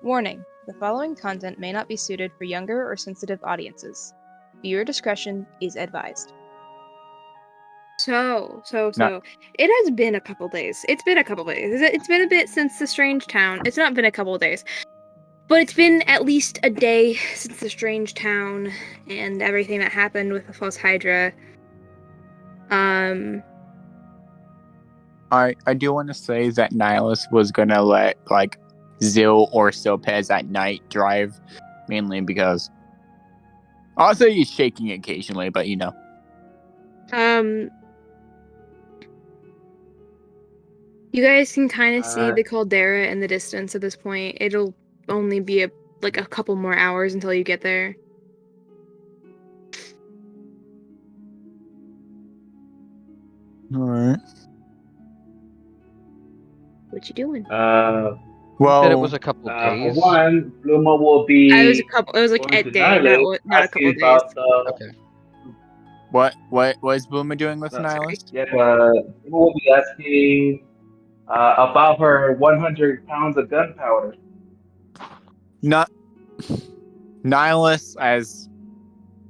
Warning: the following content may not be suited for younger or sensitive audiences. Viewer discretion is advised. So, it has been a couple days. It's been a couple days. It's been a bit since the Strange Town. It's not been a couple days. But it's been at least a day since the Strange Town and everything that happened with the False Hydra. I do want to say that Nihilus was gonna let Zil or Sopez at night drive, mainly because also he's shaking occasionally, but you know. You guys can kind of see the caldera in the distance at this point. It'll only be a couple more hours until you get there. All right. What you doing? Well, said it was a couple days. For one, Bluma will be. It was a day, not a couple days. Okay. What is Bluma doing with Nihilus? Yeah, Bluma will be asking about her 100 pounds of gunpowder. Not Nihilus, as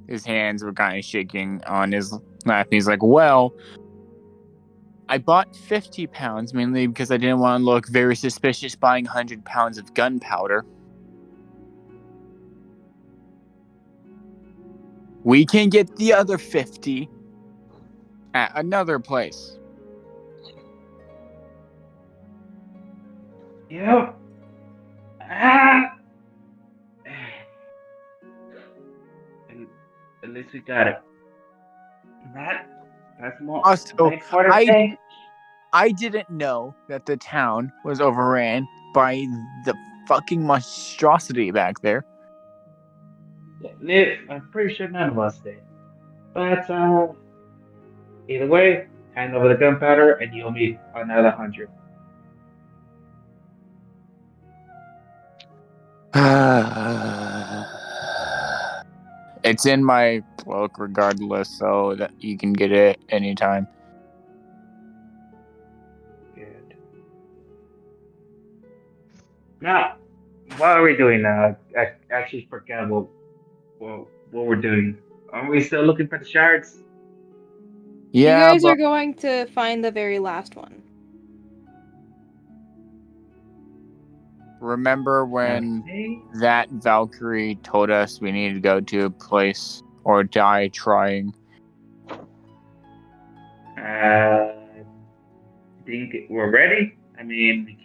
his hands were kind of shaking on his lap. He's like, well, I bought 50 pounds mainly because I didn't want to look very suspicious buying 100 pounds of gunpowder. We can get the other 50 at another place. Yep. At least we got it. That's more. Also, I didn't know that the town was overran by the fucking monstrosity back there. Yeah, I'm pretty sure none of us did. But either way, hand over the gunpowder and you'll meet another 100. It's in my cloak regardless, so that you can get it anytime. Good. Now, what are we doing now? I actually forgot what we're doing. Are we still looking for the shards? Yeah, you guys are going to find the very last one. Remember when that Valkyrie told us we needed to go to a place or die trying? Think we're ready? I mean,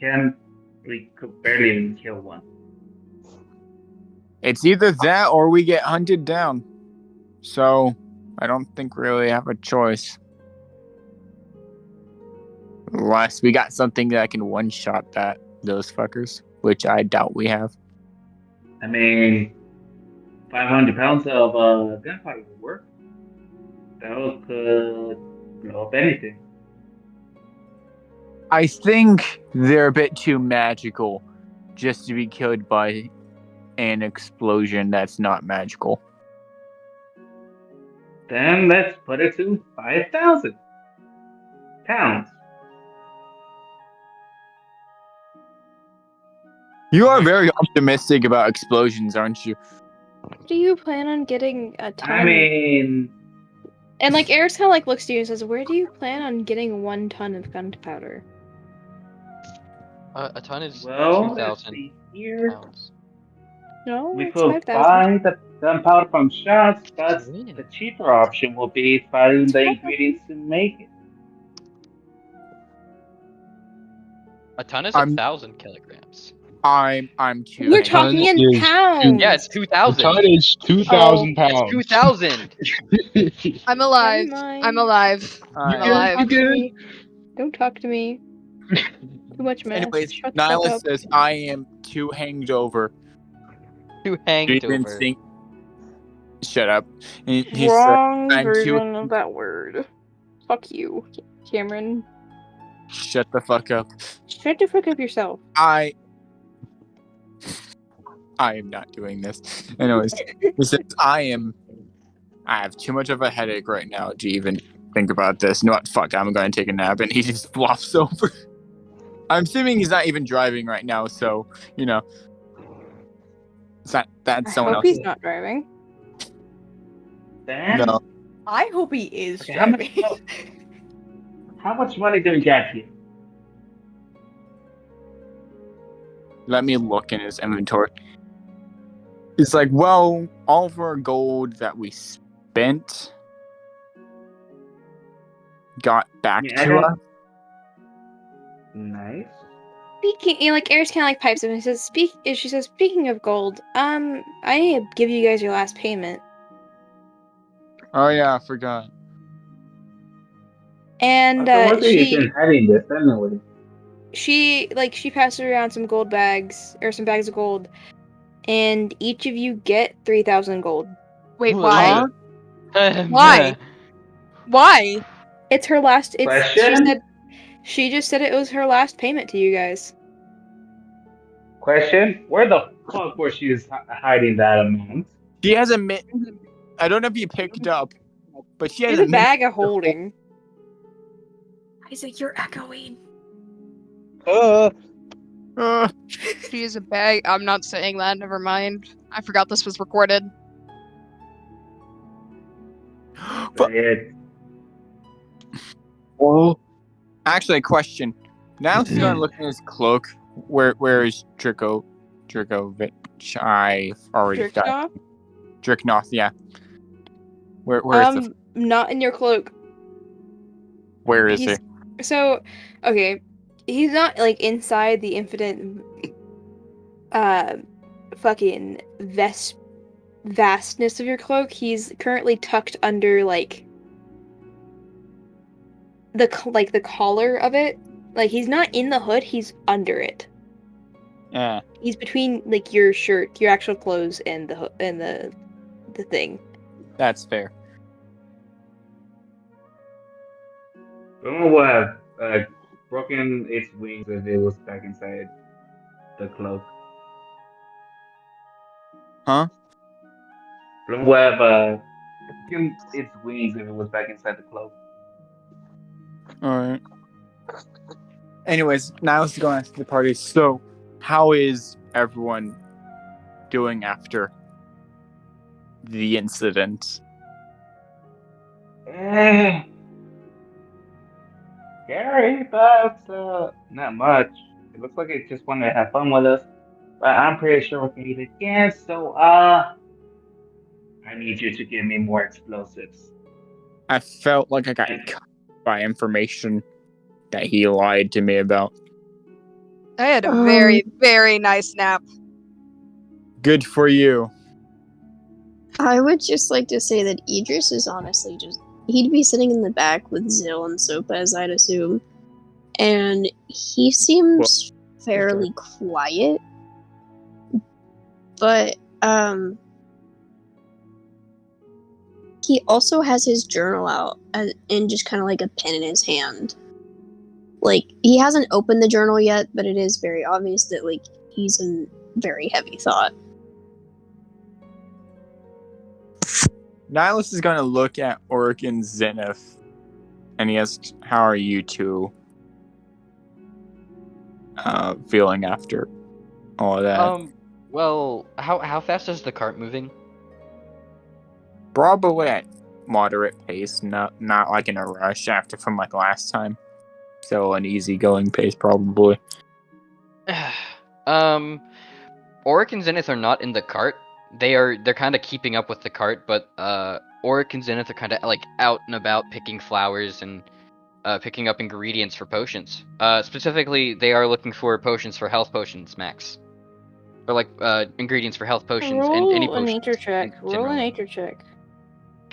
we could barely even kill one. It's either that or we get hunted down. So, I don't think we really have a choice. Unless we got something that can one-shot those fuckers. Which I doubt we have. I mean, 500 pounds of gunpowder would work. That could blow up anything. I think they're a bit too magical just to be killed by an explosion that's not magical. Then let's put it to 5,000 pounds. You are very optimistic about explosions, aren't you? Do you plan on getting a ton? I mean... And Eric's kind of looks to you and says, where do you plan on getting 1 ton of gunpowder? A ton is 2,000 pounds. No, we it's could 5,000. buy the gunpowder from shops, but the cheaper option will be finding the ingredients to make it. A ton is 1,000 kilograms. I'm too. We're talking in pounds. Yeah, it's 2,000. The ton is 2,000 pounds. It's 2,000. I'm alive. I'm alive. I'm alive. Don't talk to me. Too much math. Anyways, Nihilus says I am too hanged over. Too hanged over. Shut up. Wrong version of that word. Fuck you, Cameron. Shut the fuck up. Shut the fuck up yourself. I am not doing this. Anyways, he says I have too much of a headache right now to even think about this. You know what? Fuck, I'm going to take a nap. And he just flops over. I'm assuming he's not even driving right now, so, you know. That's I someone hope else. he's not driving. Sam? No. I hope he is Okay, driving. how much money do we got here? Let me look in his inventory. It's like, well, all of our gold that we spent got back Yeah, I to got- us. Nice. Speaking, like Eris kind of like pipes him and says, She says, speaking of gold, I need to give you guys your last payment. Oh yeah, I forgot. And After you've she been hiding this, anyway. she passes around some gold bags or some bags of gold, and each of you get 3,000 gold. Wait, Huh? why? Why? Why? It's her last. Question? She just said it was her last payment to you guys. Question? Where the fuck was she hiding that amount? She has a I don't know if you picked up, but she has It's a bag of holding. Isaac, you're echoing. She is a bag. I'm not saying that. Never mind. I forgot this was recorded. But, well, actually, a question. Now she's gonna look in his cloak. Where is Drickovich? I've already got Dricknoth. Yeah. Where is not in your cloak. Where is he? So, okay, he's not like inside the infinite, fucking vastness of your cloak. He's currently tucked under like the collar of it. Like he's not in the hood. He's under it. Yeah. He's between like your shirt, your actual clothes, and the thing. That's fair. Someone would have broken its wings if it was back inside the cloak. Huh? Someone would have broken its wings if it was back inside the cloak. Alright. Anyways, now let's go on to the party. So, how is everyone doing after the incident? Scary, but not much. It looks like it just wanted to have fun with us. But I'm pretty sure we can eat it again, so I need you to give me more explosives. I felt like I got cut by information that he lied to me about. I had a very, very nice nap. Good for you. I would just like to say that Idris is honestly he'd be sitting in the back with Zill and Sopaz, I'd assume. And he seems fairly quiet. But, he also has his journal out and just kind of like a pen in his hand. Like, he hasn't opened the journal yet, but it is very obvious that, like, he's in very heavy thought. Nihilus is going to look at Oric and Zenith, and he asks, how are you two feeling after all of that? Well, how fast is the cart moving? Probably at moderate pace, not like in a rush after from like last time. So an easygoing pace, probably. Oric and Zenith are not in the cart. They're kind of keeping up with the cart, but Oric and Zenith are kind of like out and about picking flowers and picking up ingredients for potions. Specifically, they are looking for potions for health potions, Max. Or like ingredients for health potions and any potions. Roll a nature check. Roll a nature check.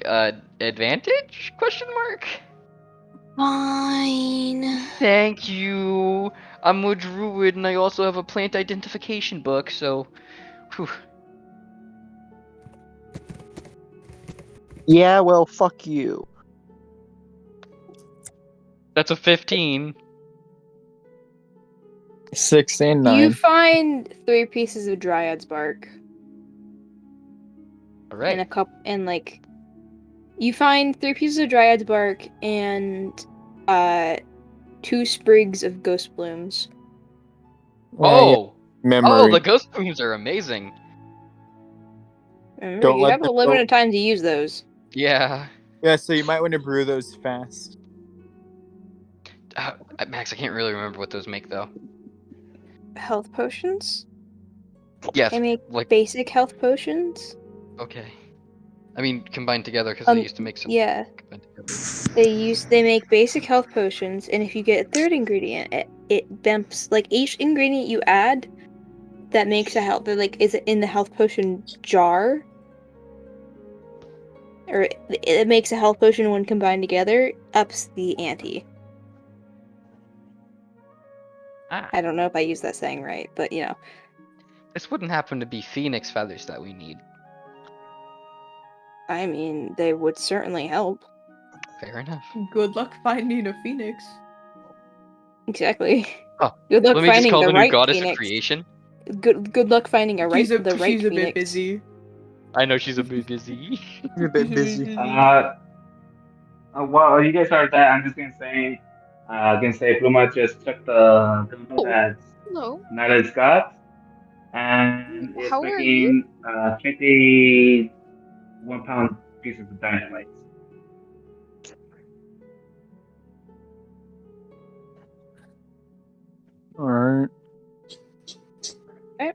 Advantage? Question mark. Fine. Thank you. I'm a druid and I also have a plant identification book, so. Whew. Yeah, well, fuck you. That's a 15. 16, 9. You find 3 pieces of dryad's bark. Alright. And a cup, and like, you find 3 pieces of dryad's bark and 2 sprigs of ghost blooms. Oh! Memory. Oh, the ghost blooms are amazing. Remember, Don't you let have a them limited go. time to use those. Yeah. Yeah, so you might want to brew those fast. Max, I can't really remember what those make though. Health potions? Yes, They make like basic health potions. okay. I mean, combined together because they used to make some. Yeah. Combined together. They make basic health potions, and if you get a third ingredient, it bumps like each ingredient you add that makes a health. They're like, is it in the health potion jar? Or it makes a health potion when combined together, ups the ante. I don't know if I used that saying right, but you know. This wouldn't happen to be phoenix feathers that we need. I mean, they would certainly help. Fair enough. Good luck finding a phoenix. Exactly. Oh, Good luck let me just finding call the the new right goddess phoenix. of creation. Good luck finding the right She's a phoenix. bit busy. I know she's a bit busy. You're a bit busy. While you guys are that, I'm just gonna say Pluma just took the dildo Oh. that's Hello. Nyla's got, and it's How are you? making 51 pound pieces of dynamite. Alright. Okay.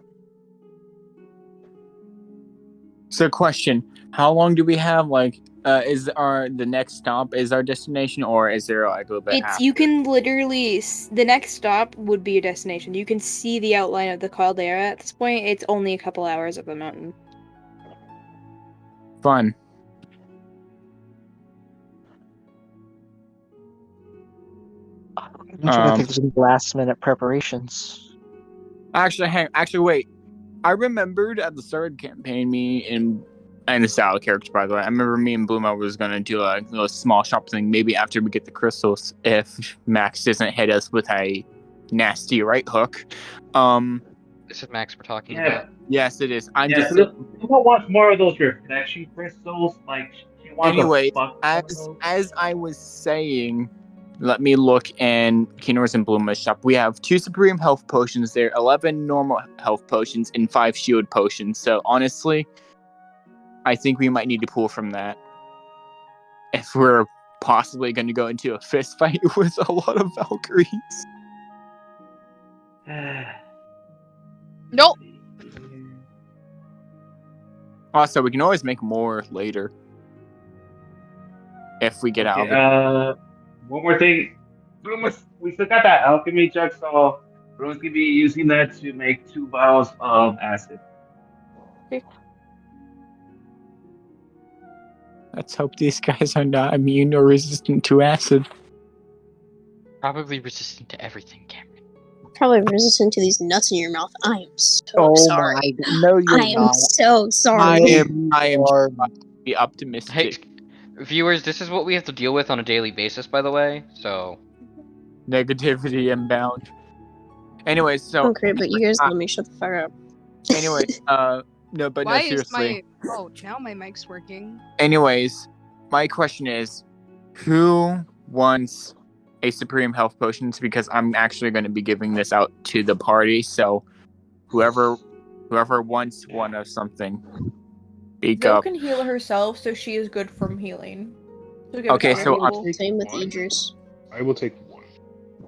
So, question: how long do we have? Like, is the next stop is our destination, or is there like a little bit? You can literally the next stop would be your destination. You can see the outline of the caldera at this point. It's only a couple hours up the mountain. Fun. I'm trying to think of some last minute preparations. Actually, wait. I remembered at the start of the campaign, me and the Soule character, by the way. I remember me and Bluma was gonna do a little small shop thing, maybe after we get the crystals, if Max doesn't hit us with a nasty right hook. This is Max we're talking Yeah. about. Yes, it is. I'm Yeah, just so Pluma wants more of those reflection crystals. Like she wants anyway. a fuck ton of those. As I was saying, let me look in Kinor's and Bluma's shop. We have 2 supreme health potions there, 11 normal health potions, and 5 shield potions. So honestly, I think we might need to pull from that if we're possibly going to go into a fist fight with a lot of Valkyries. Nope. Also, we can always make more later if we get out of it. One more thing. We still got that alchemy jug, so Bruno's gonna be using that to make 2 vials of acid. Let's hope these guys are not immune or resistant to acid. Probably resistant to everything, Cameron. Probably resistant to these nuts in your mouth. I am so sorry. No, you're I am not. so sorry. I am Are- trying to be optimistic. Hey, viewers, this is what we have to deal with on a daily basis, by the way. So Negativity inbound. Anyways, so Okay, but you guys let me shut the fuck up. anyways, no, but Why no, seriously. is my oh now my mic's working? Anyways, my question is, who wants a supreme health potions? Because I'm actually going to be giving this out to the party. So, whoever wants one of something, speak Yo up. can heal herself, so she is good from healing. So give it Okay, to so other I'm- people. Same with Idris. I will take one.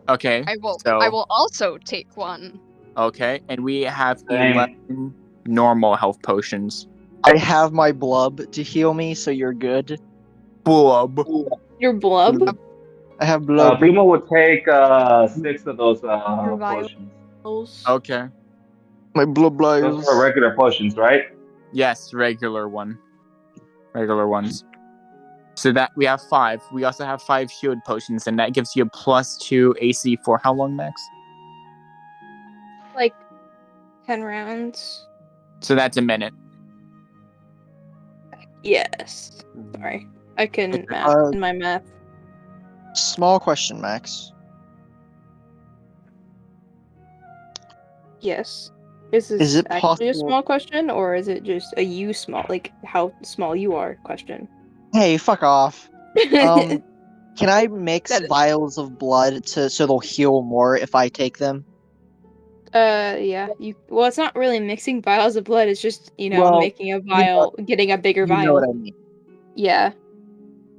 Okay. I will So also take one. okay, and we have Same. 11 normal health potions. I have my blub to heal me, so you're good. Blub. Your blub? I have blub. Bluma will take 6 of those Revival. potions. Okay. My blub Those lives. are regular potions, right? Yes, regular ones. So that we have 5. We also have 5 shield potions, and that gives you a +2 AC for how long, Max? Like 10 rounds. So that's a minute. Yes. Sorry. I can math in my math. Small question, Max. Yes. Is this Is it actually a possible- small question, or is it just a you small, like how small you are question? Hey, fuck off. Can I mix That is- vials of blood so they'll heal more if I take them? Yeah. Well, it's not really mixing vials of blood. It's just Well, making a vial, getting a bigger you know vial. what I mean. Yeah.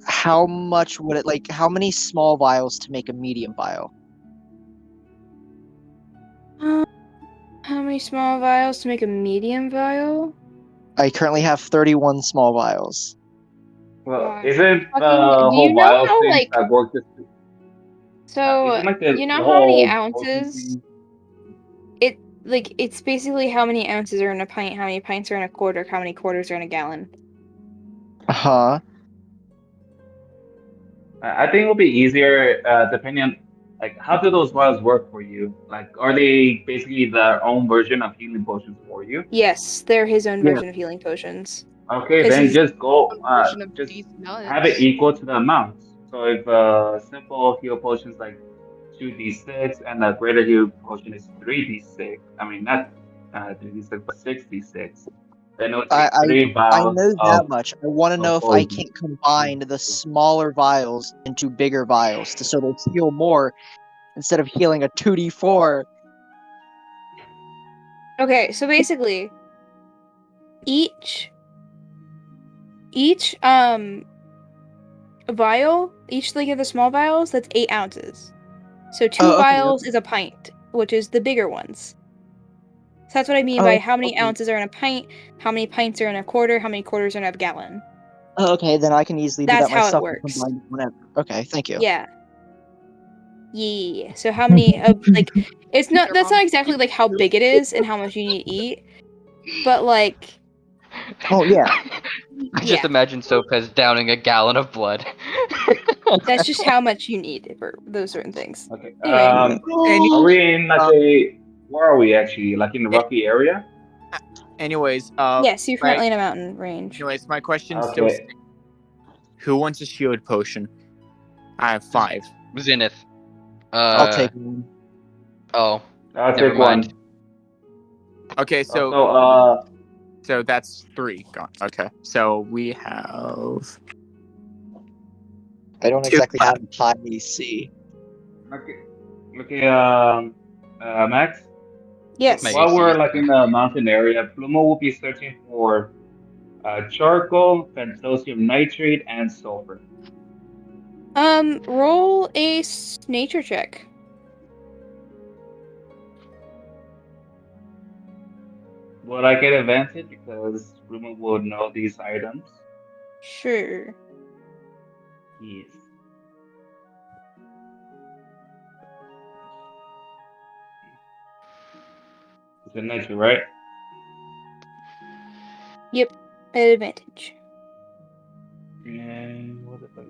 How much would it how many small vials to make a medium vial? How many small vials to make a medium vial? I currently have 31 small vials. Well, Gosh. isn't the Do you whole know vial how thing that worked this? So Isn't like you the know how many whole potion ounces? thing? It's basically how many ounces are in a pint, how many pints are in a quarter, how many quarters are in a gallon. Huh? I think it'll be easier depending on like how do those vials work for you? Like, are they basically their own version of healing potions for you? Yes, they're his own Yeah. version of healing potions. Okay, 'Cause then he's just go, One version of just these have it nuts. equal to the amounts. So if simple heal potions like 2d6 and a greater heal potion is 3d6, I mean not 3d6 but 6d6, then it'll take I 3 I vials know that much. I want to know of if I poison. can't combine the smaller vials into bigger vials so they heal more instead of healing a 2d4. Okay, so basically each vial, each like of the small vials, that's 8 ounces. So 2 Oh, okay. vials is a pint, which is the bigger ones. So that's what I mean Oh, by how many okay. ounces are in a pint, how many pints are in a quarter, how many quarters are in a gallon. Oh, okay, then I can easily do That's that how it myself and works. combine whenever. Okay, thank you. Yeah. Yeah. So how many of like it's not that's not exactly like how big it is and how much you need to eat, but like Oh, yeah. I just yeah, imagine Sopez downing a gallon of blood. that's just how much you need for those certain things. Okay. Anyway, Are we in like Uh, a where are we actually? Like in the Eh, rocky area? Anyways, yes, you're my currently in a mountain range. my question still Okay. stands. Who wants a shield potion? I have 5. Zenith. I'll take one. Oh, I'll never take mind. one. Okay, so Also, that's 3 gone. Okay, so we have I don't 2 exactly have left. high AC. okay, okay, Max. Yes. My While AC we're is like in the mountain area, Plumo will be searching for charcoal, potassium nitrate, and sulfur. Roll a nature check. Will I get advantage because Plumo will know these items? Sure. Yes. It's a nature, right? Yep. At advantage. And what if I?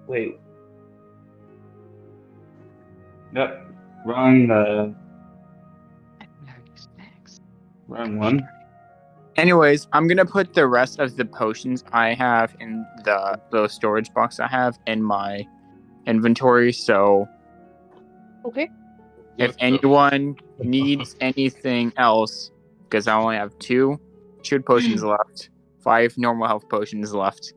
Wait. Yep. Wrong. Wrong one. Anyways, I'm gonna put the rest of the potions I have in the little storage box I have in my inventory. So Okay. if anyone needs anything else, because I only have 2 shield potions left, 5 normal health potions left.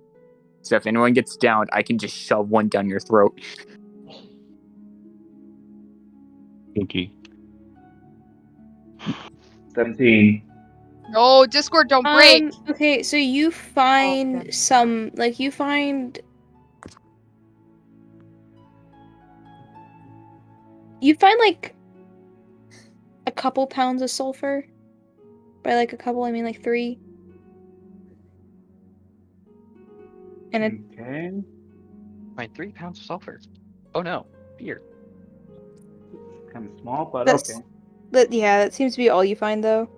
So if anyone gets downed, I can just shove one down your throat. Okay. 17. No, Discord don't break. Okay, so you find some you find like a couple pounds of sulfur. By like a couple, I mean like 3. And it Okay. My 3 pounds of sulfur. Oh no, beer. It's kind of small, but that's okay. that seems to be all you find though.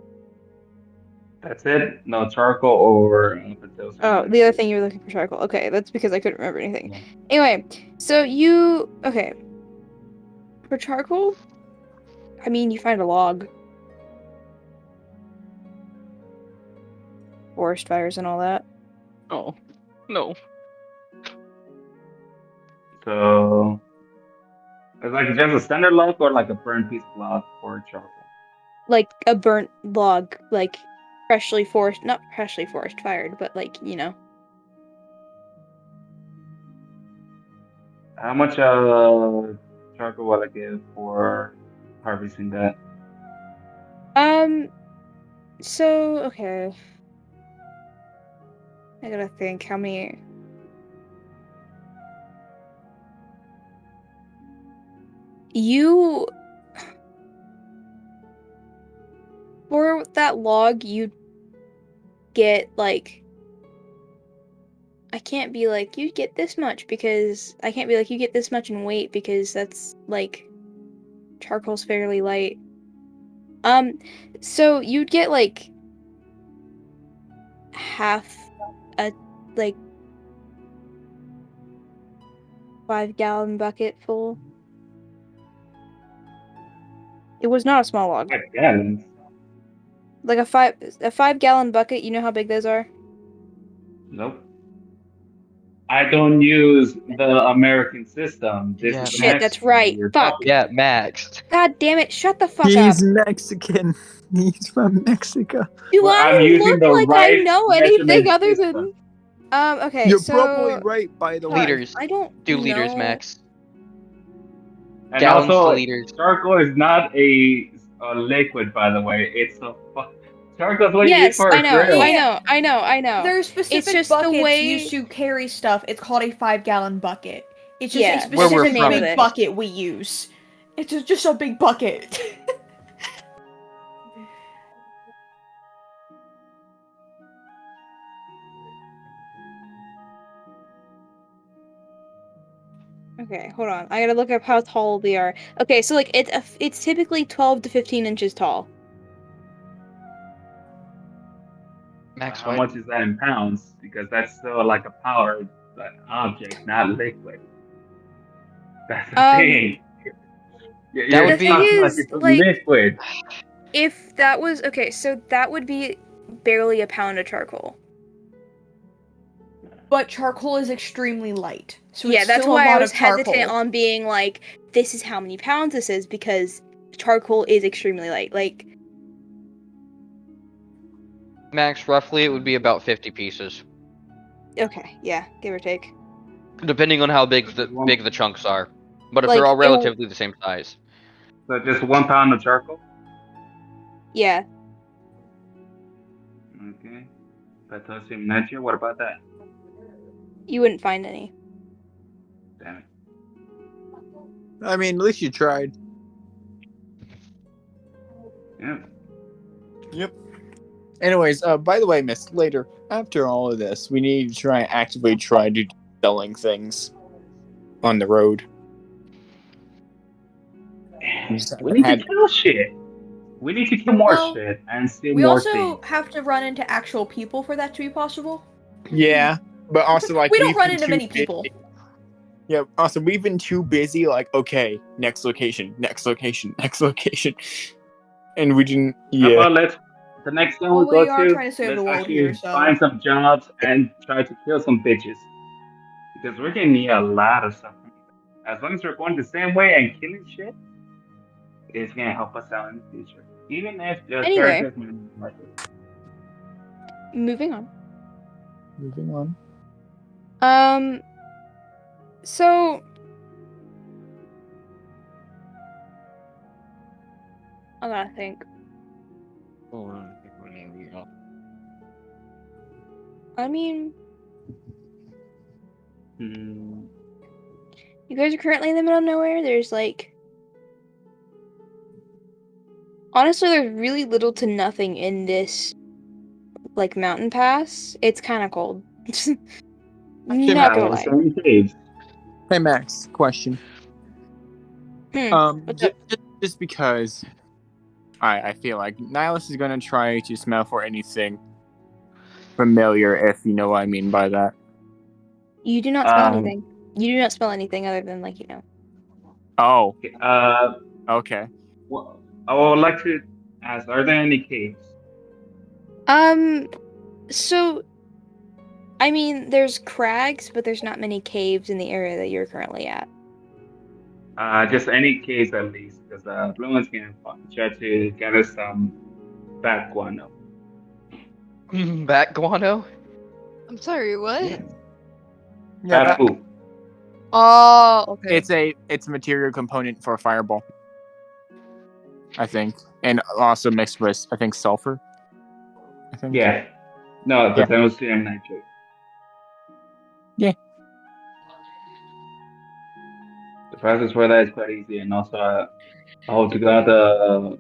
That's it. No charcoal or potassium Oh, the other nitrate. thing you were looking for charcoal. Okay, that's because I couldn't remember anything. Yeah. Anyway, so okay. For charcoal, I mean you find a log. Forest fires and all that. Oh, no. So it's like just a standard log or like a burnt piece of log for charcoal. Like a burnt log, like not freshly forest fired, but How much charcoal will I give for harvesting that. So, okay. I gotta think how many. You. For that log, you get, like. I can't be like, you get this much because. I can't be like, you get this much in weight because that's, like. Charcoal's fairly light. So you'd get, like. Half a, like. 5-gallon bucket full. It was not a small log. 5 gallons. Like a 5-gallon bucket. You know how big those are? Nope. I don't use the American system. This Yeah. is Shit, Mexican that's right. you're Fuck. talking Yeah, to. Max. God damn it! Shut the fuck up. He's Mexican. He's from Mexico. Do Well, I'm I using look the like I right know anything measurement other system. than? Okay. You're so probably right, by the way. Liters. I don't Do liters, know. Max. And Gallons also, to liters. charcoal is not a liquid, by the way. It's a charcoal is what you use Yes, for I a know. grill. I know. There are specific just the buckets way- used to carry stuff. It's called a 5-gallon bucket. It's just Yeah, a where we're specific from. big bucket we use. It's just a big bucket. Okay, hold on. I gotta look up how tall they are. Okay, so like it's typically 12 to 15 inches tall. Max, How what? much is that in pounds? Because that's still like a powered object, not liquid. That's the thing. That would The be- thing talking is, it's like, liquid. if that was okay, so that would be barely a pound of charcoal. But charcoal is extremely light. So Yeah, it's that's still why a lot I was of charcoal. hesitant on being like, this is how many pounds this is, because charcoal is extremely light. Like, Max, roughly it would be about 50 pieces, okay, yeah, give or take. depending on how big the chunks are. But if Like, they're all it- relatively the same size. So just 1 pound of charcoal? Yeah. Okay. Potassium natrium, what about that? You wouldn't find any. Damn it. I mean, at least you tried. Yeah. Yep. Anyways, by the way, Miss, later, after all of this, we need to actively try to do selling things on the road. We need to kill shit. We need to kill more Well, shit and steal We more also things. have to run into actual people for that to be possible. Yeah, but also, like, we don't we've run been into too many busy- people. Yeah, also, we've been too busy, like, okay, next location. And we didn't, How yeah. about the next one Well, we go we are to, trying to save let's the world actually here, so- find some jobs and try to kill some bitches. Because we're gonna need a lot of stuff. As long as we're going the same way and killing shit, it's gonna help us out in the future. Even if the Anyway. characters may not like it. Moving on. Moving on. So I gotta think. I mean, Hmm. you guys are currently in the middle of nowhere. There's like, honestly, there's really little to nothing in this, like, mountain pass. It's kind of cold. Not gonna lie. Some caves. Hey, Max, question. What's up? Just because I feel like Nihilus is gonna try to smell for anything familiar, if you know what I mean by that. You do not smell anything. You do not smell anything other than, like, you know. Oh, Okay. okay. Well, I would like to ask: are there any caves? So, I mean, there's crags, but there's not many caves in the area that you're currently at. Just any caves at least, because Blue One's gonna try to get us some bat guano. Bat guano? I'm sorry, what? Yeah. Yeah, Bat poop. Oh, okay. it's a material component for a fireball. I think, and also mixed with I think sulfur. I think. Yeah. No, the Yeah. tungsten nitrate. The process for that is quite easy, and also I hope to God the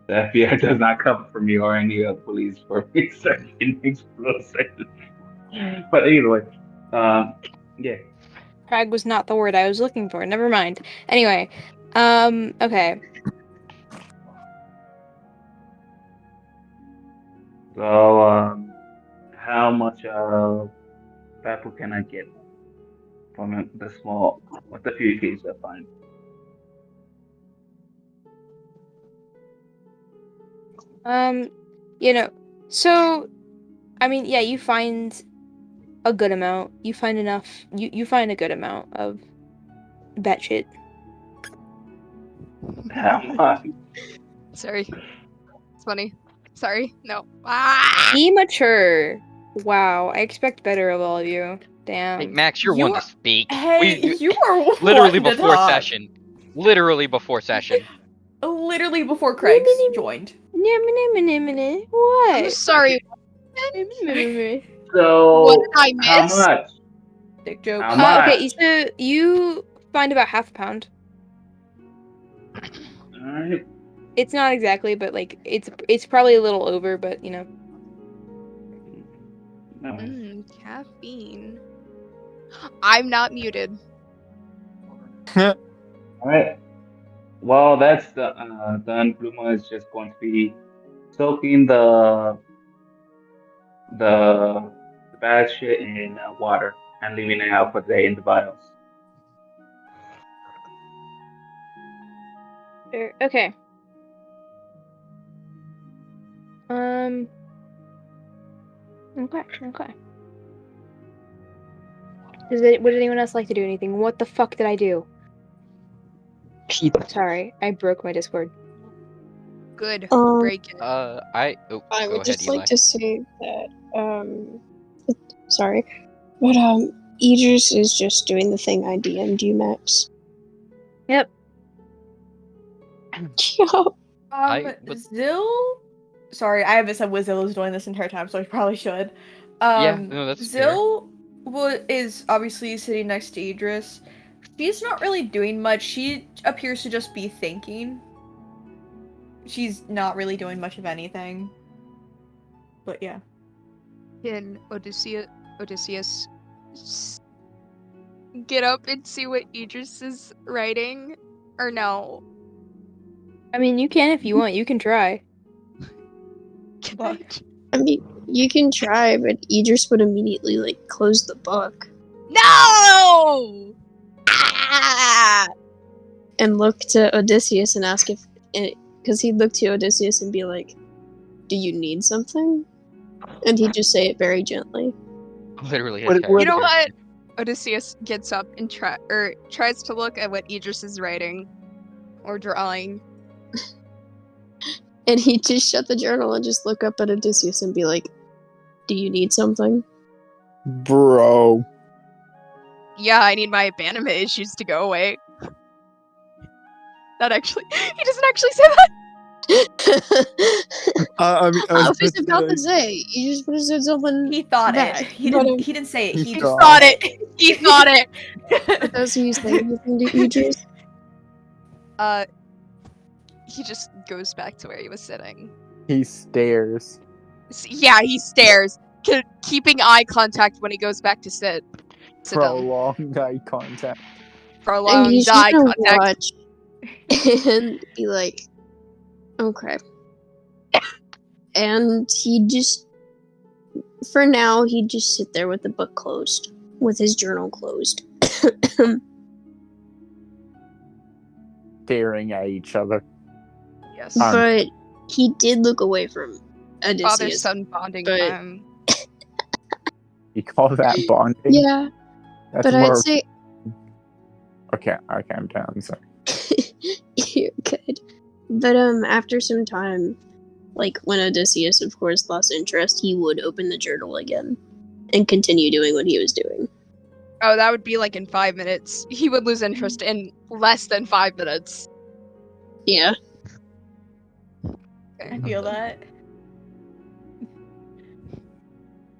FBI does not come for me or any of the police for researching explosives. But either way, yeah. Crag was not the word I was looking for. Never mind. Anyway, okay. So, how much pepper can I get from the small, with the few keys I find? So, I mean, yeah, you find a good amount. You find enough. You find a good amount of batshit. How much? Sorry. It's funny. Sorry. No. Ah! Be mature. Wow, I expect better of all of you. Damn. Hey, Max, you're You one are- to speak. Hey, you are Literally one to before talk. session. Literally before session. Literally before Craig's joined. What? I'm sorry. So, What did I how miss? much? Dick joke. How much? Okay, so you find about half a pound. Alright. It's not exactly, but like it's probably a little over, but you know. No. Caffeine. I'm not muted. Alright. Well, that's done. Bluma is just going to be soaking the bad shit in water and leaving it out for the day in the vials. Okay. Okay. Would anyone else like to do anything? What the fuck did I do? Sorry, I broke my Discord. Good. Um, Break it. I Go would ahead, just Eli. like to say that, sorry, but, Idris is just doing the thing I DM'd you, Max. Yep. Yup. Zill? Sorry, I haven't said what Zill is doing this entire time, so I probably should. Yeah, no, that's fair. Zill is obviously sitting next to Idris. She's not really doing much. She appears to just be thinking. She's not really doing much of anything. But yeah. Can Odysseus get up and see what Idris is writing? Or no? I mean, you can if you want. You can try. Can Fuck. I mean, you can try, but Idris would immediately, like, close the book No! Ah! and look to Odysseus and ask if, because he'd look to Odysseus and be like, "Do you need something?" And he'd just say it very gently. Literally. What- his what- You know character. what? Odysseus gets up and tries to look at what Idris is writing or drawing. And he'd just shut the journal and just look up at Odysseus and be like, "Do you need something?" Bro. Yeah, I need my abandonment issues to go away. That actually, he doesn't actually say that. I mean, I was about to say, you just would have said something. He thought back, it. He but, didn't say it. he He He just thought- thought it. He thought it. Does he say anything to Idris? He just goes back to where he was sitting. He stares. Yeah, he stares, keeping eye contact when he goes back to sit down. Prolonged eye contact. And Prolonged he's eye gonna contact. watch and be like, "Okay." And he just, for now, he'd just sit there with the book closed, with his journal closed. Staring at each other. Yes. But he did look away from Odysseus. Father-son bonding but- time. You call that bonding? Yeah, That's but more. I'd say Okay, I'm down. I'm sorry. you're good. But after some time, like when Odysseus, of course, lost interest, he would open the journal again and continue doing what he was doing. Oh, that would be like in 5 minutes. He would lose interest in less than 5 minutes. Yeah. I feel that.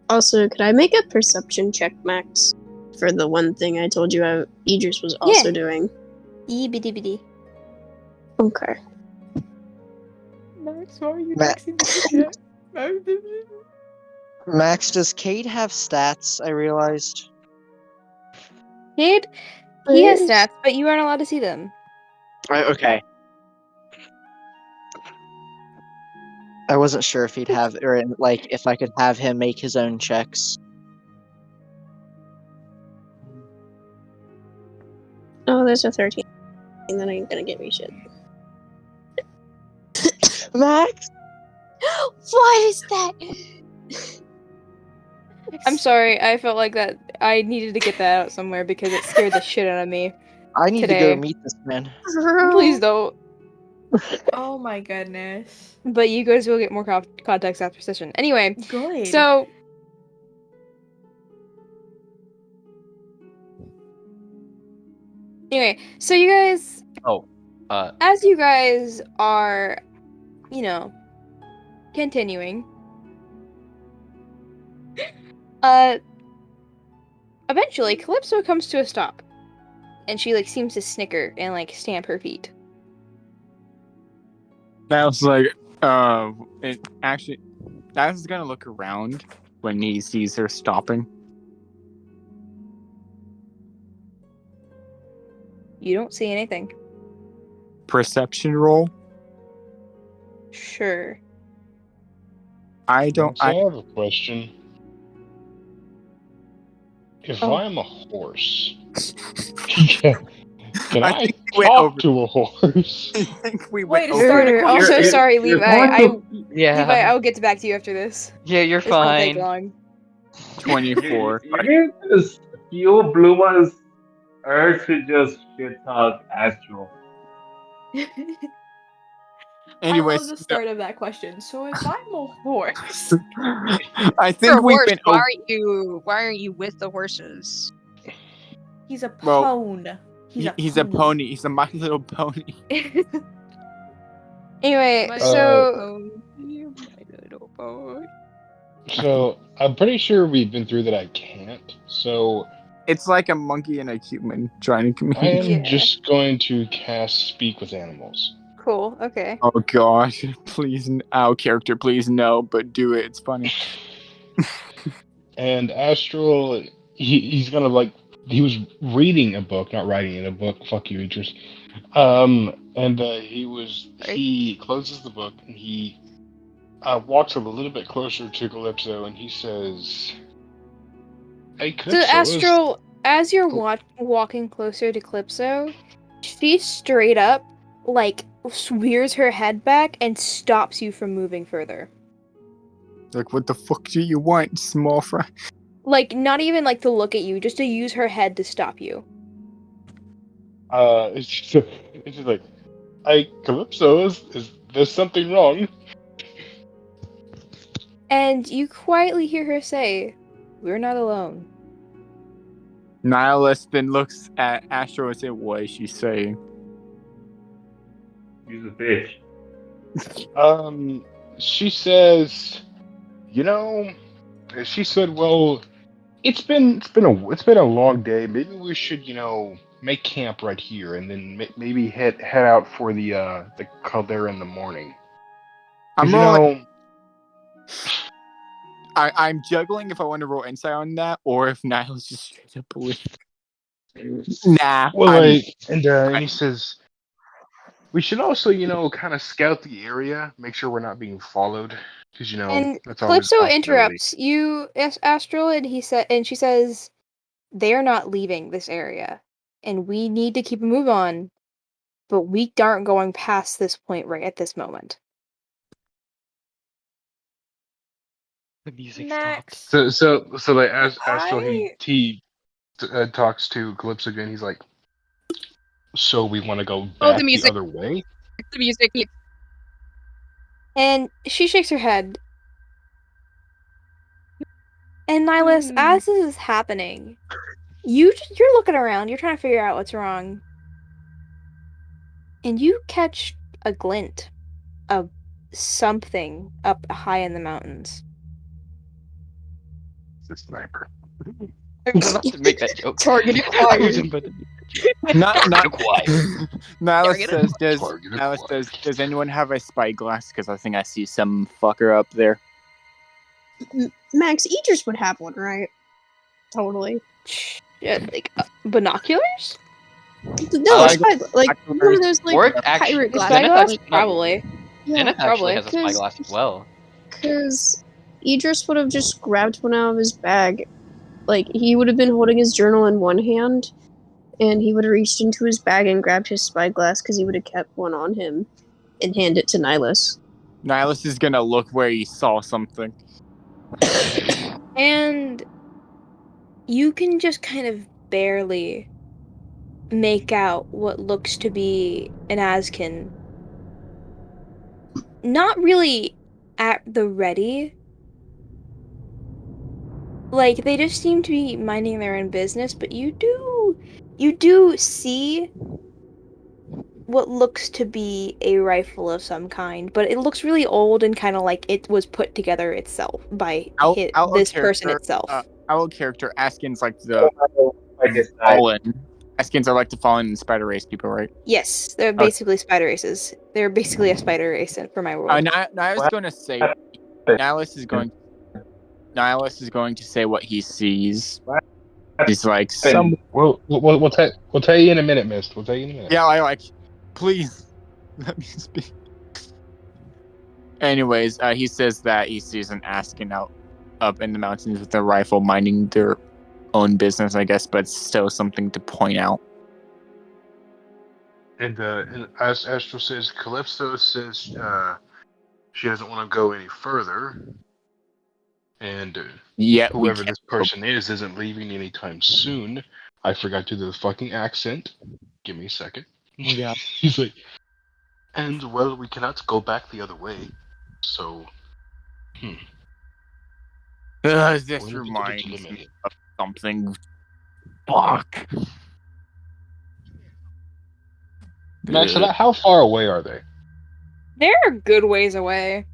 Also, could I make a perception check, Max, for the one thing I told you Idris was also doing? EBDBD. Okay. Max, why are you Ma- texting me shit? Max, does Cade have stats? I realized. Cade, he has stats, but you aren't allowed to see them. Okay. I wasn't sure if he'd have, or like, if I could have him make his own checks. Oh, there's a 13. And then ain't gonna get me shit. Max? What is that? I'm sorry, I felt like that I needed to get that out somewhere because it scared the shit out of me. I need Today. to go meet this man. Please don't. Oh my goodness. But you guys will get more context after session. Anyway, Good. so you guys, as you guys are, continuing, eventually Calypso comes to a stop, and she seems to snicker and stamp her feet. Niles like, Niles is gonna look around when he sees her stopping. You don't see anything. Perception roll. Sure. I don't. So I have a question. If Oh. I'm a horse, can I I think we went over- talk to a horse? I think we Way went to over. start a Also, conversation. sorry, You're Levi. going Yeah. Levi, I'll get back to you after this. Yeah, you're This won't take fine. long. 24. You just fuel Bluma's urge to just shit talk Astral. I Anyways, love the start of that question. So if I'm a horse, I You're think a we've horse. been Why over. aren't you with the horses? he's a Well, pone. He's a pony. He's a My Little Pony. Anyway, My so little boy. So I'm pretty sure we've been through that. I can't. So It's like a monkey and a human trying to I communicate. am Yeah. just going to cast Speak with Animals. cool. Okay. Oh gosh, please, our character, please no, but do it. It's funny. And Astral, he's gonna he was reading a book, not writing in a book. Fuck you, Idris. And he closes the book and he walks a little bit closer to Calypso and he says, "Hey, So Calypso, Astral, as you're walking closer to Calypso, she straight up rears her head back and stops you from moving further. Like, what the fuck do you want, small fry? Not even to look at you, just to use her head to stop you. it's just like, hey, Calypso, is there's something wrong?" And you quietly hear her say, "We're not alone." Nihilist then looks at Astro and says, "What is she saying?" He's a bitch. She says, she said, "Well, it's been a long day. Maybe we should, make camp right here, and then maybe head out for the caldera in the morning." 'Cause, I'm rolling. I'm juggling if I want to roll insight on that, or if Nihilist just straight up believes. Nah. Well, and he says, "We should also, kind of scout the area, make sure we're not being followed, because And that's our Calypso responsibility." interrupts you, Astral, and she says, "They're not leaving this area, and we need to keep a move on, but we aren't going past this point right at this moment." The music Max. stops. So as Astral he talks to Calypso again. He's like, "So we want to go Oh, back the music. other way?" The music. And she shakes her head. And Nihilus, as this is happening, you're looking around, you're trying to figure out what's wrong. And you catch a glint, a something up high in the mountains. It's a sniper. I was about to make that joke. Target I was acquired. about to make that joke. Not Acquired. Nihilus Target says, Target Nihilus acquired. does anyone have a spyglass? Because I think I see some fucker up there. Max, Idris would have one, right? Totally. Yeah, like binoculars? No, Uh, like one of those like Or actually, pirate The glasses. Zenith spyglass? actually, no, Probably. Yeah, Zenith actually probably, has a 'cause- spyglass as well. Because Idris would have just grabbed one out of his bag. Like, he would have been holding his journal in one hand, and he would have reached into his bag and grabbed his spyglass because he would have kept one on him and hand it to Nihilus. Nihilus is gonna look where he saw something. And you can just kind of barely make out what looks to be an Azkin. Not really at the ready. Like, they just seem to be minding their own business, but you do see what looks to be a rifle of some kind, but it looks really old and kind of like it was put together itself by this person itself. Our character, Askin's like the fallen. Askins are like the fallen and spider race people, right? Yes, they're basically spider races. They're basically a spider race for my world. Nihilus is going to say. Nihilus is going to say what he sees. He's like some. We'll tell you in a minute, Mist. We'll tell you in a minute. Yeah, I like. Please, let me speak. Anyways, he says that he sees an Askin out up in the mountains with a rifle, minding their own business, I guess, but still something to point out. And as Astro says, Calypso says she doesn't want to go any further, and whoever this person isn't leaving anytime soon. I forgot to do the fucking accent. Give me a second. Yeah. He's like, and well, we cannot go back the other way, so. This reminds me of something. Fuck. Max, how far away are they? They're a good ways away.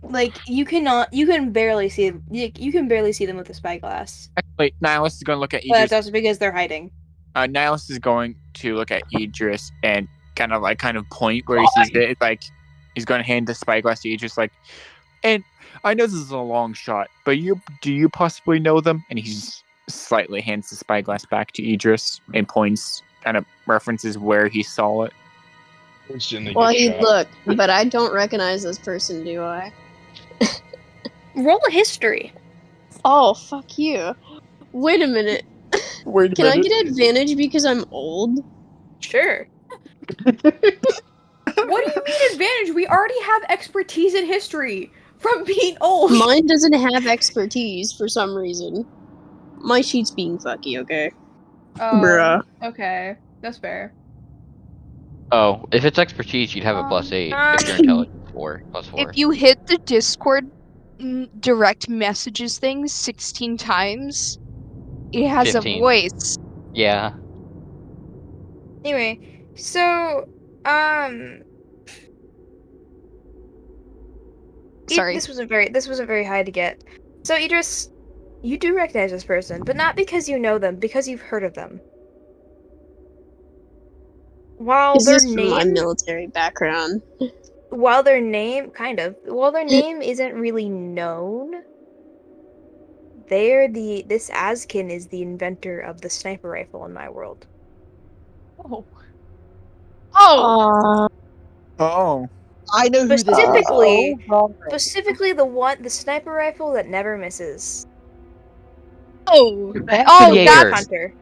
Like, you can barely see them. You can barely see them with the spyglass. Actually, Nihilus is going to look at But Idris. that's also because they're hiding. Nihilus is going to look at Idris and kind of point where he sees it. It's like he's going to hand the spyglass to Idris, like, and I know this is a long shot, but do you possibly know them? And he slightly hands the spyglass back to Idris and points, kind of references where he saw it. Well, look, but I don't recognize this person, do I? Roll a history. Oh, fuck you. Wait a minute. Can I get advantage because I'm old? Sure. What do you mean advantage? We already have expertise in history from being old. Mine doesn't have expertise for some reason. My sheet's being fucky, okay? Bruh. Okay, that's fair. Oh, if it's expertise, you'd have a +8. If you're intelligence, +4. If you hit the Discord direct messages thing 16 times, it has 15. a voice. Yeah. Anyway, so Sorry. This wasn't very high to get. So Idris, you do recognize this person, but not because you know them, because you've heard of them. While Is their this from my name, military background? while their name isn't really known, this Azkin is the inventor of the sniper rifle in my world. Oh. Oh. I know who this is. Specifically the sniper rifle that never misses. Oh, Jaeger. Hunter.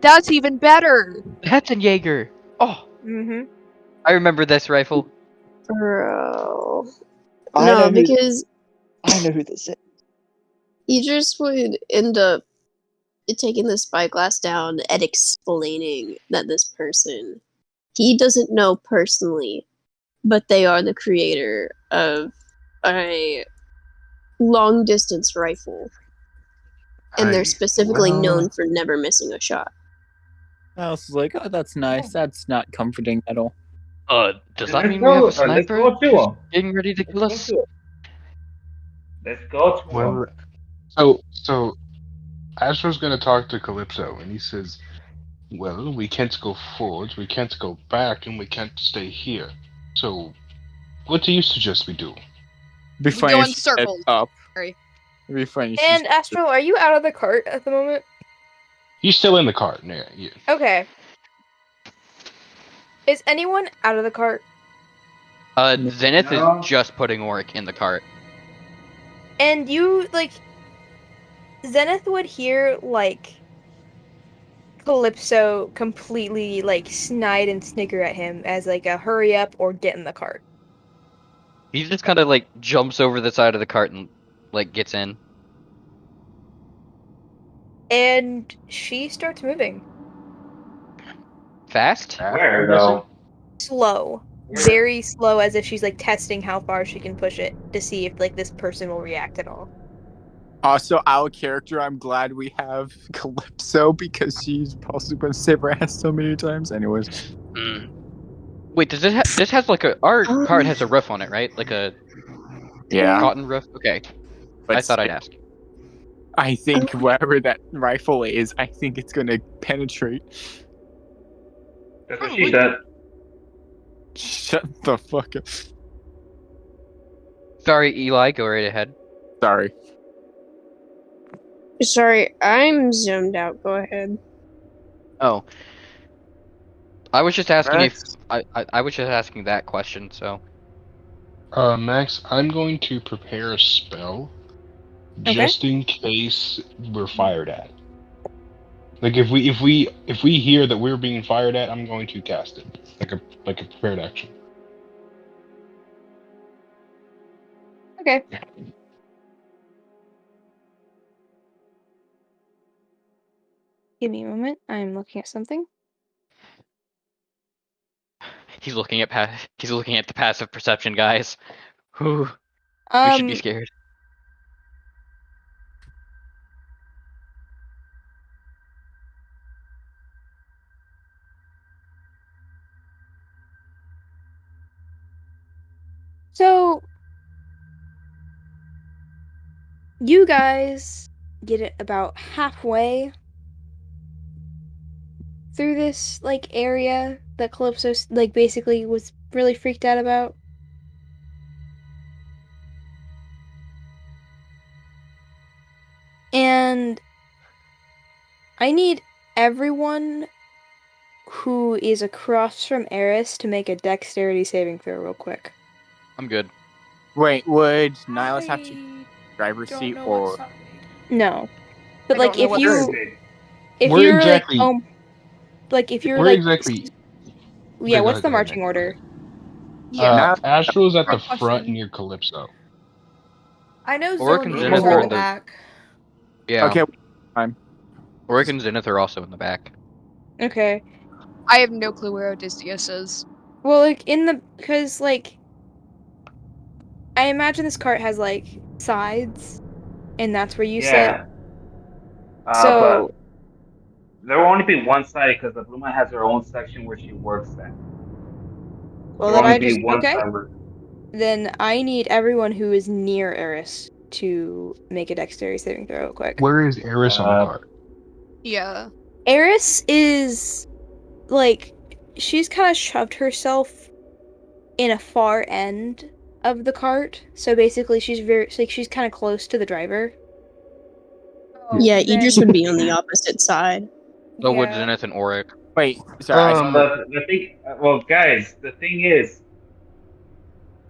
That's even better. That's a Jaeger. Oh. Mm-hmm. I remember this rifle. Bro. I No, know who- because I know who this is. Idris would end up taking the spyglass down and explaining that this person he doesn't know personally, but they are the creator of a long distance rifle. And they're specifically known for never missing a shot. I was like, oh, that's nice. That's not comforting at all. Does that mean we have a Let's sniper go to who's him. getting ready to kill us? Let's go to him. Well, so Astro's gonna talk to Calypso, and he says, "Well, we can't go forward, we can't go back, and we can't stay here. So, what do you suggest we do?" Be We funny go if in she said circles. up. Sorry. It'd be funny if she And said Astral, are you out of the cart at the moment? He's still in the cart. Yeah. Okay. Is anyone out of the cart? Zenith No. is just putting Oric in the cart. And you, like, Zenith would hear, like, Calypso completely, like, snide and snicker at him as, like, a hurry up or get in the cart. He just kind of like jumps over the side of the cart and like gets in. And she starts moving. Fast? Where I'm though? guessing? Slow. Very slow, as if she's, like, testing how far she can push it to see if, like, this person will react at all. Also, our character, I'm glad we have Calypso because she's possibly been save her ass so many times. Anyways, Wait, does this has like our cart has a roof on it, right? Like a yeah, cotton roof? Okay. but I thought I'd ask. I think wherever that rifle is, I think it's gonna penetrate. That's what she said. Shut the fuck up. Sorry, Eli, go right ahead. Sorry. Sorry, I'm zoomed out. Go ahead. Oh. I was just asking Max? if I was just asking that question, so Max, I'm going to prepare a spell just in case we're fired at. Like if we hear that we're being fired at, I'm going to cast it like a prepared action. Okay. Give me a moment. I'm looking at something. he's looking at the passive perception, guys. Whew. We should be scared. So, you guys get it about halfway through this, like, area that Calypso, like, basically was really freaked out about. And I need everyone who is across from Eris to make a dexterity saving throw real quick. I'm good. Wait, would Nihilus have to driver's Don't seat know or? what side. No. But, I like, don't know if what you... this If Where you're, exactly- like, if you're, Where like... exactly? Yeah, Go what's ahead, the go ahead, marching Nick. order? Yeah. Astral's at the Good front question. near Calypso. I know Oric Zone and is Zenith at are the in the- back. Yeah. Okay, time. Oric and Zenith are also in the back. Okay. I have no clue where Odysseus is. Well, like, because, like, I imagine this cart has, like, sides, and that's where you Yeah. sit. But So, there will only be one side because the Bluma has her own section where she works at. well, There'll then only be one okay. side where. Then I need everyone who is near Eris to make a dexterity saving throw real quick. Where is Eris on the cart? Yeah. Eris is, like, she's kind of shoved herself in a far end of the cart. So basically, she's kind of close to the driver. Yeah, then- Idris would be on the opposite side. So would Yeah. Zenith and Oric. Wait, sorry. The thing, well, guys, the thing is,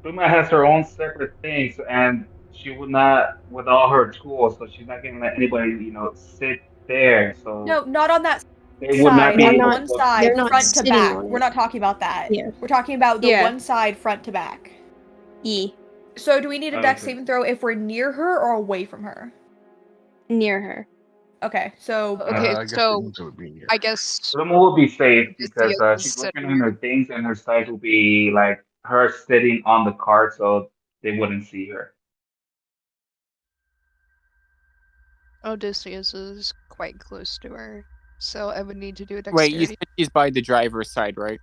Bluma has her own separate things, and she would not, with all her tools, so she's not gonna let anybody, sit there. So No, not on that they would not side. be On able one to. side, they're not front to sitting back. on We're it. not talking about that. Yeah. We're talking about the Yeah. one side, front to back. E. So, do we need a dex Okay. saving throw if we're near her or away from her? Near her. Okay, so Okay, I guess so it means it would be here. I guess Bluma will be safe because Odysseus she's is looking sitting in her things, and her side will be like her sitting on the cart, so they wouldn't see her. Odysseus is quite close to her, so I would need to do a Wait, you dexterity. said she's by the driver's side, right?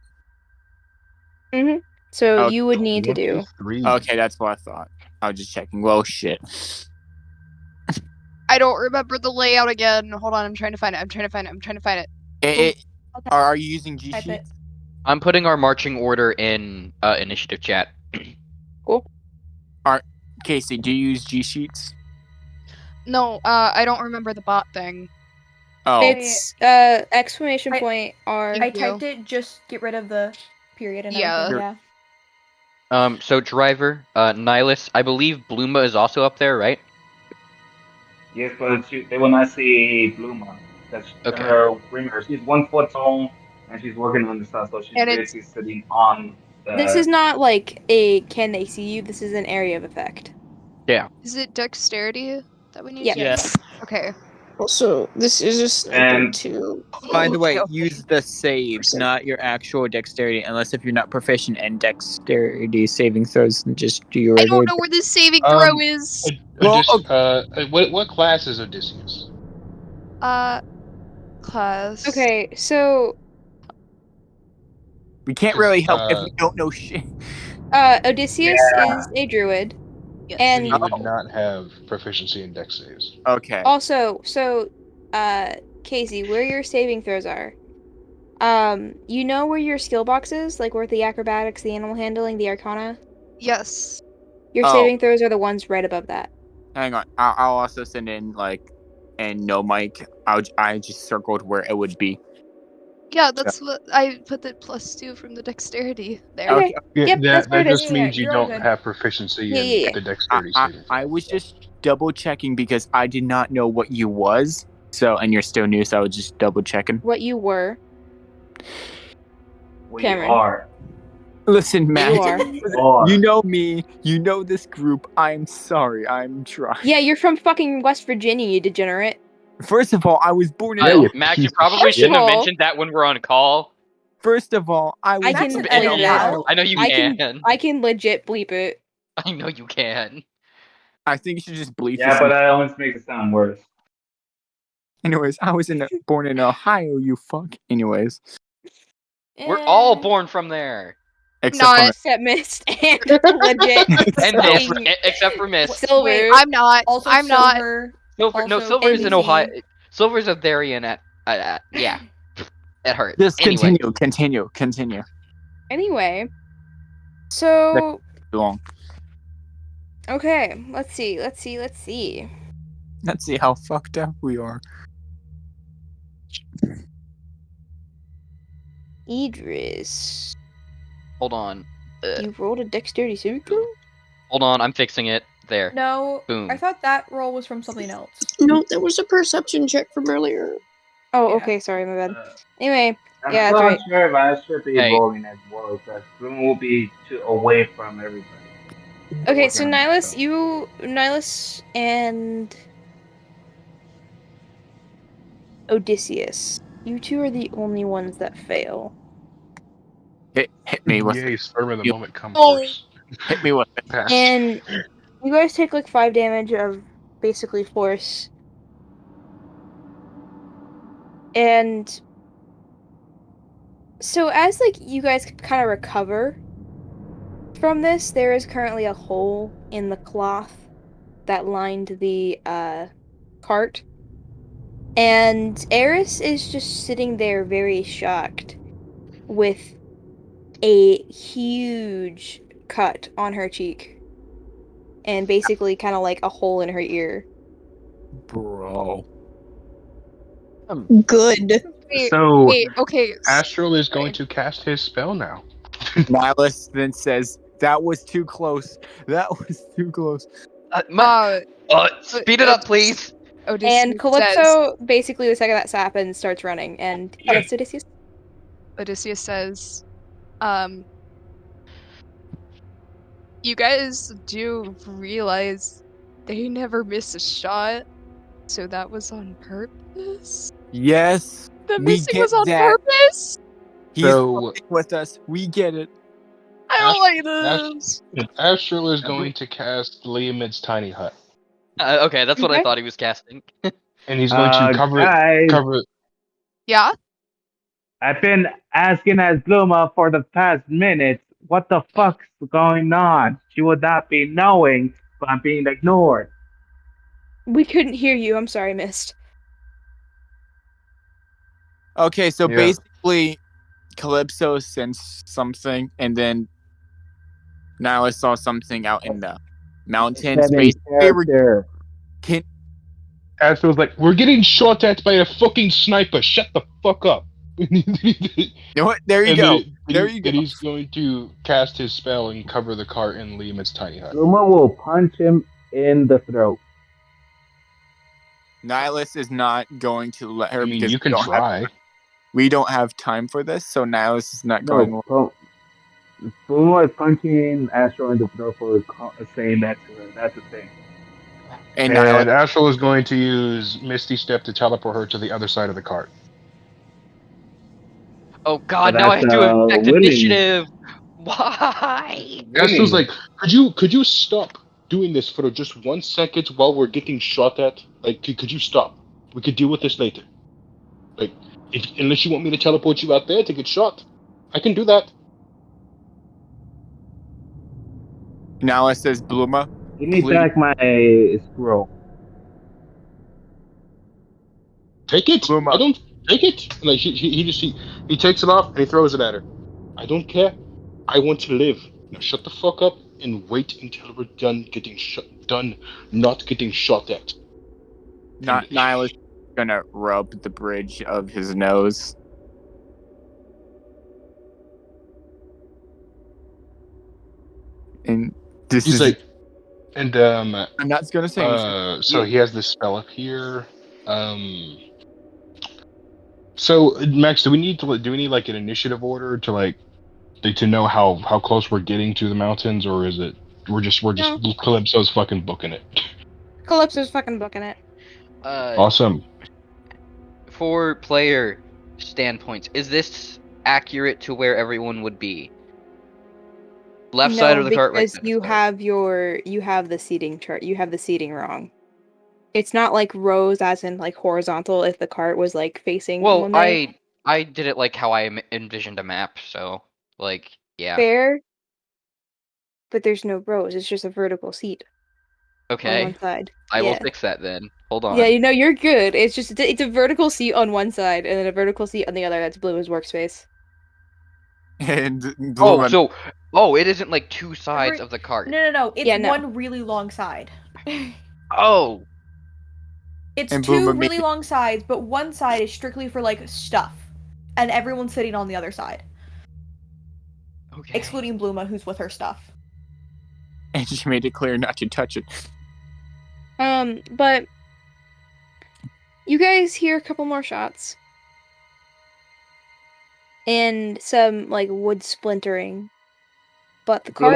So Oh, you would need to 1, 2, do. 3. Okay, that's what I thought. I was just checking. Well, shit. I don't remember the layout again. Hold on, I'm trying to find it. Are you using G Type it. Sheets? I'm putting our marching order in initiative chat. Cool. Casey, do you use G Sheets? No, I don't remember the bot thing. Oh, It's exclamation I- point R. I Thank you. typed it. Just get rid of the period and Yeah. everything. Yeah. So driver, Nihilus, I believe Bluma is also up there, right? Yes, but they will not see Bluma. That's Okay. remember, she's 1 foot tall and she's working on the sun, so she's And it's- basically sitting on the. This is not like a can they see you. This is an area of effect. Is it dexterity that we need? Yeah. Yes. Okay. Also, this is a sniper And- too. by the way, Okay. use the save, Percent. not your actual dexterity, unless if you're not proficient in dexterity saving throws, then just do your I regular. don't know where this saving throw is. Well, What class is Odysseus? Class. Okay, so We can't really help if we don't know shit. Odysseus is a druid. Yes. And He would not have proficiency in dex saves. Okay. also, Casey, where your saving throws are. You know where your skill box is? Like where the acrobatics, the animal handling, the arcana? Yes. Your Oh. saving throws are the ones right above that. Hang on. I'll also send in and no mic. I just circled where it would be. Yeah, that's what I put the +2 from the dexterity there. Okay. Yeah, Yep, that's where that it is. just means you you're all don't good. have proficiency Yeah, in yeah, yeah. the dexterity I saving. was just double checking because I did not know what you was. So, and you're still new, so I was just double checking. What you were. We Cameron. are. Listen, Matt. You are. You know me. You know this group. I'm sorry. I'm trying. Yeah, you're from fucking West Virginia, you degenerate. First of all, I was born in. you Max, piece you of probably shit. shouldn't have First of all- mentioned that when we're on call. First of all, I was. I Max can can I know edit you it legit, out. I know you I can. can I can legit bleep it. I know you can. I think you should just bleep Yeah, this. but that always makes it sound worse. Anyways, I was born in Ohio. You fuck. Anyways, We're all born from there. except for Except Mist and legit And fucking except for Miss. Silver. Wait, I'm not. Also, I'm not. Silver. Silver, no, also Silver's in NBC. Ohio. Silver's a Therian at yeah. It hurts. just Anyway. continue. Anyway. So Too long. okay, let's see. Let's see how fucked up we are. Idris. Hold on. You rolled a dexterity saving throw? Hold on, I'm fixing it. There. No, Boom. I thought that roll was from something else. No, that was a perception check from earlier. Oh, Yeah. okay, sorry, my bad. Anyway, I'm yeah, still that's right. unsure if I should be Hey. rolling as well, because Bloom will be away from everybody. Okay, so Working on Nihilus, stuff. Nihilus and Odysseus. You two are the only ones that fail. Hit me with Yay, spur of the You- moment come Oh. force. hit me with it. Pass. And you guys take like 5 damage of basically force. And so as like you guys kind of recover from this, there is currently a hole in the cloth that lined the cart. And Eris is just sitting there very shocked with a huge cut on her cheek. And basically kind of like a hole in her ear. Bro. Good. Wait, So- wait, okay. Astral is going to cast his spell now. Nihilus then says, "That was too close. That was too close." Speed it up, please. Odysseus And Calypso, basically the second that happens, starts running. And yes, Odysseus? Odysseus says, you guys do realize they never miss a shot, so that was on purpose? Yes, The we missing get was on that. purpose? He's So- fucking with us. We get it. I don't like this. Astral is going to cast Liamid's tiny hut. Okay, that's what I Okay. thought he was casting. And he's going to cover guys, it. Yeah? I've been asking as Bluma for the past minute what the fuck's going on? She would not be knowing, but I'm being ignored. We couldn't hear you. I'm sorry, Mist. Okay, so Yeah. basically, Calypso sensed something, and then Nihilus saw something out in the mountains. Said in Basically, they were character. Astro was like, "We're getting shot at by a fucking sniper. Shut the fuck up." You know what? There you go. There you go. Then he's going to cast his spell and cover the cart in Liam's tiny hut. Uma will punch him in the throat. Nihilus is not going to let her. I mean, because you can try. We don't have time for this, so Nihilus is not going. Uma is punching Astro in the throat for saying that to her. That's the thing. And Astro is going to use Misty Step to teleport her to the other side of the cart. Oh god, But now I have that's, to affect winning. initiative! Why? Astro's like, could you stop doing this for just 1 second while we're getting shot at? Like, could you stop? We could deal with this later. Like, unless you want me to teleport you out there to get shot, I can do that. Nihilus says, Bluma, Give me please. back my scroll. Take it. Bluma. I don't take it. Like he takes it off and he throws it at her. I don't care. I want to live. Now shut the fuck up and wait until we're done not getting shot at. Nihilus is gonna rub the bridge of his nose. And this He's is like, and I'm not gonna say anything. So he has this spell up here. So Max, do we need like an initiative order to like to know how close we're getting to the mountains, or is it we're just No. Calypso's fucking booking it? Calypso's fucking booking it. Awesome. For player standpoints, is this accurate to where everyone would be? Left side of the cart, right because side of the you cart. have the seating chart. You have the seating wrong. It's not like rows as in like horizontal if the cart was like facing Well, one way. I did it like how I envisioned a map, so like yeah. Fair. But there's no rows, it's just a vertical seat. On Okay. one side. I will Yeah. fix that then. Hold on. Yeah, you're good. It's just it's a vertical seat on one side and then a vertical seat on the other. That's Blue's workspace. And Bluma, It isn't like two sides of the cart. No. It's no. one really long side. Oh. It's And two Bluma really long sides, but one side is strictly for like stuff, and everyone's sitting on the other side, Okay. excluding Bluma, who's with her stuff. and she made it clear not to touch it. But you guys hear a couple more shots. And some like wood splintering. But the cart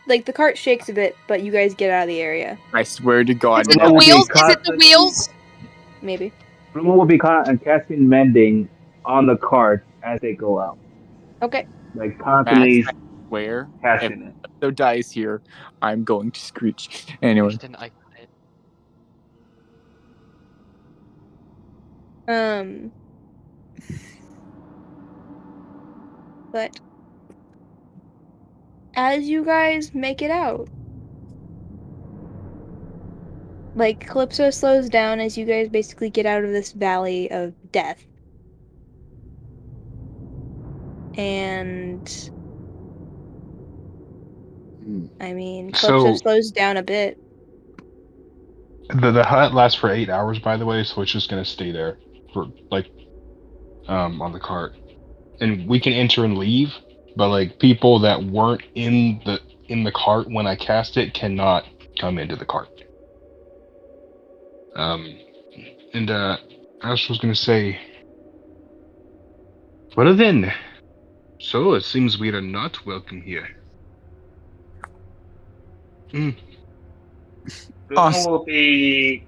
the cart shakes a bit, but you guys get out of the area. I swear to God. Is it the wheels? Is it the wheels? Maybe. Bluma will be casting mending on the cart as they go out. Okay. Like constantly Where casting it. So dies here, I'm going to screech. Anyway. I got it. But as you guys make it out, like Calypso slows down as you guys basically get out of this valley of death. And I mean, Calypso slows down a bit. The hut lasts for 8 hours, by the way, so it's just gonna stay there for like on the cart, and we can enter and leave, but like people that weren't in the cart when I cast it cannot come into the cart. And I was gonna say, well then, so it seems we are not welcome here. Bluma will be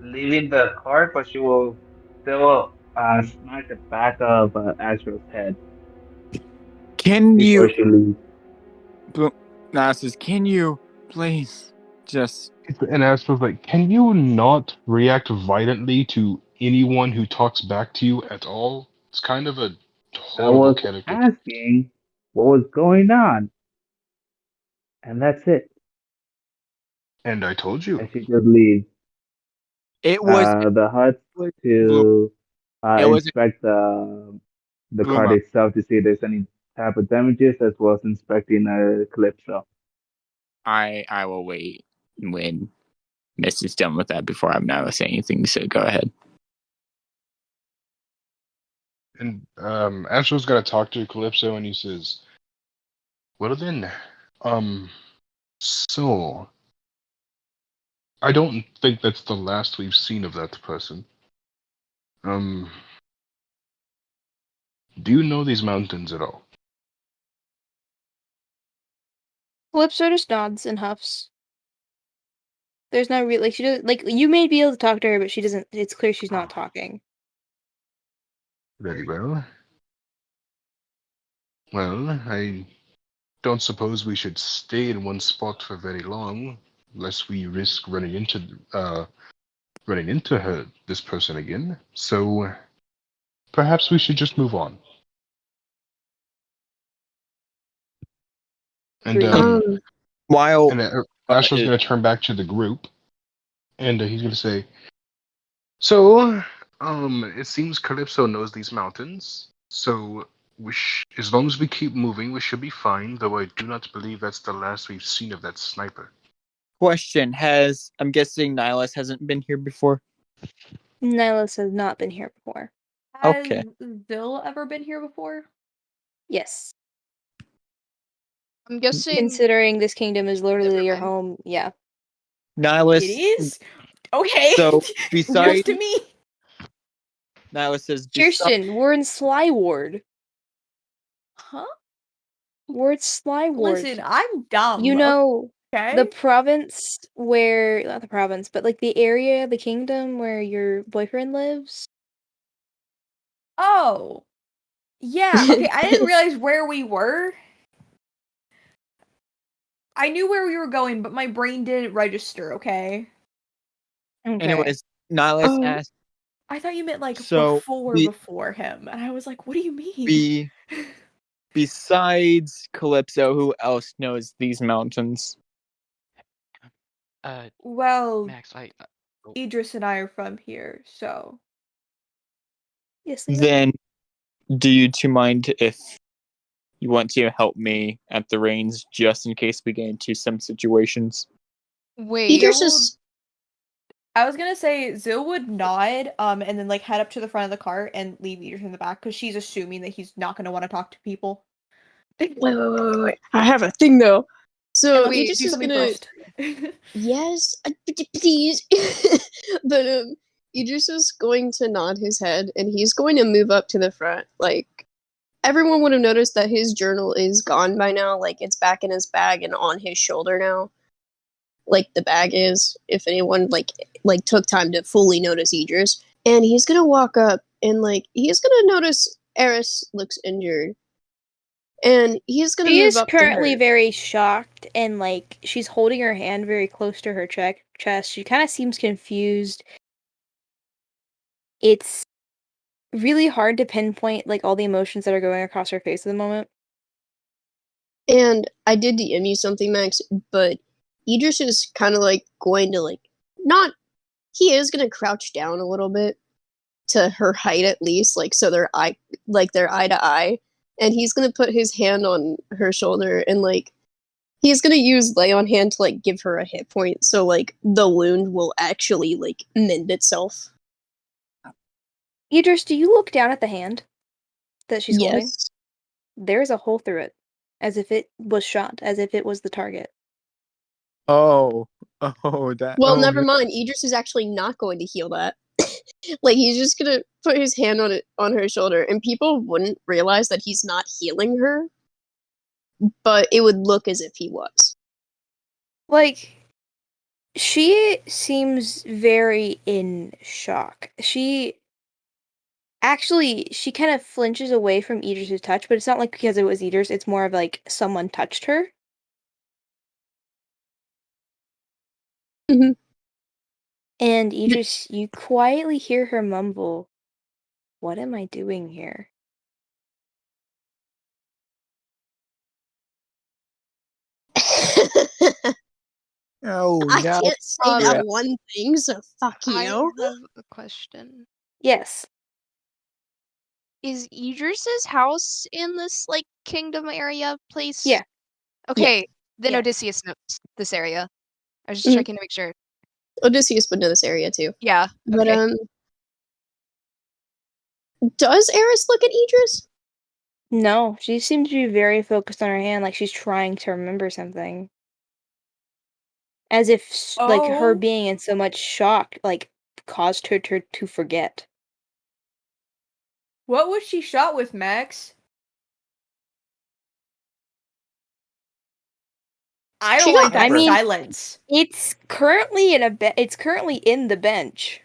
leaving the cart, but she will still smack the back of Astro's head. Can you? She leaves. Says, can you please just? And Astro's like, can you not react violently to anyone who talks back to you at all? It's kind of a horrible character. I was asking what was going on, and that's it. And I told you. And she just leaves It was the hut Blue. to It was inspect the card Bluma. itself to see if there's any type of damages, as well as inspecting a Calypso. I will wait when Miss is done with that before I'm not saying anything. So go ahead. And Astro's gonna talk to Calypso, and he says, "Well then, so I don't think that's the last we've seen of that person. Um, do you know these mountains at all?" Calypso just nods and huffs. There's no real she doesn't you may be able to talk to her, but she doesn't. It's clear she's not talking. Very well. Well, I don't suppose we should stay in one spot for very long, lest we risk running into this person again. So perhaps we should just move on. And Agreed. While Astro's going to turn back to the group, and he's going to say, "So, it seems Calypso knows these mountains. So, as long as we keep moving, we should be fine. Though I do not believe that's the last we've seen of that sniper." question I'm guessing Nihilus hasn't been here before. Nihilus has not been here before. Okay. Has Zill ever been here before? Yes. I'm guessing. Considering this kingdom is literally Never your mind. home, yeah. Nihilus. It is? Okay. So News besides to me. Nihilus says Kirsten, we're in Sly Ward. Huh? We're at Sly Ward. Listen, I'm dumb. You know, okay? the province where, not the province, but like the area, the kingdom where your boyfriend lives? Oh. Yeah, okay, I didn't realize where we were. I knew where we were going, but my brain didn't register, okay? Okay. anyways, Nihilus asked I thought you meant like So, before him. And I was like, what do you mean? besides Calypso, who else knows these mountains? Well, Max, Idris and I are from here, so. Yes, Then, do you two mind if you want to help me at the reins just in case we get into some situations? Wait. I was gonna say Zill would nod, and then like head up to the front of the cart and leave Idris in the back because she's assuming that he's not gonna want to talk to people. Wait. I have a thing though. So Wait, Idris do is something gonna. first. Yes, please. But Idris is going to nod his head, and he's going to move up to the front. Like everyone would have noticed that his journal is gone by now. Like it's back in his bag and on his shoulder now. Like the bag is, if anyone like took time to fully notice Idris. And he's gonna walk up and like he's gonna notice Eris looks injured. And he's gonna She move is up to currently her. very shocked and like she's holding her hand very close to her chest. She kind of seems confused. It's really hard to pinpoint like all the emotions that are going across her face at the moment. And I did DM you something, Max, but Idris is kind of like going to like not. He is gonna crouch down a little bit to her height at least, like so they're eye to eye, and he's gonna put his hand on her shoulder and like he's gonna use lay on hand to like give her a hit point, so like the wound will actually like mend itself. Idris, do you look down at the hand that she's holding? Yes. There's a hole through it, as if it was shot, as if it was the target. Well, Never mind. Idris is actually not going to heal that. Like he's just gonna put his hand on her shoulder, and people wouldn't realize that he's not healing her, but it would look as if he was. Like, she seems very in shock. She kind of flinches away from Idris' touch, but it's not like because it was Idris, it's more of like someone touched her. Mm-hmm. And Idris, you quietly hear her mumble, "What am I doing here?" Oh I no! can't say Um, that one thing, so fuck I you. have a question. Yes. Is Idris's house in this like kingdom area place? Yeah. Okay, then Yeah. Odysseus knows this area. I was just Mhm. checking to make sure. Odysseus would know this area too. Yeah. But Okay. does Eris look at Idris? No, she seems to be very focused on her hand, like she's trying to remember something. As if like her Oh. being in so much shock like caused her to forget. What was she shot with, Max? I She don't got like that I mean- silence. It's currently it's currently in the bench.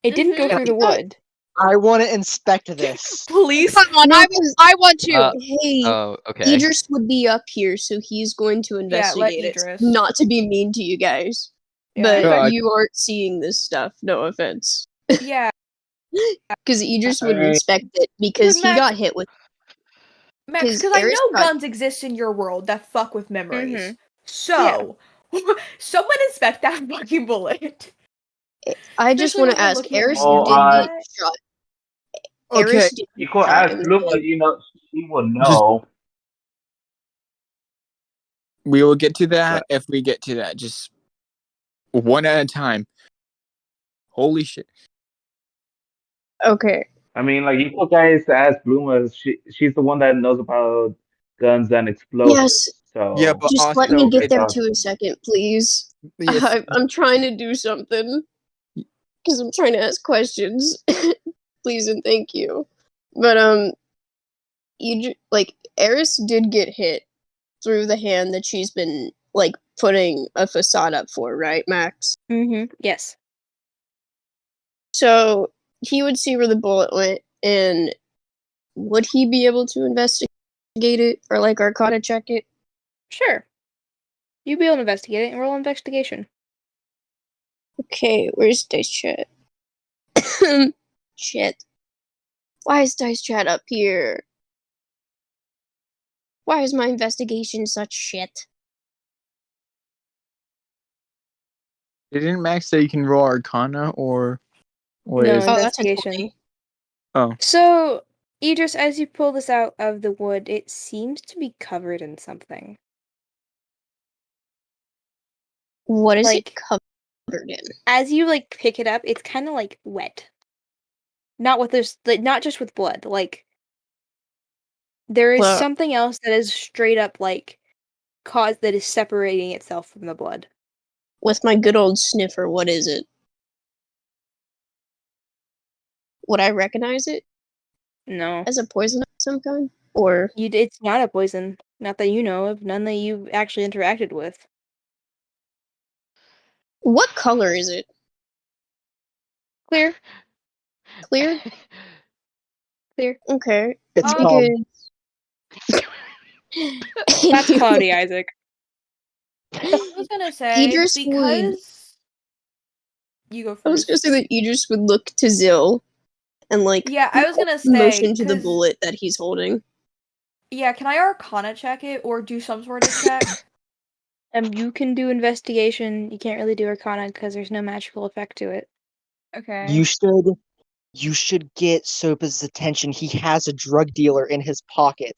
It didn't go Mhm. through the wood. I want to inspect this. Please. Come on, No, I want to. Hey, Oh, okay. Idris would be up here, so he's going to Yeah, let investigate it. Idris. Not to be mean to you guys, Yeah, but God. you aren't seeing this stuff. No offense, yeah. because Idris would Alright. inspect it because he Max- got hit with. Max, 'Cause because I Eris know got- guns exist in your world that fuck with memories. Mhm. So, someone inspect that fucking bullet. I just Especially want when to you're ask. looking at Eris Well, did uh, get shot. Okay. Eris did You get could shot ask in the Bluma, leg. she will know. We will get to that if we get to that. Just one at a time. Holy shit! Okay. I mean, like, you could guys ask Bluma. She's the one that knows about guns and explosives. Yes. So Yeah, but Just also, let me get it's there all- to a second, please. yes, I'm trying to do something. Because I'm trying to ask questions. Please and thank you. But, Eris did get hit through the hand that she's been, like, putting a facade up for, right, Max? Mm-hmm. Yes. So, he would see where the bullet went, and would he be able to investigate it, or, like, Arcana check it? Sure. You'd be able to investigate it and roll investigation. Okay, where's Dice Chat? Shit. Why is Dice Chat up here? Why is my investigation such shit? didn't Max say you can roll Arcana or what No, is it? Oh, that's a investigation. 20. So, Idris, as you pull this out of the wood, it seems to be covered in something. What is Like- it covered in? As you like pick it up, it's kind of like wet. Not with this, like, not just with blood. Like there is Well- something else that is straight up like that is separating itself from the blood. With my good old sniffer, what is it? Would I recognize it No, as a poison of some kind? Or it's not a poison. Not that you know of. None that you actually interacted with. what color is it? Clear, Clear? clear. Okay. It's Um, called. That's cloudy, Isaac. I was gonna say Idris because you go I was first. gonna say that Idris would look to Zill and like Yeah, I was gonna say motion to the 'cause- bullet that he's holding. Yeah, can I Arcana check it or do some sort of check? You can do investigation. You can't really do Arcana because there's no magical effect to it. Okay. You should get Sopa's attention. He has a drug dealer in his pocket.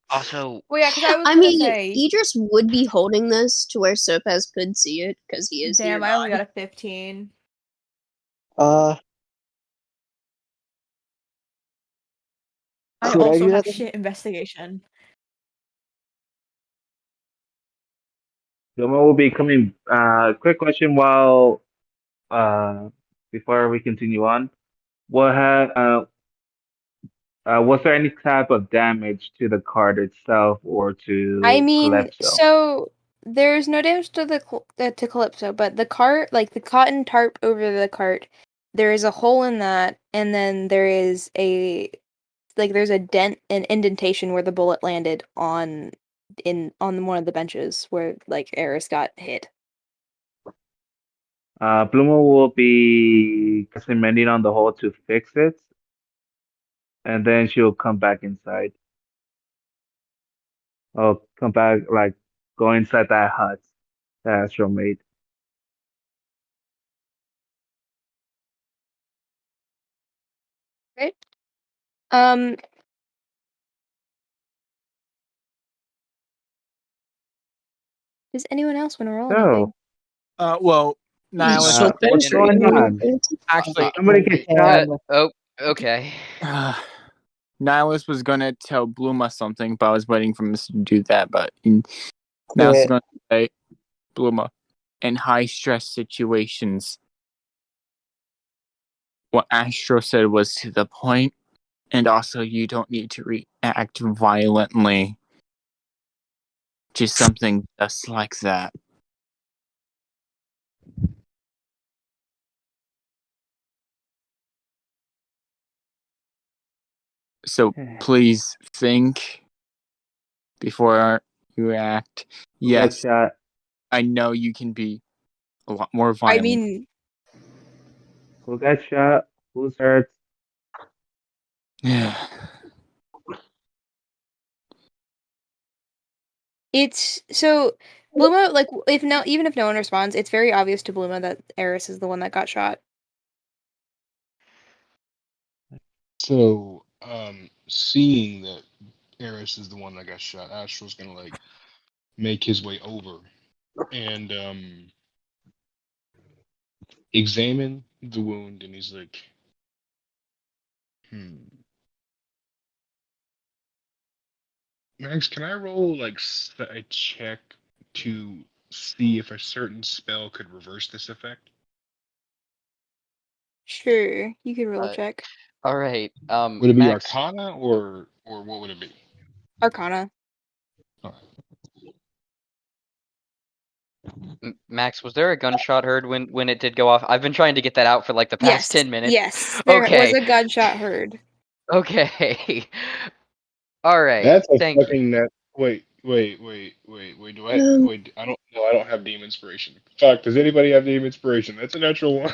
Also, Well, yeah, because I was I gonna mean, say. Idris would be holding this to where Sopaz could see it because he is Damn, nearby. I only got a 15. I Could I also do have that? shit investigation. Bluma will be coming. Quick question while before we continue on. Was there any type of damage to the card itself or to I mean, Calypso? so there's no damage to to Calypso, but the cart, like the cotton tarp over the cart, there is a hole in that, and then there is there's a dent, an indentation where the bullet landed on one of the benches where like Eris got hit. Bluma will be cementing on the hole to fix it, and then she'll come back inside. I'll come back, like, go inside that hut that Astro made. Right. Um. Does anyone else want to roll anything? So, Well, Nihilus. what's going on? Actually, Somebody get shot. Oh, okay. Nihilus was gonna tell Bluma something, but I was waiting for Mr. to do that. But now Yeah. he's gonna say, Bluma, in high stress situations, what Astro said was to the point, and also you don't need to react violently. Just something just like that. So please think before you act. Who got Yes, shot? I know you can be a lot more violent. I mean, Who got shot? Who's hurt? Yeah. it's so Bluma. Like, even if no one responds, it's very obvious to Bluma that Eris is the one that got shot. So, seeing that Eris is the one that got shot, Astral's gonna like make his way over and examine the wound, and he's like, Max, can I roll like a check to see if a certain spell could reverse this effect? Sure, you could roll a check. All right. Would it be Max. Arcana or what would it be? Arcana. All right. Max, was there a gunshot heard when it did go off? I've been trying to get that out for like the past 10 minutes. Yes, there Okay. was a gunshot heard. Okay. All right. That's a Thank fucking you. net. Wait. Do I? Wait. I don't know. I don't have Demon Inspiration. Fuck. Does anybody have Demon Inspiration? That's a natural one.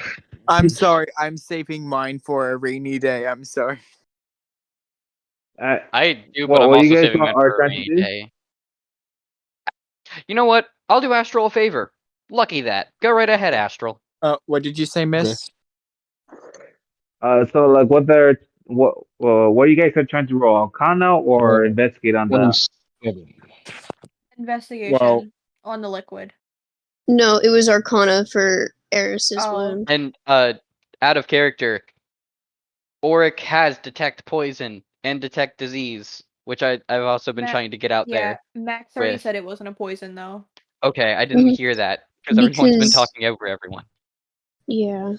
I'm sorry. I'm saving mine for a rainy day. I'm sorry. I do, but I'm what you also guys saving mine are for a trying to rainy do? day. You know what? I'll do Astral a favor. Lucky that. Go right ahead, Astral. What did you say, Miss? So like, what you guys are trying to roll? Arcana or investigate on the? 27. Investigation on the liquid. No, it was Arcana for Eris's Oh. wound. And out of character, Auric has detect poison and detect disease, which I've also been trying to get out there. Max already said it wasn't a poison though. Okay, I didn't hear that because everyone's been talking over everyone. Yeah.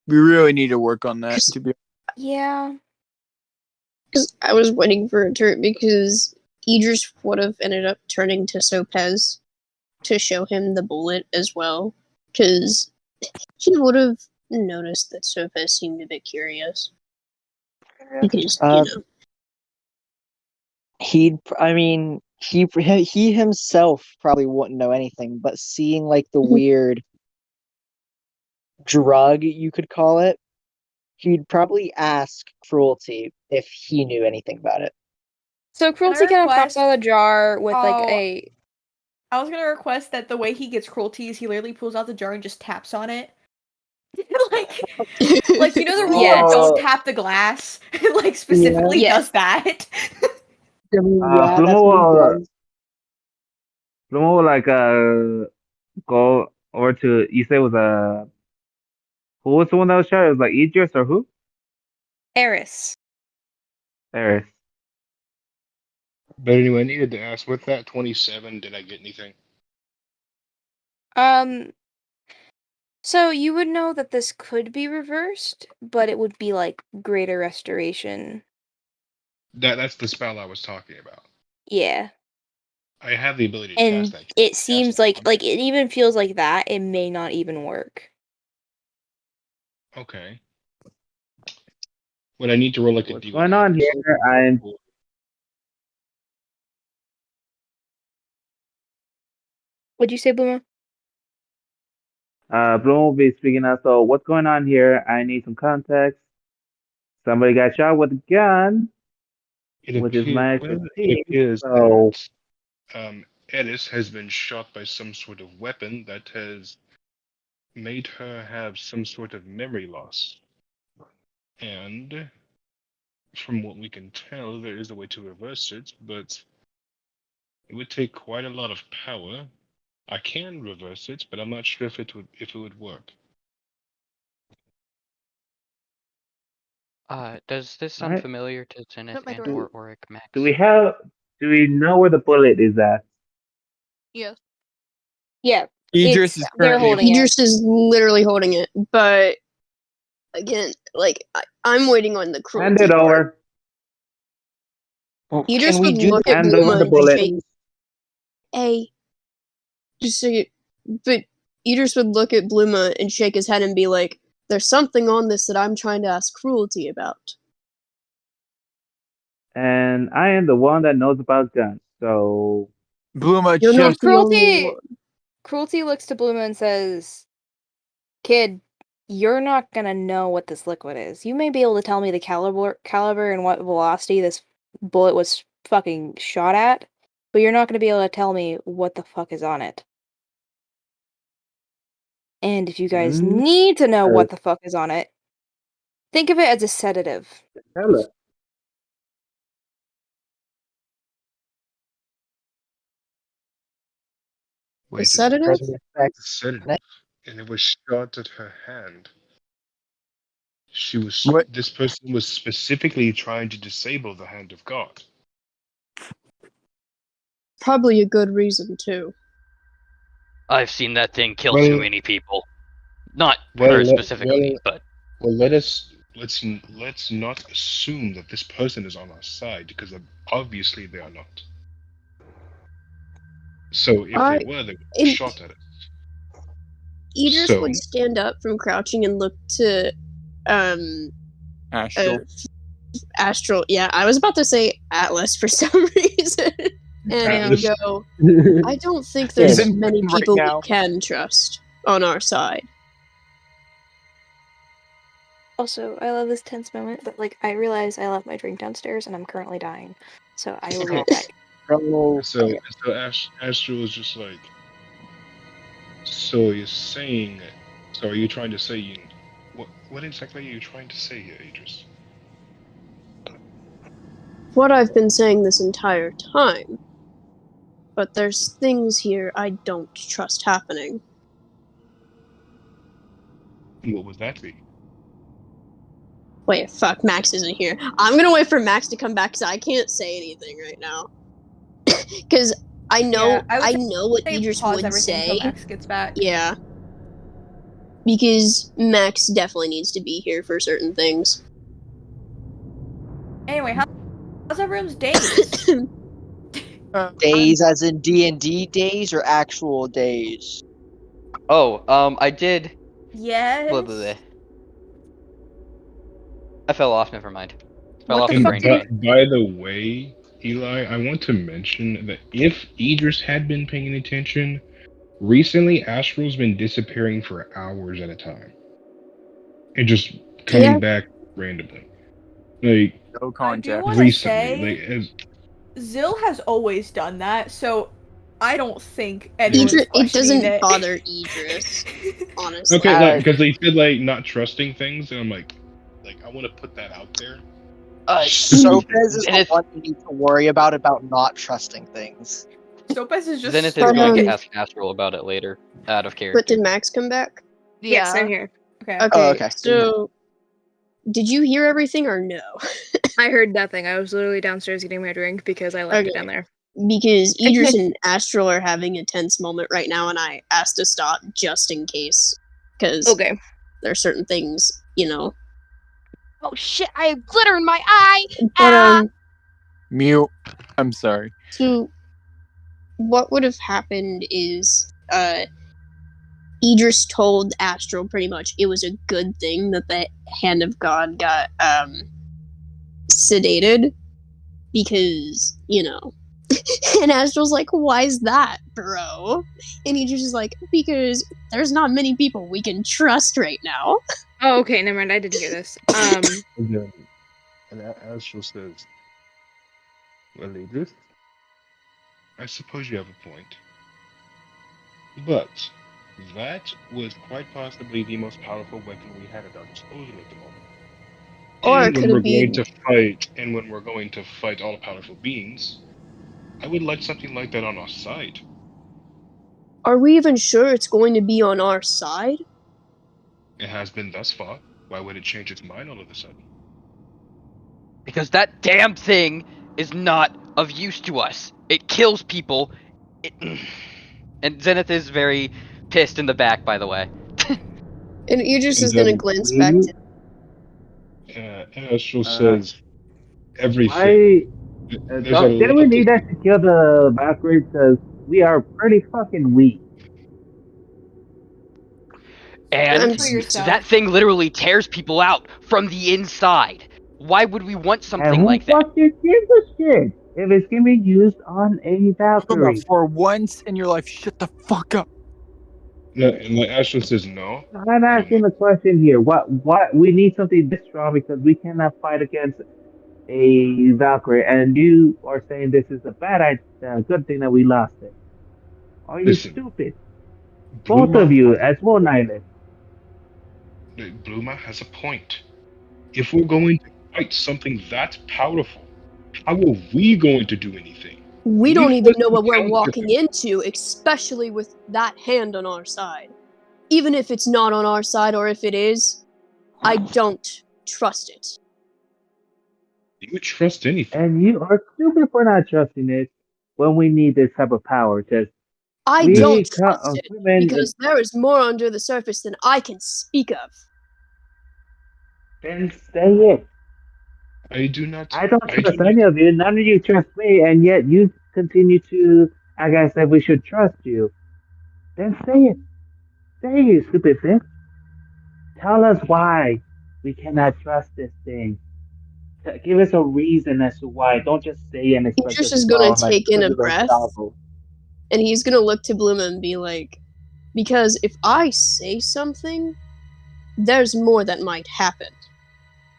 We really need to work on that. To be Yeah. Because I was waiting for a turn because Idris would have ended up turning to Sopez to show him the bullet as well. Because he would have noticed that Sopez seemed a bit curious. Because, He himself probably wouldn't know anything, but seeing like the weird drug, you could call it, he'd probably ask Cruelty if he knew anything about it. So Cruelty kind of pops out of the jar with like a. I was gonna request that the way he gets Cruelty is he literally pulls out the jar and just taps on it. like you know the rule of don't tap the glass. Like specifically does that. Flumo will like go over to, you say it was who was the one that was shot? It was like Idris or who? Eris. Eris. But anyway, I needed to ask, with that 27, did I get anything? So you would know that this could be reversed, but it would be like greater restoration. That's the spell I was talking about. Yeah. I have the ability to cast that. It seems like it even feels like that it may not even work. Okay. Would I need to roll like a What's going on here? What'd you say, Bluma? Bloom will be speaking now. So what's going on here? I need some context. Somebody got shot with a gun, which is my expertise. So Edis has been shot by some sort of weapon that has made her have some sort of memory loss. And from what we can tell, there is a way to reverse it, but it would take quite a lot of power. I can reverse it, but I'm not sure if it would work. Does this sound Alright. familiar to Zenith Shut my and door. or Auric, Max? Do we know where the bullet is at? Yes. Yeah, Idris is they're currently holding it. Idris is literally holding it, but again, like I'm waiting on the cruelty Hand it part. over. Well, Idris can we would do look that? at Hand over Bluma the and bullet. shake. Hey, just so you, but Idris would look at Bluma and shake his head and be like, "There's something on this that I'm trying to ask cruelty about." And I am the one that knows about guns, so Bluma You're not just the only Cruelty! one. Cruelty looks to Bluma and says, "Kid, you're not gonna know what this liquid is. You may be able to tell me the caliber and what velocity this bullet was fucking shot at, but you're not gonna be able to tell me what the fuck is on it. And if you guys mm, need to know what the fuck is on it, think of it as a sedative." tell her. A Wait a sedative? minute. Doesn't affect- Sedative. And it was shot at her hand. What? This person was specifically trying to disable the hand of God. Probably a good reason too. I've seen that thing kill Well- too many people. Not Well, her let- specifically, well- but Well, let's not assume that this person is on our side, because obviously they are not. So if they were, they would have shot at us. Idris So- would stand up from crouching and look to Astral. Astral. Yeah, I was about to say Atlas for some reason. And Atlas. go, I don't think He's there's in many prison right people now. we can trust on our side. Also, I love this tense moment, but like I realize I left my drink downstairs and I'm currently dying. So I will be right back. So Astral is just like. So you're saying. So are you trying to say what exactly are you trying to say here, Idris? What I've been saying this entire time. But there's things here I don't trust happening. What would that be? Wait, fuck, Max isn't here. I'm gonna wait for Max to come back because I can't say anything right now. Because I know, Yeah, I would I know what say Idris pause would everything say. until Max gets back. Yeah. Because Max definitely needs to be here for certain things. Anyway, how's everyone's days? Days as in D&D days or actual days? I did. Yes. Blah, blah, blah. I fell off. Never mind. Fell What off the the fuck brain did drain. By the way, Eli, I want to mention that if Idris had been paying attention, recently Astral's been disappearing for hours at a time. And just coming back randomly. Like, No I do contact. want to recently. say, Zill has always done that, so I don't think anyone's Idris, it questioning doesn't it. bother Idris, honestly. Okay, because they said, like, not trusting things, and I'm like, I want to put that out there. Sopez is the Zenith, one you need to worry about not trusting things. Sopez is just Zenith is But, going to um, ask Astral about it later, out of But character. did Max come back? Yes, Yeah. I'm here. Okay. Okay, Oh, okay. so did you hear everything or no? I heard nothing. I was literally downstairs getting my drink because I left it Okay. down there. Because Idris and Astral are having a tense moment right now, and I asked to stop just in case. Because Okay. there are certain things, you know. Oh shit! I have glitter in my eye. But Mute. I'm sorry. so what would have happened is Idris told Astral pretty much it was a good thing that the Hand of God got sedated because, you know. And Astral's like, why is that, bro? And Idris is like, because there's not many people we can trust right now. Oh, okay. Never mind. I didn't hear this. And Astral says, well, Idris, I suppose you have a point. But that was quite possibly the most powerful weapon we had at our disposal at the moment. Or And could when we're it going be? to fight, all-powerful beings, I would like something like that on our side. Are we even sure it's going to be on our side? It has been thus far. Why would it change its mind all of a sudden? Because that damn thing is not of use to us. It kills people. And Zenith is very pissed in the back, by the way. And Idris is And gonna glance back We, to Astral uh, says everything. why? There's a Didn't we lot need of that to kill the Valkyrie? Because we are pretty fucking weak. And For yourself. that thing literally tears people out from the inside. Why would we want And something who like that? fucking gives a shit if it's gonna be used on a Valkyrie? For once in your life, shut the fuck up. No, and like Astral says no. I'm asking the question here. What we need something this strong because we cannot fight against a Valkyrie, and you are saying this is a bad idea, good thing that we lost it. Are you Listen, stupid? Both of you, as well, Nihilist. Bluma has a point. If we're going to fight something that powerful, how are we going to do anything? we We don't even first know what we're encounter walking him. into, especially with that hand on our side. Even if it's not on our side, or if it is, I don't trust it. Do you trust anything? And you are stupid for not trusting it when we need this type of power. Because I we don't trust it, women, because there is more under the surface than I can speak of. then say it. I do not. I don't I do trust not. any of you. None of you trust me, and yet you continue to. Like I said, we should trust you. Then say it. Say it, you stupid bitch. Tell us why we cannot trust this thing. Give us a reason as to why. Don't just say and expect Idris us is to gonna go like take in a because breath, and he's gonna look to Bluma and be like, because if I say something, there's more that might happen.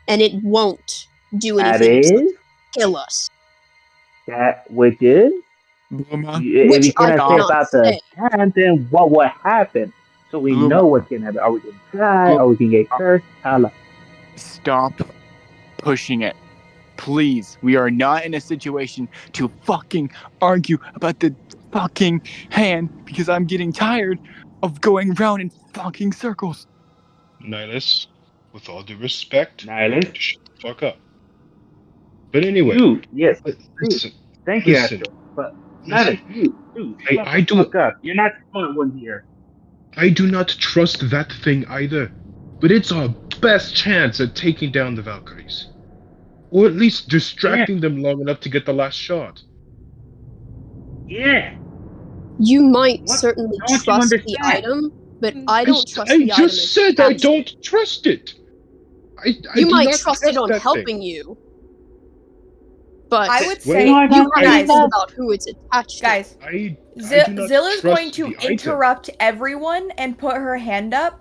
And it won't do That anything is except kill us. that which is. Bluma, If Which you I cannot say cannot about the say. hand, then what will happen? So we Bluma. know what's gonna happen. Are we gonna die? Are we gonna get cursed? Tell us. Stop pushing it. Please, we are not in a situation to fucking argue about the fucking hand because I'm getting tired of going round in fucking circles. Nihilus, with all due respect, Nihilist, just shut the fuck up. But anyway, you, yes, listen, thank you, listen, Astro. But listen. Nihilist, you, shut I the do. fuck up. You're not the smart one here. I do not trust that thing either. But it's our best chance at taking down the Valkyries. Or at least distracting them long enough to get the last shot. Yeah. You might What? certainly Don't you trust the understand? item, but I don't trust I the item just said I don't trust it. I You do might not trust it on that helping thing. you, but I would Well, say, No, I don't you guys, think about who it's attached to. guys, I do not Zilla's going trust to the item. interrupt everyone and put her hand up.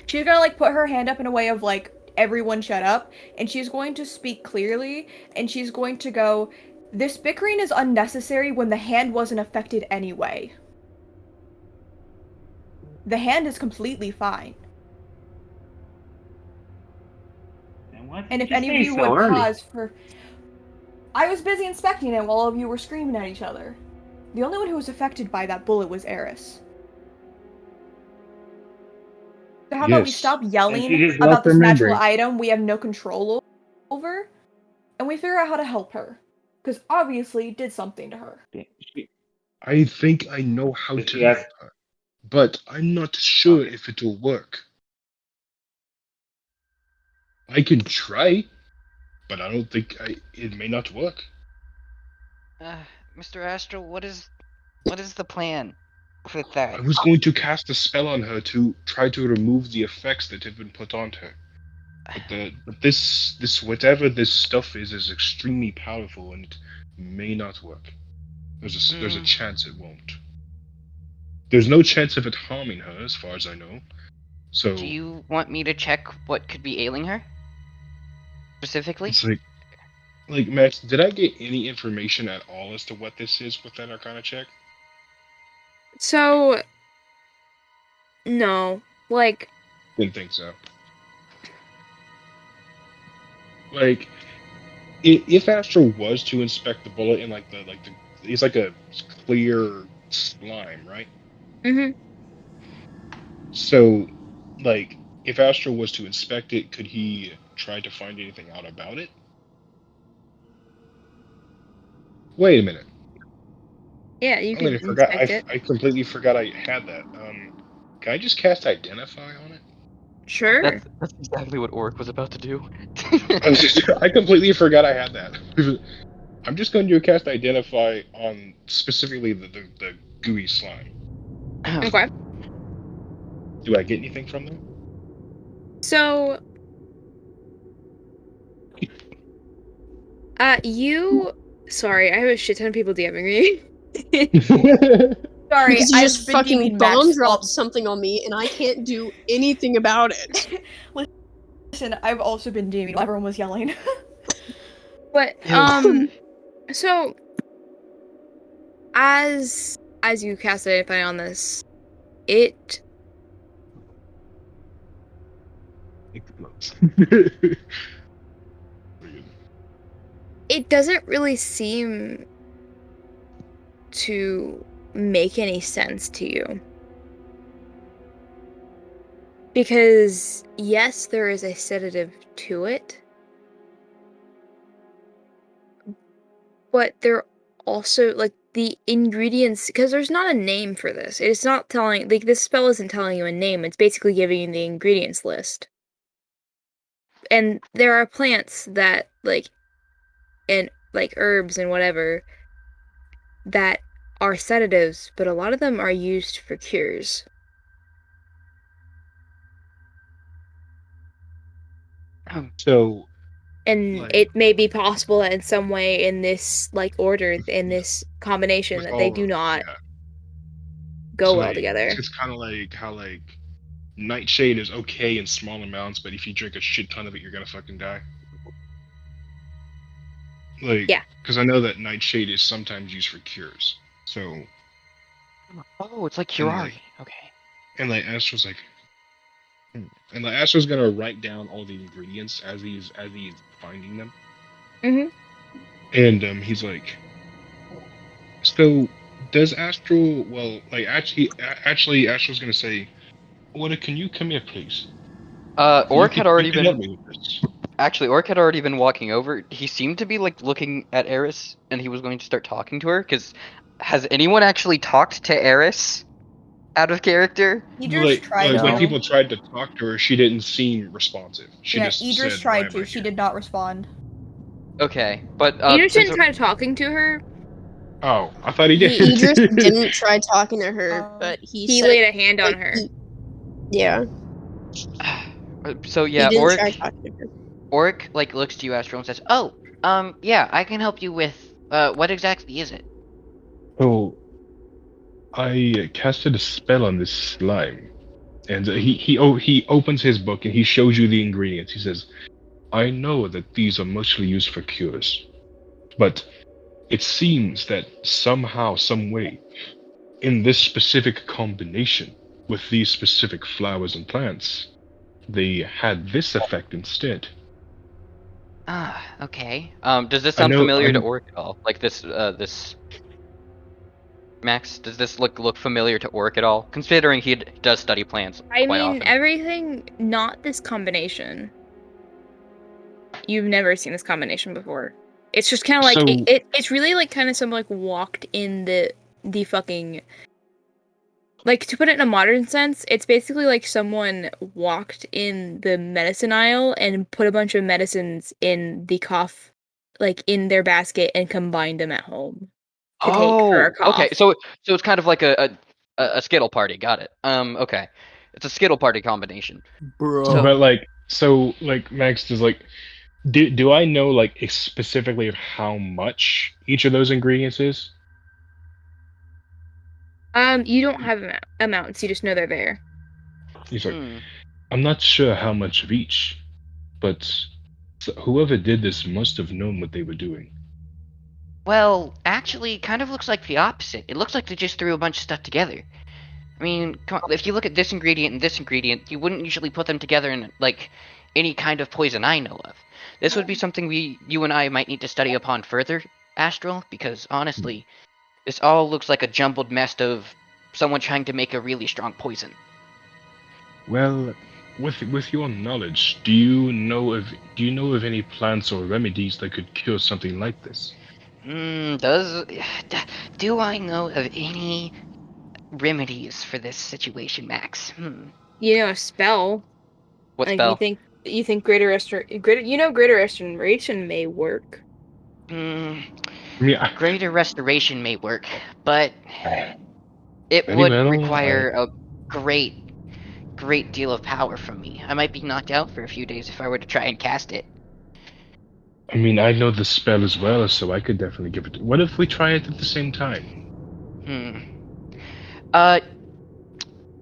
She's gonna like put her hand up in a way of like everyone shut up, and she's going to speak clearly, and she's going to go, this bickering is unnecessary when the hand wasn't affected anyway. The hand is completely fine. And if any of you would pause for... I was busy inspecting it while all of you were screaming at each other. The only one who was affected by that bullet was Eris. So how about we stop yelling about this natural item we have no control over, and we figure out how to help her. Because obviously it did something to her. I think I know how to help her, but I'm not sure if it'll work. I can try, but I don't think it may not work. Mr. Astral, what is the plan with that? I was going to cast a spell on her to try to remove the effects that have been put on her. But this whatever this stuff is extremely powerful and it may not work. There's a chance it won't. There's no chance of it harming her, as far as I know. So. Do you want me to check what could be ailing her? Specifically? Like, Max, did I get any information at all as to what this is with that Arcana check? So, no. Like, Didn't think so. Like, if Astro was to inspect the bullet and it's like a clear slime, right? mm-hmm. So, like, if Astro was to inspect it, could he try to find anything out about it? Wait a minute. Yeah, you I can completely forgot. inspect it. I completely forgot I had that. Can I just cast Identify on it? Sure. That's exactly what Oric was about to do. I completely forgot I had that. I'm just going to cast Identify on specifically the gooey slime. Okay. Do I get anything from them? So, sorry, I have a shit ton of people DMing me. Sorry, Because you I've just been fucking DMing bomb Max dropped up. something on me, and I can't do anything about it. Listen, I've also been DMing. Everyone was yelling. But so as you cast Identify on this, it Explodes. it doesn't really seem to make any sense to you. Because yes, there is a sedative to it, but there also, like, the ingredients, because there's not a name for this. It's not telling, like, this spell isn't telling you a name. It's basically giving you the ingredients list. And there are plants that, like, and like herbs and whatever, that are sedatives, but a lot of them are used for cures. So, And like, it may be possible that in some way in this, like, order, in this combination, with that they all do of not yeah, go so well like together. it's kind of like how like Nightshade is okay in small amounts, but if you drink a shit ton of it, you're gonna fucking die. Like, Yeah. because I know that Nightshade is sometimes used for cures. So, Oh, it's like and Curari. like, Okay. and like Astro's like, and like Astro's gonna write down all the ingredients as he's finding them, Mm-hmm. and he's like, so does Astro? Well, like actually, Astro's gonna say, "What? Can you come here, please? Oric had You already can help been me with this." actually Oric had already been walking over. He seemed to be like looking at Eris, and he was going to start talking to her. Because has anyone actually talked to Eris out of character? Idris tried Like when to. people tried to talk to her, she didn't seem responsive. She Yeah, just Idris said, "Why tried am I to. She here?" did not respond. Okay, but Idris since didn't try talking to her. Oh, I thought he Idris did. didn't try talking to her, but He said, laid a hand on like, her. yeah, so he yeah, didn't Oric try talking to her. Oric like looks to you, Astro, and says, "Oh, yeah, I can help you with what exactly is it?" Oh, I casted a spell on this slime, and he opens his book and he shows you the ingredients. He says, "I know that these are mostly used for cures, but it seems that somehow, some way, in this specific combination with these specific flowers and plants, they had this effect instead." Ah, okay. Does this I sound know. familiar to Oric at all? Like this Max, does this look familiar to Oric at all? Considering he does study plants I quite mean, often. everything, not this combination. You've never seen this combination before. It's just kind of like, So it's really like kind of someone like walked in the fucking, like, to put it in a modern sense, it's basically like someone walked in the medicine aisle and put a bunch of medicines in the cough, like, in their basket, and combined them at home to take for a Oh, okay. cough. So it's kind of like a Skittle party. Got it. Okay. It's a Skittle party combination. Bro. So but like Max does like do I know like specifically of how much each of those ingredients is? You don't have amounts, you just know they're there. He's like, I'm not sure how much of each, but So whoever did this must have known what they were doing. Well, actually, it kind of looks like the opposite. It looks like they just threw a bunch of stuff together. I mean, come on, if you look at this ingredient and this ingredient, you wouldn't usually put them together in, like, any kind of poison I know of. This would be something you and I might need to study upon further, Astral, because honestly, this all looks like a jumbled mess of someone trying to make a really strong poison. Well, with your knowledge, do you know of any plants or remedies that could cure something like this? Do I know of any remedies for this situation, Max? You know, a spell. What Like spell? you think greater restoration may work. Yeah. Greater restoration may work, but it Any would metal? require a great deal of power from me. I might be knocked out for a few days if I were to try and cast it. I mean, I know the spell as well, so I could definitely give it. What if we try it at the same time?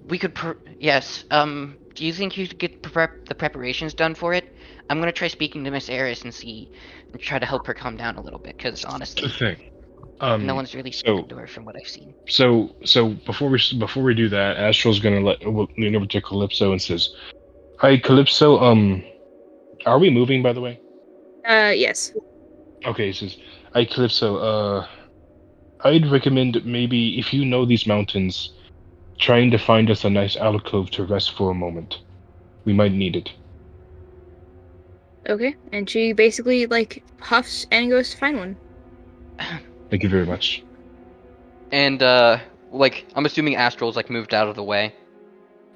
We could. Yes. Do you think you could get the preparations done for it? I'm gonna try speaking to Miss Eris and try to help her calm down a little bit, because honestly, The thing. no one's really spoken to her from what I've seen. So before we do that, Astral's gonna lean over to Calypso and says, "Hi, Calypso. Are we moving, by the way?" Yes. Okay, he says, "Hi, Calypso. I'd recommend maybe if you know these mountains, trying to find us a nice alcove to rest for a moment. We might need it." Okay. And she basically like huffs and goes to find one. Thank you very much. And like I'm assuming Astral's like moved out of the way.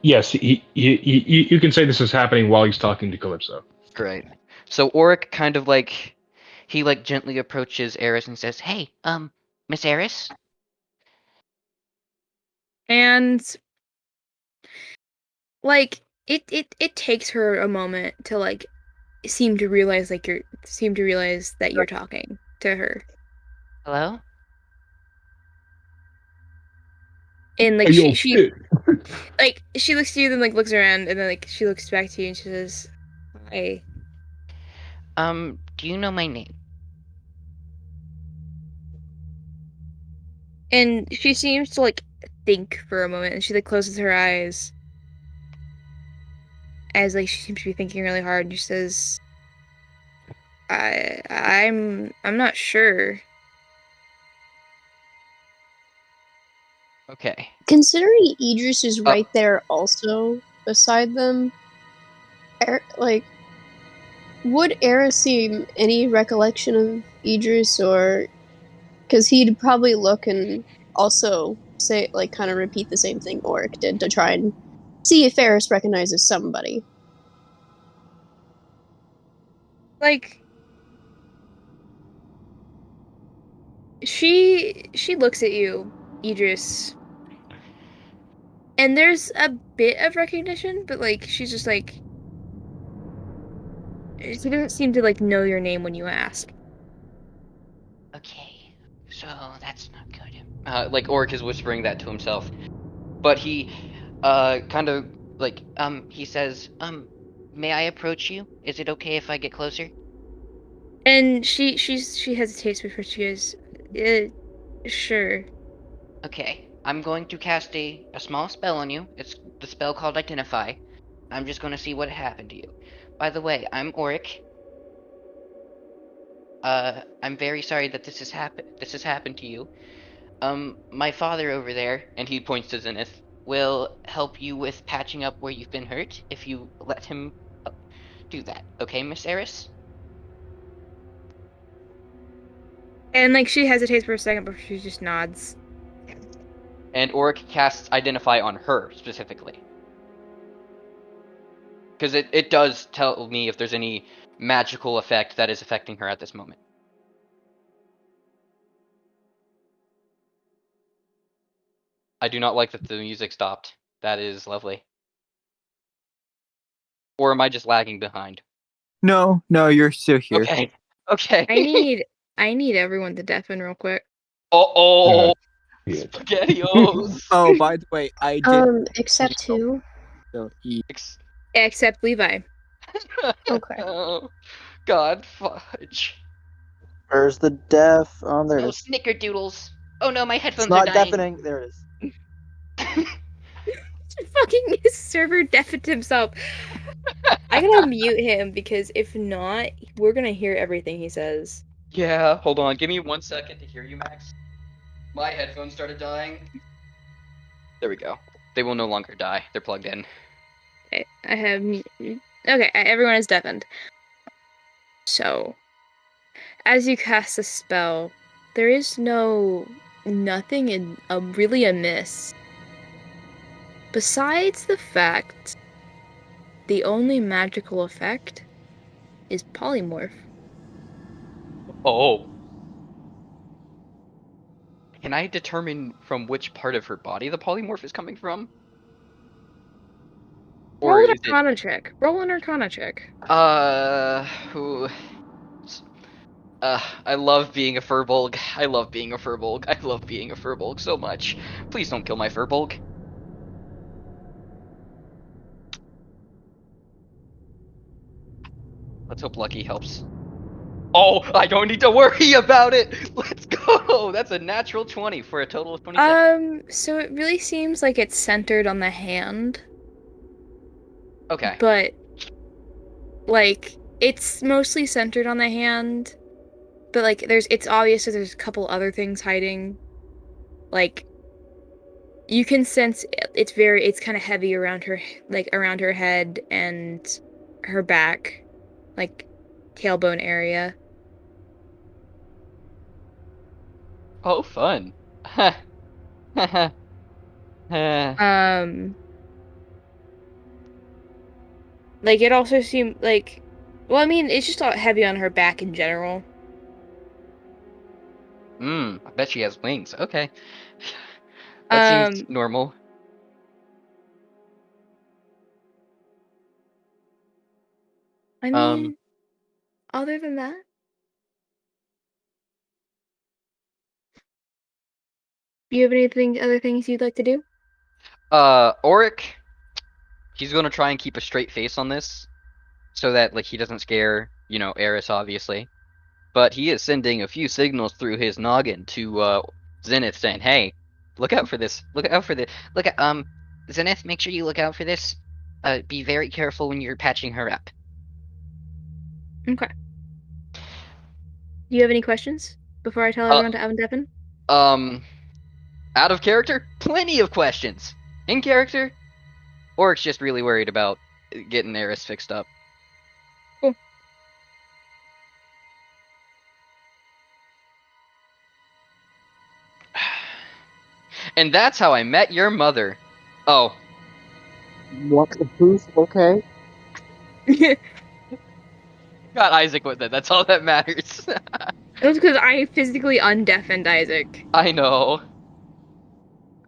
Yes, you can say this is happening while he's talking to Calypso. Great. So Auric kind of like he like gently approaches Eris and says, "Hey, Miss Eris?" And like it takes her a moment to like seem to realize that you're talking to her. Hello? And like Hey, yo, she like she looks to you, then like looks around, and then like she looks back to you and she says, "Hi." Do you know my name? And she seems to like think for a moment, and she like closes her eyes as like she seems to be thinking really hard, and she says, I'm not sure." Okay. Considering Idris is right there also beside them, would Era seem any recollection of Idris, or because he'd probably look and also say like kind of repeat the same thing Oric did to try and see if Eris recognizes somebody. Like she looks at you, Idris, and there's a bit of recognition, but like she's just like she doesn't seem to like know your name when you ask. Okay. So that's not good. Like Auric is whispering that to himself. But he kind of like he says, may I approach you? Is it okay if I get closer? And she hesitates before she goes, sure. Okay. I'm going to cast a small spell on you. It's the spell called Identify. I'm just going to see what happened to you. By the way, I'm Auric. I'm very sorry that this has happened to you. My father over there, and he points to Zenith, will help you with patching up where you've been hurt if you let him do that. Okay, Miss Eris? And like she hesitates for a second before she just nods. And Auric casts Identify on her specifically. Because it does tell me if there's any magical effect that is affecting her at this moment. I do not like that the music stopped. That is lovely. Or am I just lagging behind? No, you're still here. Okay. Okay. I need everyone to deafen real quick. Oh, Yeah. SpaghettiOs. Oh, by the way, I did. Except who? So Except Levi. Okay. Oh, God fudge. Where's the def? Oh, there it Oh, is. snickerdoodles. Oh no, my It's headphones are not dying. deafening. There it is. Fucking server deafened himself. I gotta mute him because if not, we're gonna hear everything he says. Yeah, hold on. Give me 1 second to hear you, Max. My headphones started dying. There we go. They will no longer die. They're plugged in. Okay, I have. Okay, everyone is deafened. So, as you cast a spell, there is nothing really amiss. Besides the fact, the only magical effect is polymorph. Oh. Can I determine from which part of her body the polymorph is coming from? Or Roll an is it Arcana check. Roll an Arcana check. who I love being a Furbolg. I love being a Furbolg. I love being a Furbolg so much. Please don't kill my Furbolg. Let's hope lucky helps. Oh, I don't need to worry about it. Let's go. That's a natural 20 for a total of 27. So it really seems like it's centered on the hand, Okay. but like it's mostly centered on the hand, but like it's obvious that there's a couple other things hiding. Like you can sense it's kind of heavy around her head and her back, like tailbone area. Oh, fun. Like it also seemed like, well, I mean, it's just heavy on her back in general. I bet she has wings. Okay. That seems normal. I mean, other than that, do you have other things you'd like to do? Auric, he's gonna try and keep a straight face on this, so that like he doesn't scare, Eris, obviously. But he is sending a few signals through his noggin to Zenith, saying, "Hey, look out for this. Look out for this. Zenith, make sure you look out for this. Be very careful when you're patching her up." Okay. Do you have any questions before I tell everyone to undeafen? Out of character, plenty of questions. In character, Auric's just really worried about getting Eris fixed up. Cool. And that's how I met your mother. Oh. What the proof? Okay. Got Isaac with it. That's all that matters. It was because I physically undeafened Isaac. I know.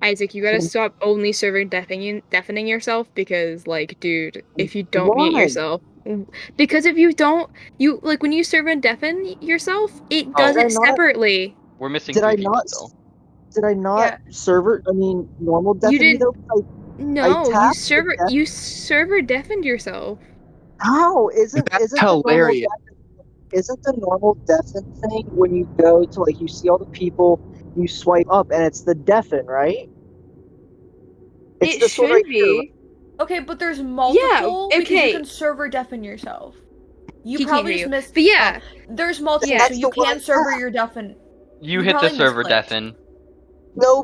Isaac, you gotta stop only server deafening yourself because, like, dude, if you don't mute Why? yourself, because if you don't, when you server deafen yourself, it does Did I it not- separately. We're missing Did 3 I people not? still. Did I not normal You deafening did. though? No, you tapped the server deafened yourself. How isn't That's isn't the normal hilarious. isn't the normal deafen thing when you go to you see all the people, you swipe up and it's the deafen, right? It's It this one right should here, right? be. Okay, but there's multiple because you okay. can server deafen yourself. You He can't probably hear just you. missed. But yeah. There's multiple, Yeah. so you can server your deafen. You hit the probably server misclicked. deafen. No,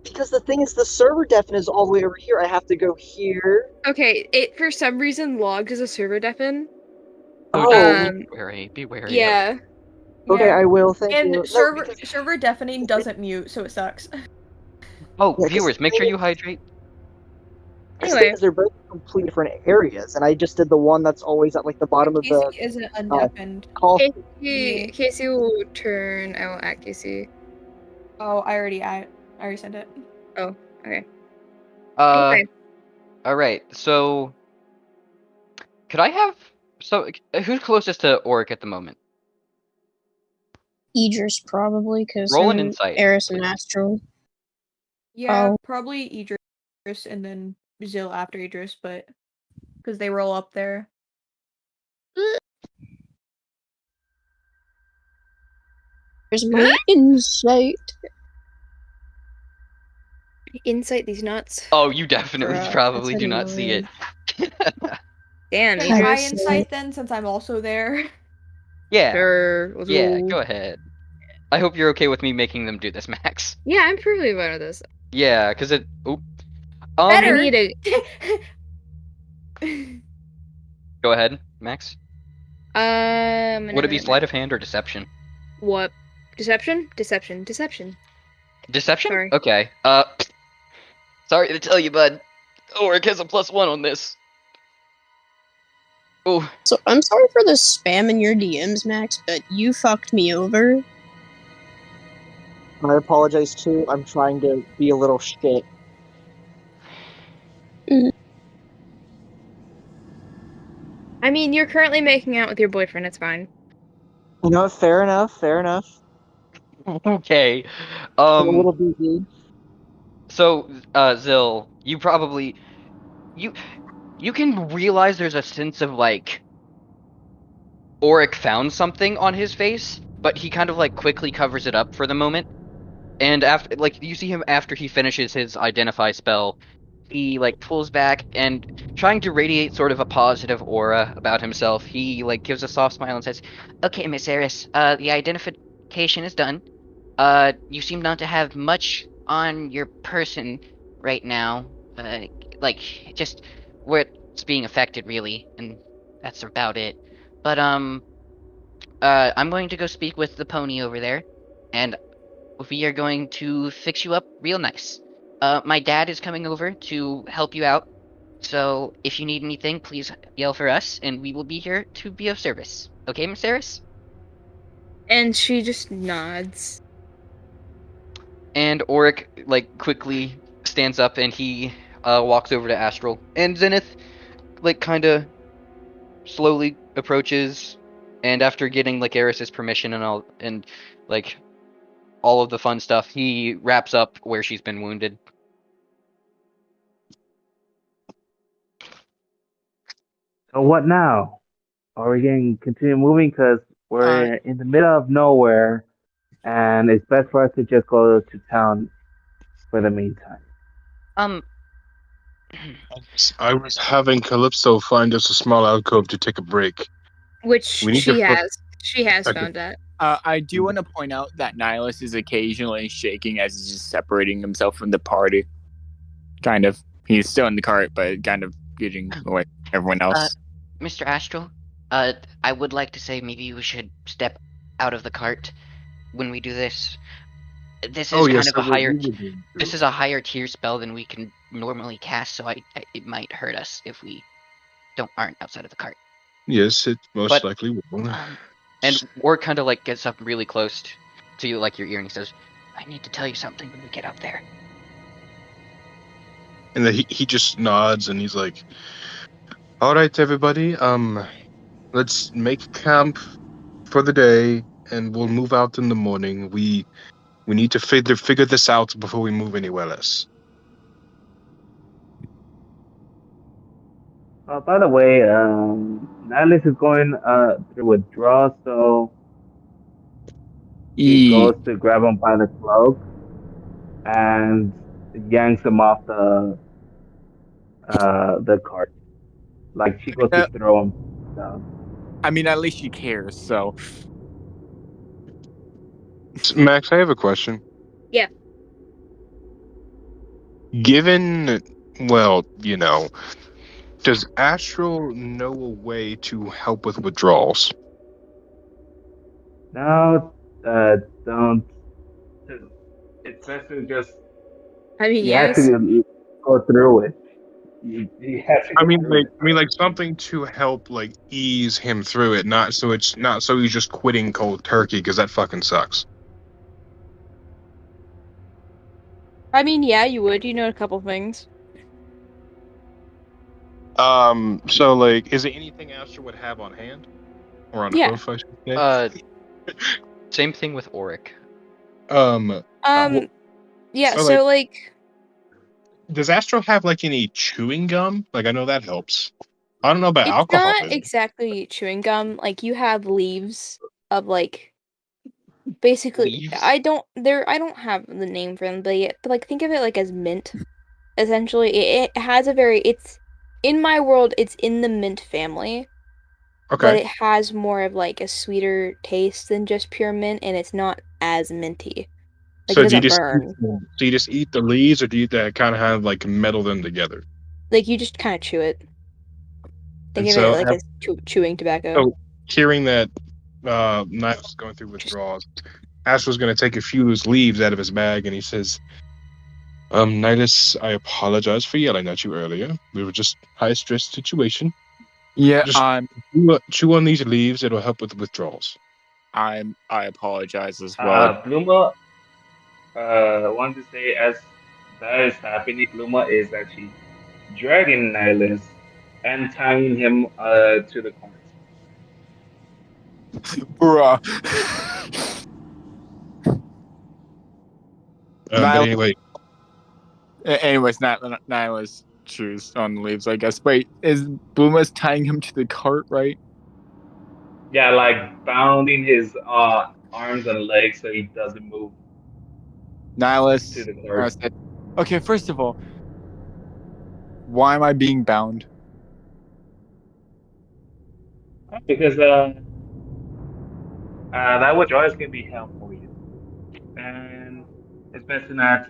because the thing is, the server deafen is all the way over here. I have to go here. Okay, it for some reason logged as a server deafen. Oh. Be wary. Yeah. Okay, Yeah. I will. Thank you. And No, server deafening doesn't mute, so it sucks. Oh, Yeah, 'cause viewers, make sure you hydrate. Anyway, they're both completely different areas, and I just did the one that's always at the bottom of the Casey isn't undeafened. call. Casey will turn. I will at Casey. Oh, I already sent it. Oh, okay. All right. So, could I have who's closest to Auric at the moment? Idris probably, because Roll an insight, Eris and please. Astral. Yeah, probably Idris and then Zil after Idris, but because they roll up there. There's my insight. Insight these nuts. Oh, you definitely Bruh, probably that's do not see it. Damn, Can I Idris. insight then, since I'm also there? Yeah. Sure. let's Yeah, go. go ahead. I hope you're okay with me making them do this, Max. Yeah, I'm perfectly fine with this. Yeah, because it. Oop. I Better. need Go ahead, Max. Would it be a. sleight of hand or deception? What? Deception? Deception. Deception? Sorry. Okay. Sorry to tell you, bud. Oric has a +1 on this. Oh. So I'm sorry for the spam in your DMs, Max, but you fucked me over. I apologize too. I'm trying to be a little shit. I mean, you're currently making out with your boyfriend. It's fine. You know, fair enough. Fair enough. Okay. I'm a little busy. So, Zill, you probably you can realize there's a sense of like Oric found something on his face, but he kind of like quickly covers it up for the moment. And after, like, you see him after he finishes his identify spell, he like pulls back and trying to radiate sort of a positive aura about himself. He like gives a soft smile and says, "Okay, Miss Eris, the identification is done. You seem not to have much on your person right now. Like just where it's being affected, really, and that's about it. But I'm going to go speak with the pony over there, and we are going to fix you up real nice. My dad is coming over to help you out, so if you need anything, please yell for us, and we will be here to be of service. Okay, Miss Eris?" And she just nods. And Oric, like, quickly stands up and he walks over to Astral. And Zenith, like, kind of slowly approaches, and after getting, like, Eris's permission and all, and, like, all of the fun stuff, he wraps up where she's been wounded. So what now? Are we going to continue moving? Because we're in the middle of nowhere, and it's best for us to just go to town for the meantime. I was having Calypso find us a small alcove to take a break. Which she has. She has Okay. found that. I do want to point out that Nihilus is occasionally shaking as he's just separating himself from the party. Kind of. He's still in the cart, but kind of getting away from everyone else. Mr. Astral, I would like to say maybe we should step out of the cart when we do this. This is This is a higher tier spell than we can normally cast, so it might hurt us if we aren't outside of the cart. Yes, it most likely will. And Orc kind of like gets up really close to you, like your ear, and he says, "I need to tell you something when we get up there." And then he just nods and he's like, "All right, everybody, let's make camp for the day, and we'll move out in the morning. We need to figure this out before we move anywhere else." By the way, Nihilus is going through withdrawal, so he goes to grab him by the cloak and yanks him off the cart. Like she goes to throw him down. I mean, at least she cares, so. Max, I have a question. Yeah. Given, well, does Astral know a way to help with withdrawals? No, don't. It's best to just. I mean, you have to go through it. You have to. I mean, like something to help, like ease him through it, not so he's just quitting cold turkey, because that fucking sucks. I mean, yeah, you would. You know a couple things. So like, is it anything Astral would have on hand or on hoof? I should say. Same thing with Oric. Yeah. So like, does Astral have like any chewing gum? Like, I know that helps. I don't know about it's alcohol. Not exactly chewing gum. Like, you have leaves of like basically, Leaves? I don't have the name for them, but like think of it like as mint. Essentially, it has a very it's in my world, it's in the mint family, but Okay. it has more of like a sweeter taste than just pure mint, and it's not as minty. Like it So do you doesn't just burn. eat the leaves, or do you kind of have like meddle them together? Like you just kind of chew it. Think And of it so, like as chewing tobacco. so hearing that Knight was going through withdrawals, Ash was going to take a few loose leaves out of his bag, and he says, Nidus, I apologize for yelling at you earlier. We were just high-stress situation. Yeah, Just chew on these leaves. It'll help with withdrawals. I apologize as well. Bluma, want to say as that is happening, Bluma is actually dragging Nihilus and tying him to the corner. Bruh. But anyway, Anyways, Nyla's choose on the leaves, I guess. Wait, is Booma's tying him to the cart, right? Yeah, like bounding his arms and legs so he doesn't move to Nihilus the cart. said, okay, first of all, why am I being bound? Because that withdrawal is gonna be hell for you, and it's best to not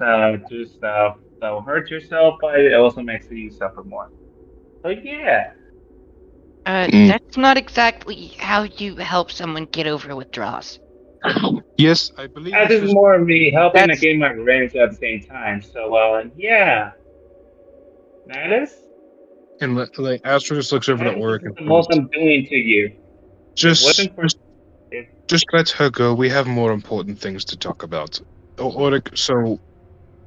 do stuff that will hurt yourself, but it also makes you suffer more. So yeah, That's not exactly how you help someone get over withdrawals. yes, I believe that this is was. more of me helping to That's gain my revenge at the same time. So yeah, Nihilus, And like Astro just looks over to that is Oric and the says, most I'm doing to you. If it just, wasn't for if just let her go. We have more important things to talk about. Oh, Oric, so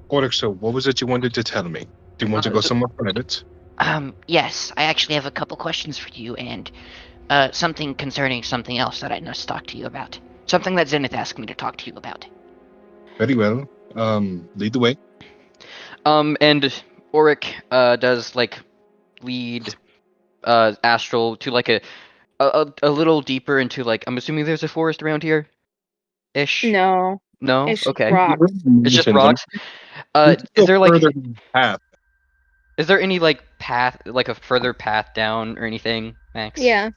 what was it you wanted to tell me? Do you want to go somewhere private? yes, I actually have a couple questions for you and something concerning something else that I must talk to you about. Something that Zenith asked me to talk to you about. Very well. Lead the way. And Oric does like lead Astral to like a little deeper into like, I'm assuming there's a forest around here ish. No, No? it's just Okay. rocks. It's just rocks. Let's Is go there like further than path. is there any like path, like a further path down or anything, Max? Yeah.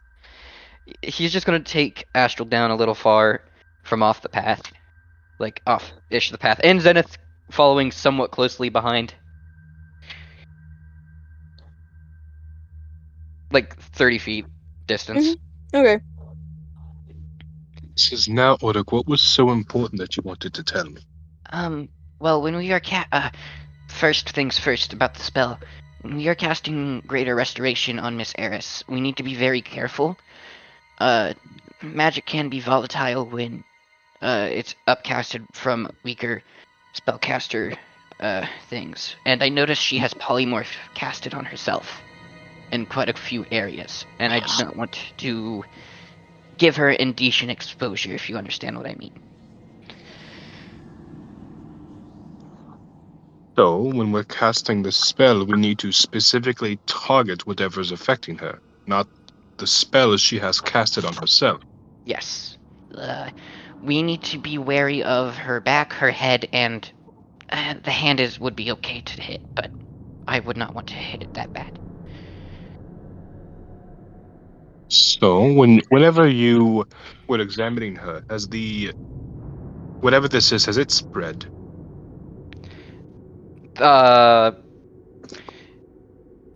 He's just gonna take Astral down a little far from off the path. Like off-ish the path. And Zenith following somewhat closely behind. Like 30 feet distance. Okay. Says now, Oric, what was so important that you wanted to tell me? Well, when we are first things first about the spell. When we are casting Greater Restoration on Miss Eris, we need to be very careful. Magic can be volatile when it's upcasted from weaker spellcaster things. And I noticed she has polymorph casted on herself in quite a few areas, and I do not want to give her indecent exposure, if you understand what I mean. So, when we're casting the spell, we need to specifically target whatever's affecting her, not the spell she has casted on herself. Yes. We need to be wary of her back, her head, and the hand would be okay to hit, but I would not want to hit it that bad. So, whenever you were examining her, has whatever this is, has it spread? I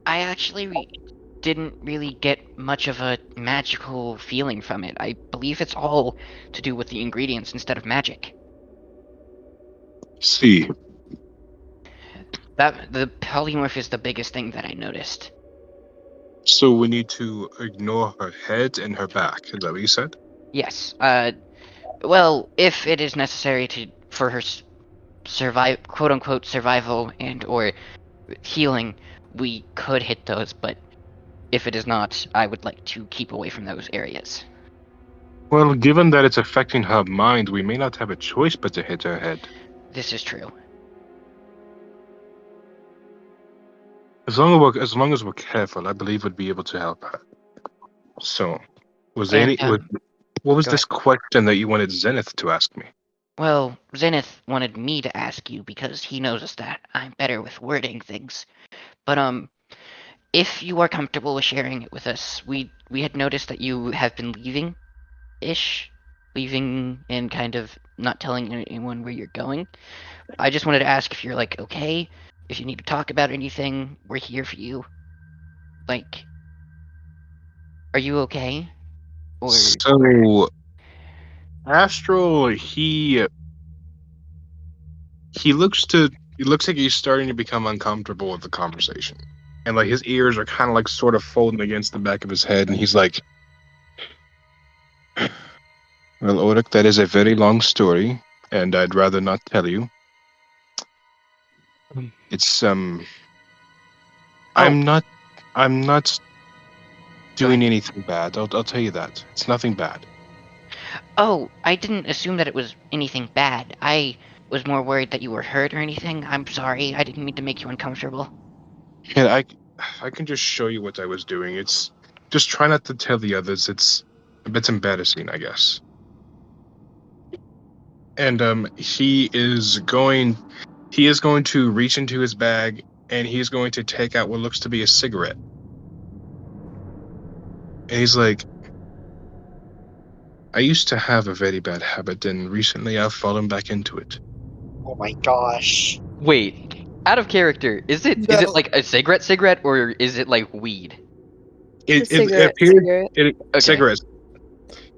actually didn't really get much of a magical feeling from it. I believe it's all to do with the ingredients instead of magic. See. The polymorph is the biggest thing that I noticed. So we need to ignore her head and her back. Is that what you said? Yes. Well, if it is necessary for her quote unquote survival and or healing, we could hit those, but if it is not, I would like to keep away from those areas. Well, given that it's affecting her mind, we may not have a choice but to hit her head. This is true. As long as we're careful, I believe we'd be able to help her. So, was there What was Go this question that you wanted Zenith to ask me? Well, Zenith wanted me to ask you because he knows that I'm better with wording things. But if you are comfortable with sharing it with us, we had noticed that you have been leaving and kind of not telling anyone where you're going. I just wanted to ask if you're like okay, if you need to talk about anything, we're here for you. Like, are you okay? Or So, Astral, he looks like he's starting to become uncomfortable with the conversation, and like his ears are kind of like sort of folding against the back of his head, and he's like, "Well, Oric, that is a very long story, and I'd rather not tell you. It's I'm not doing anything bad. I'll tell you that it's nothing bad. oh, I didn't assume that it was anything bad. I was more worried that you were hurt or anything. I'm sorry. I didn't mean to make you uncomfortable. And I can just show you what I was doing. It's just try not to tell the others. It's a bit embarrassing, I guess." And he is going to reach into his bag and he's going to take out what looks to be a cigarette. And he's like, "I used to have a very bad habit, and recently I've fallen back into it." Oh my gosh. Wait, out of character, is it No. like a cigarette, or is it like weed? It Cigarette. cigarettes.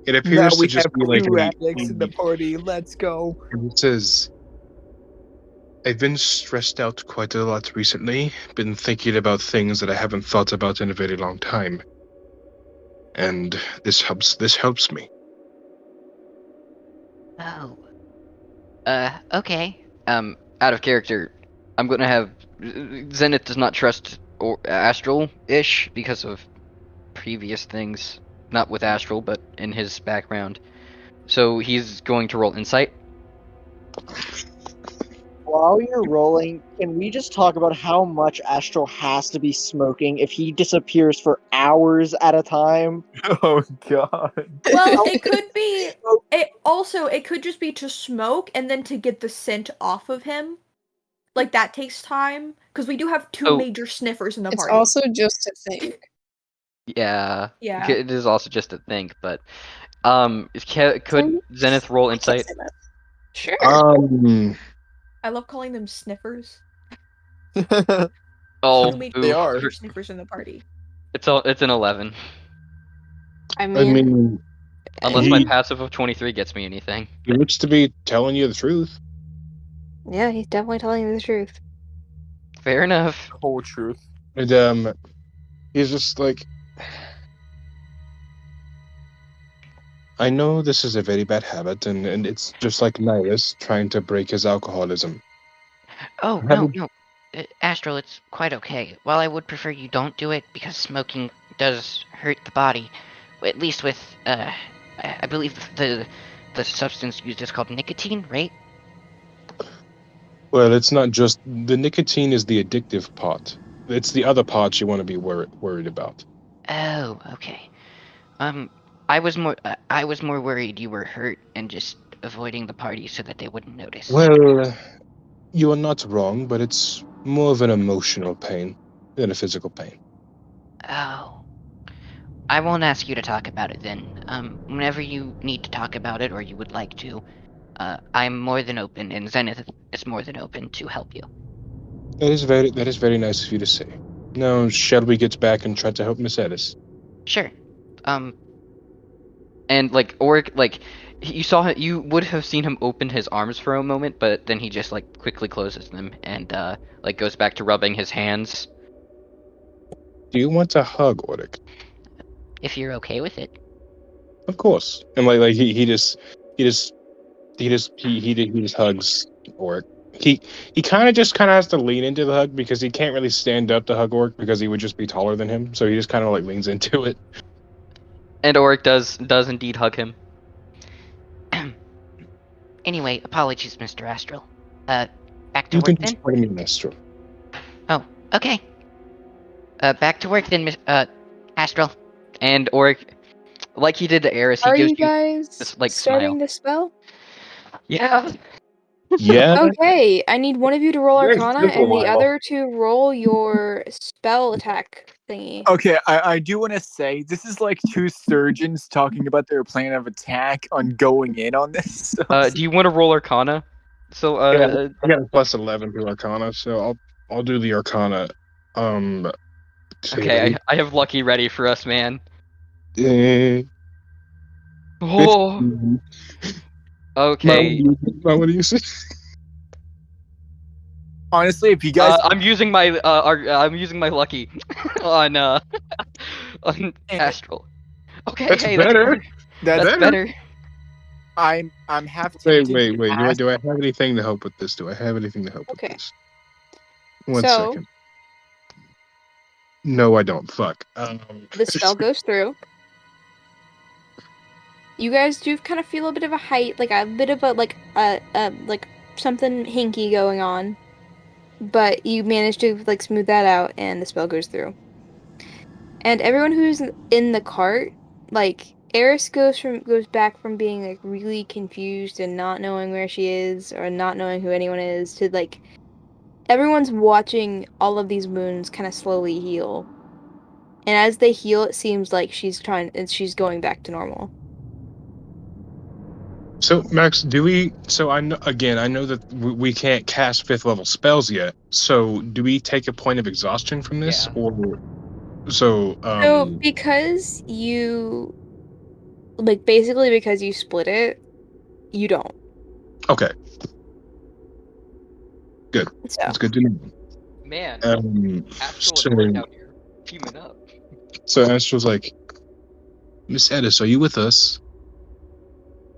It Now appears to we just have be like two a addicts in the party. Let's go. and it says, "I've been stressed out quite a lot recently. Been thinking about things that I haven't thought about in a very long time. And this helps me." Oh. Okay. Out of character, I'm gonna have Zenith does not trust or Astral-ish because of previous things, not with Astral, but in his background. So he's going to roll insight. While you're rolling, can we just talk about how much Astral has to be smoking if he disappears for hours at a time? Oh god. Well, it could be. It could just be to smoke and then to get the scent off of him. Like that takes time because we do have two Oh. major sniffers in the It's party. also just a thing. Yeah. Yeah. It is also just a think, but could Zenith roll insight? Sure. I love calling them sniffers. Oh, Two major They are. sniffers in the party. It's an 11. I I mean, mean, Unless he, my passive of 23 gets me anything. he looks to be telling you the truth. yeah, he's definitely telling you the truth. Fair enough. Whole truth. And he's just like, "I know this is a very bad habit, and it's just like Nihilus trying to break his alcoholism." Oh, Haven't- no. Astral, it's quite okay. While I would prefer you don't do it because smoking does hurt the body, at least with, I believe the substance used is called nicotine, right? Well, it's not just the nicotine is the addictive part. It's the other parts you want to be worried about. Oh, okay. I was more worried you were hurt and just avoiding the party so that they wouldn't notice. Well, you are not wrong, but it's more of an emotional pain than a physical pain. Oh. I won't ask you to talk about it then. Whenever you need to talk about it or you would like to, I'm more than open, and Zenith is more than open to help you. That is very nice of you to say. Now, shall we get back and try to help Miss Ellis? Sure. And like you would have seen him open his arms for a moment, but then he just like quickly closes them and like goes back to rubbing his hands. Do you want a hug, Oric? If you're okay with it. Of course. And like he just hugs Oric. He kind of has to lean into the hug because he can't really stand up to hug Oric because he would just be taller than him. So he just kind of like leans into it. And Oric does indeed hug him. Anyway, apologies, Mr. Astral. Back to You work can then? just call me Maestro. Oh, okay. Back to work then, Astral. And Oric Like he did to Eris, he Are gives you you guys this like starting smile. the spell? Yeah. Yeah. Okay, I need one of you to roll Very Arcana simple and the one. other to roll your spell attack thingy. Okay, I do want to say this is like two surgeons talking about their plan of attack on going in on this. So Do you want to roll Arcana? So Yeah, I got a plus 11 to Arcana, so I'll do the Arcana. okay, I have Lucky ready for us, man. Eh, Oh, 15. okay. What do you say? honestly, if you guys I'm using my Lucky on on Astral. Okay, That's hey, better. that's That's better. I'm half Wait. tempted to ask. Do I have anything to help with this? Do I have anything to help with Okay. this? One So- second. No, I don't. Fuck. The spell goes through. You guys do kind of feel a bit of a height, like a bit of a like something hinky going on, but you manage to like smooth that out, and the spell goes through. And everyone who's in the cart, like Eris goes back from being like really confused and not knowing where she is or not knowing who anyone is to like everyone's watching all of these wounds kind of slowly heal. And as they heal, it seems like she's going back to normal. So Max, do we? So I know that we can't cast 5th level spells yet. So do we take a point of exhaustion from this, Yeah. or so? So because you basically because you split it, you don't. Okay. Good. So That's good to know. Man, Astral so, and Orc out here teaming up. So Astral's like, Miss Edis, are you with us?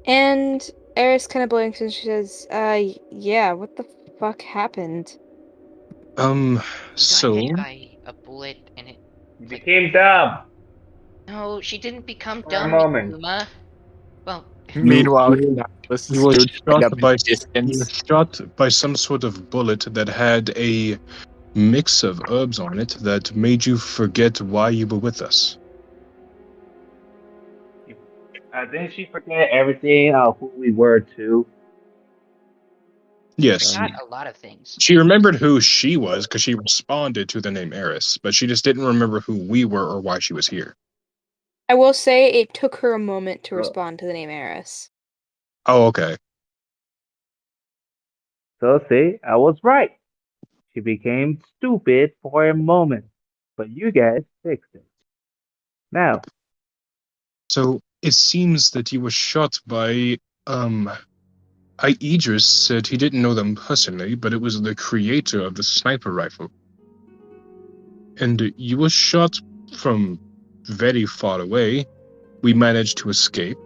and Eris kind of blinks and she says, yeah, what the fuck happened?" We So got hit by a bullet and it. You became dumb No, she didn't become for a dumb, moment. Uma. Well, Meanwhile, you Nihilus you were stood shot up in by the distance. some sort of bullet that had a mix of herbs on it that made you forget why you were with us. Didn't she forget everything who we were too? Yes. not a lot of things. She remembered who she was because she responded to the name Eris, but she just didn't remember who we were or why she was here. I will say it took her a moment to Oh. respond to the name Eris. Oh, okay. So see, I was right. She became stupid for a moment, but you guys fixed it. Now, So it seems that you were shot by Idris said he didn't know them personally, but it was the creator of the sniper rifle. And you were shot from very far away. We managed to escape,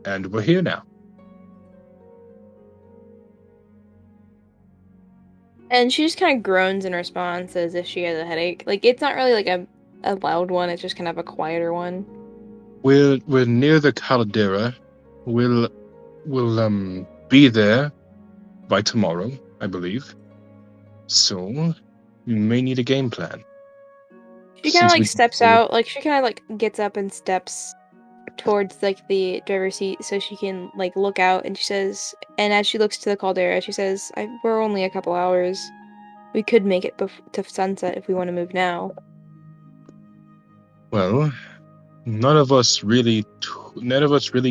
and we're here now. And she just kind of groans in response as if she has a headache. Like, it's not really like a loud one, it's just kind of a quieter one. We're near the caldera. We'll be there by tomorrow, I believe. So you may need a game plan. She kind of Since like we- steps out, like she kind of like gets up and steps towards like the driver's seat so she can like look out, and she says, and as she looks to the caldera, she says, we're only a couple hours. We could make it to sunset if we want to move now. Well, none of us really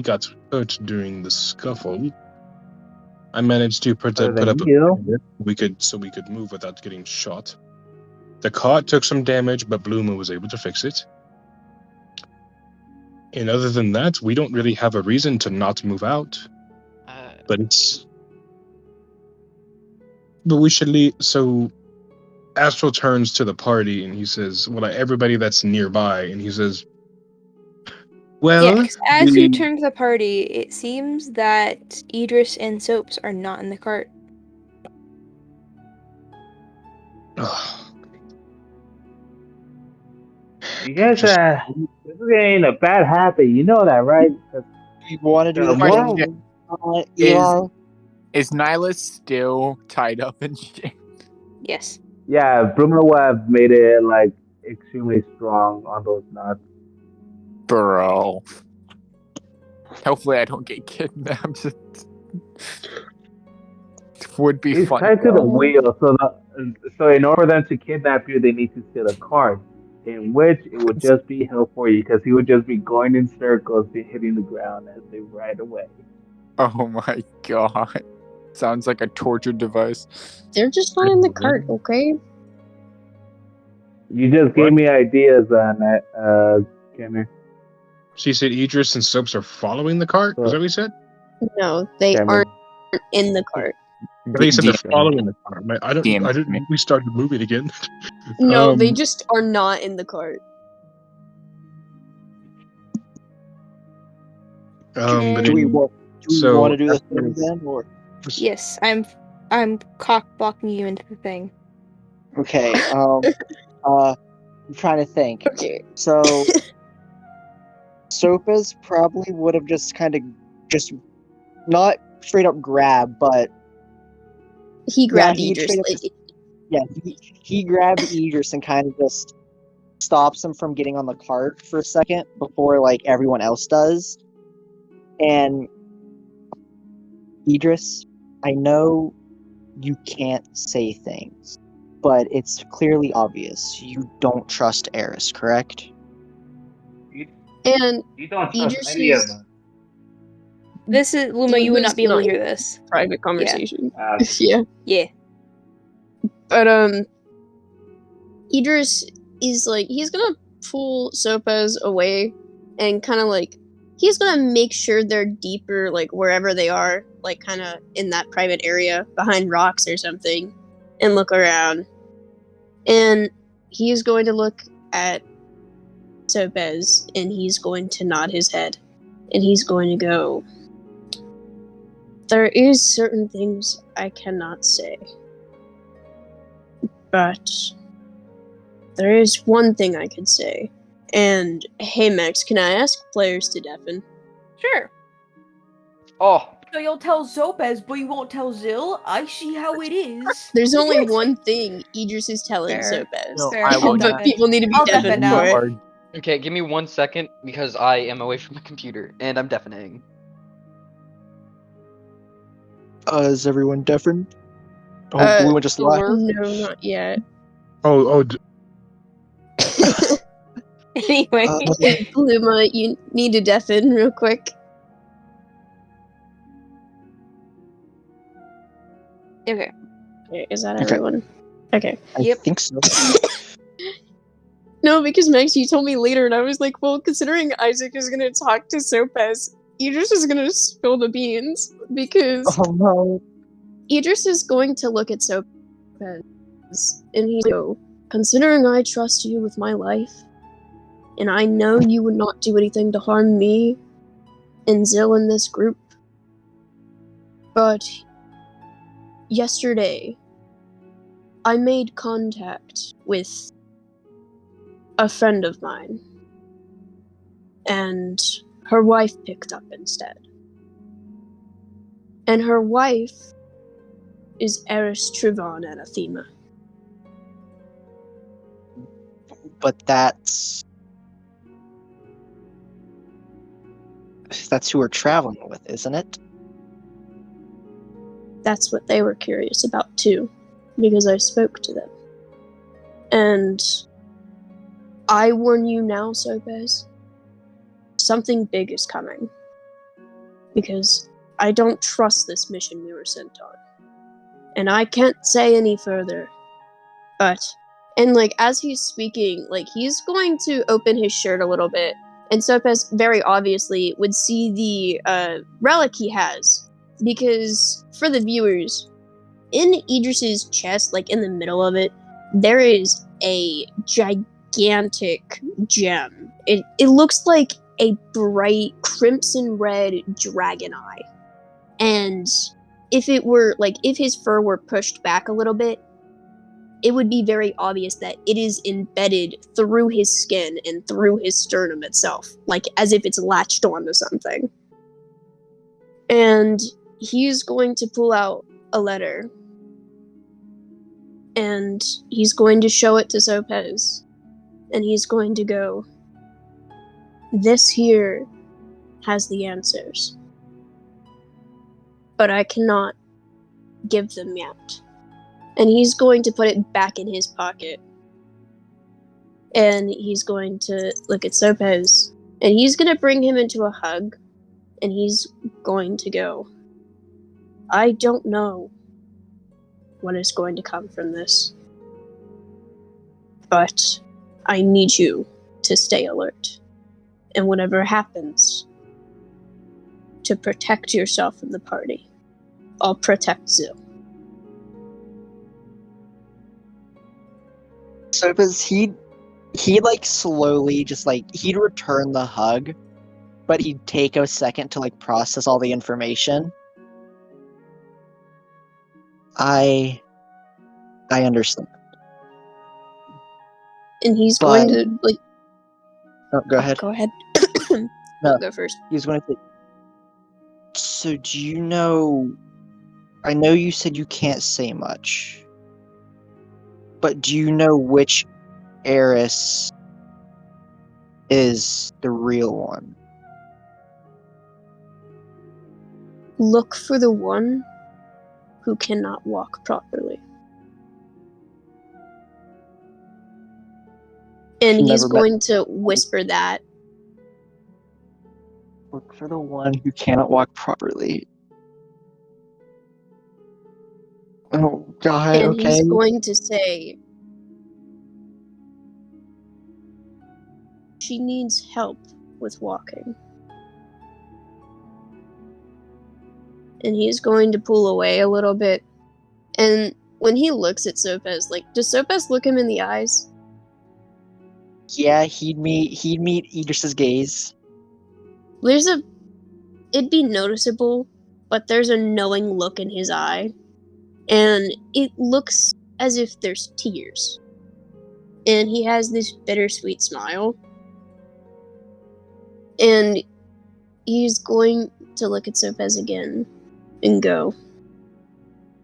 got hurt during the scuffle. I managed to put Other up than a you. we could move without getting shot. The cart took some damage, but Bloomer was able to fix it. And other than that, we don't really have a reason to not move out. But we should leave. So Astral turns to the party and he says, well, everybody that's nearby, and he says, well, Yeah, 'cause as you turn to the party, it seems that Idris and Soaps are not in the cart. You guys, this is getting a bad habit. You know that, right? You want to do the Question. thing, Eli? Is Nihilus still tied up and shit? Yes. Yeah, Bruno would have made it like extremely strong on those nuts. Bro. Hopefully, I don't get kidnapped. Would be He's fun. tied to the wheel, so in order for them to kidnap you, they need to steal a cart, in which it would just be hell for you because he would just be going in circles, be hitting the ground as they ride away. Oh my god. Sounds like a torture device. They're just not in the cart, okay? You just gave me ideas on that, Kenner. So you said Idris and Soaps are following the cart? Is that what you said? No, they Cameron. aren't in the cart. I think you said they're DM. following the cart. I DM. didn't. We started moving again. No, they just are not in the cart. But Do we in- want so to do this after- then, or Yes, I'm cock blocking you into the thing. okay? I'm trying to think. Okay. So, Sopas probably would have just kind of not straight up grab, but He grabbed he Idris. straight up he grabbed Idris and kind of just stops him from getting on the cart for a second before like everyone else does. And Idris, I know you can't say things, but it's clearly obvious you don't trust Eris, correct? And You don't trust Idris any of is- them. This is Luma. You would not be able to hear this. Private conversation. Uh, Yeah. Yeah. But Idris is like, he's gonna pull Sopas away and kind of like, he's gonna make sure they're deeper, like wherever they are, like kind of in that private area behind rocks or something, and look around. And he's going to look at Sopas and he's going to nod his head and he's going to go, there is certain things I cannot say. But there is one thing I could say. And hey Max, can I ask players to deafen? Sure. Oh, So you'll tell Zopez, but you won't tell Zil? I see how it is. There's only one thing Idris is telling Fair. Sopas. No, Fair. I I'll will But not. people need to be I'll deafened deafen for now. it. okay. Give me 1 second because I am away from my computer and I'm deafening. Is everyone deafened? Oh, we went just live. No, not yet. Anyway. Luma, you need to deafen real quick. Okay. Okay, is that Okay. everyone? Okay. I Yep. think so. No, because Max, you told me later, and I was like, well, considering Isaac is gonna talk to Sopas, Idris is gonna spill the beans, because Oh no. Idris is going to look at Sopas, and he's go, considering I trust you with my life, and I know you would not do anything to harm me and Zil in this group, but yesterday, I made contact with a friend of mine, and her wife picked up instead. And her wife is Eris Trivon Anathema. But that's who we're traveling with, isn't it? That's what they were curious about too, because I spoke to them. And I warn you now, Sopas, something big is coming. Because I don't trust this mission we were sent on. And I can't say any further. But, and like, as he's speaking, like, he's going to open his shirt a little bit. And Sopas very obviously would see the relic he has. Because, for the viewers, in Idris's chest, like in the middle of it, there is a gigantic gem. It looks like a bright crimson red dragon eye. And if it were, like, if his fur were pushed back a little bit, it would be very obvious that it is embedded through his skin and through his sternum itself, like as if it's latched onto something. And he's going to pull out a letter. And he's going to show it to Sopas. And he's going to go, this here has the answers. But I cannot give them yet. And he's going to put it back in his pocket. And he's going to look at Sopez. And he's going to bring him into a hug. And he's going to go, I don't know what is going to come from this. But I need you to stay alert. And whatever happens, to protect yourself from the party. I'll protect Zoe. So does he like slowly just like he'd return the hug, but he'd take a second to like process all the information. I understand. And he's But- going to like Oh, go ahead. Go ahead. No. Go first. He's going to say, so do you know, I know you said you can't say much, but do you know which heiress is the real one? Look for the one who cannot walk properly. And he's Never met- going to whisper that. Look for the one who cannot walk properly. Oh god, And okay. he's going to say, she needs help with walking. And he's going to pull away a little bit. And when he looks at Sopez, like, does Sopez look him in the eyes? Yeah, he'd meet Idris's gaze. It'd be noticeable, but there's a knowing look in his eye. And it looks as if there's tears. And he has this bittersweet smile. And he's going to look at Sopez again and go,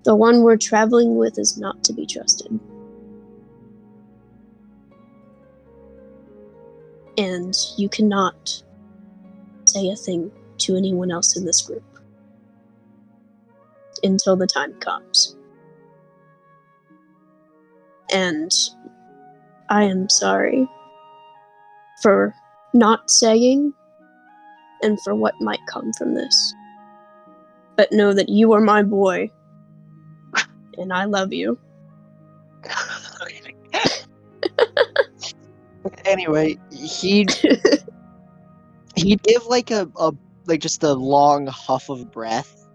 the one we're traveling with is not to be trusted. And you cannot say a thing to anyone else in this group until the time comes. And I am sorry for not saying and for what might come from this. But know that you are my boy, and I love you. Anyway, he'd give like a just a long huff of breath,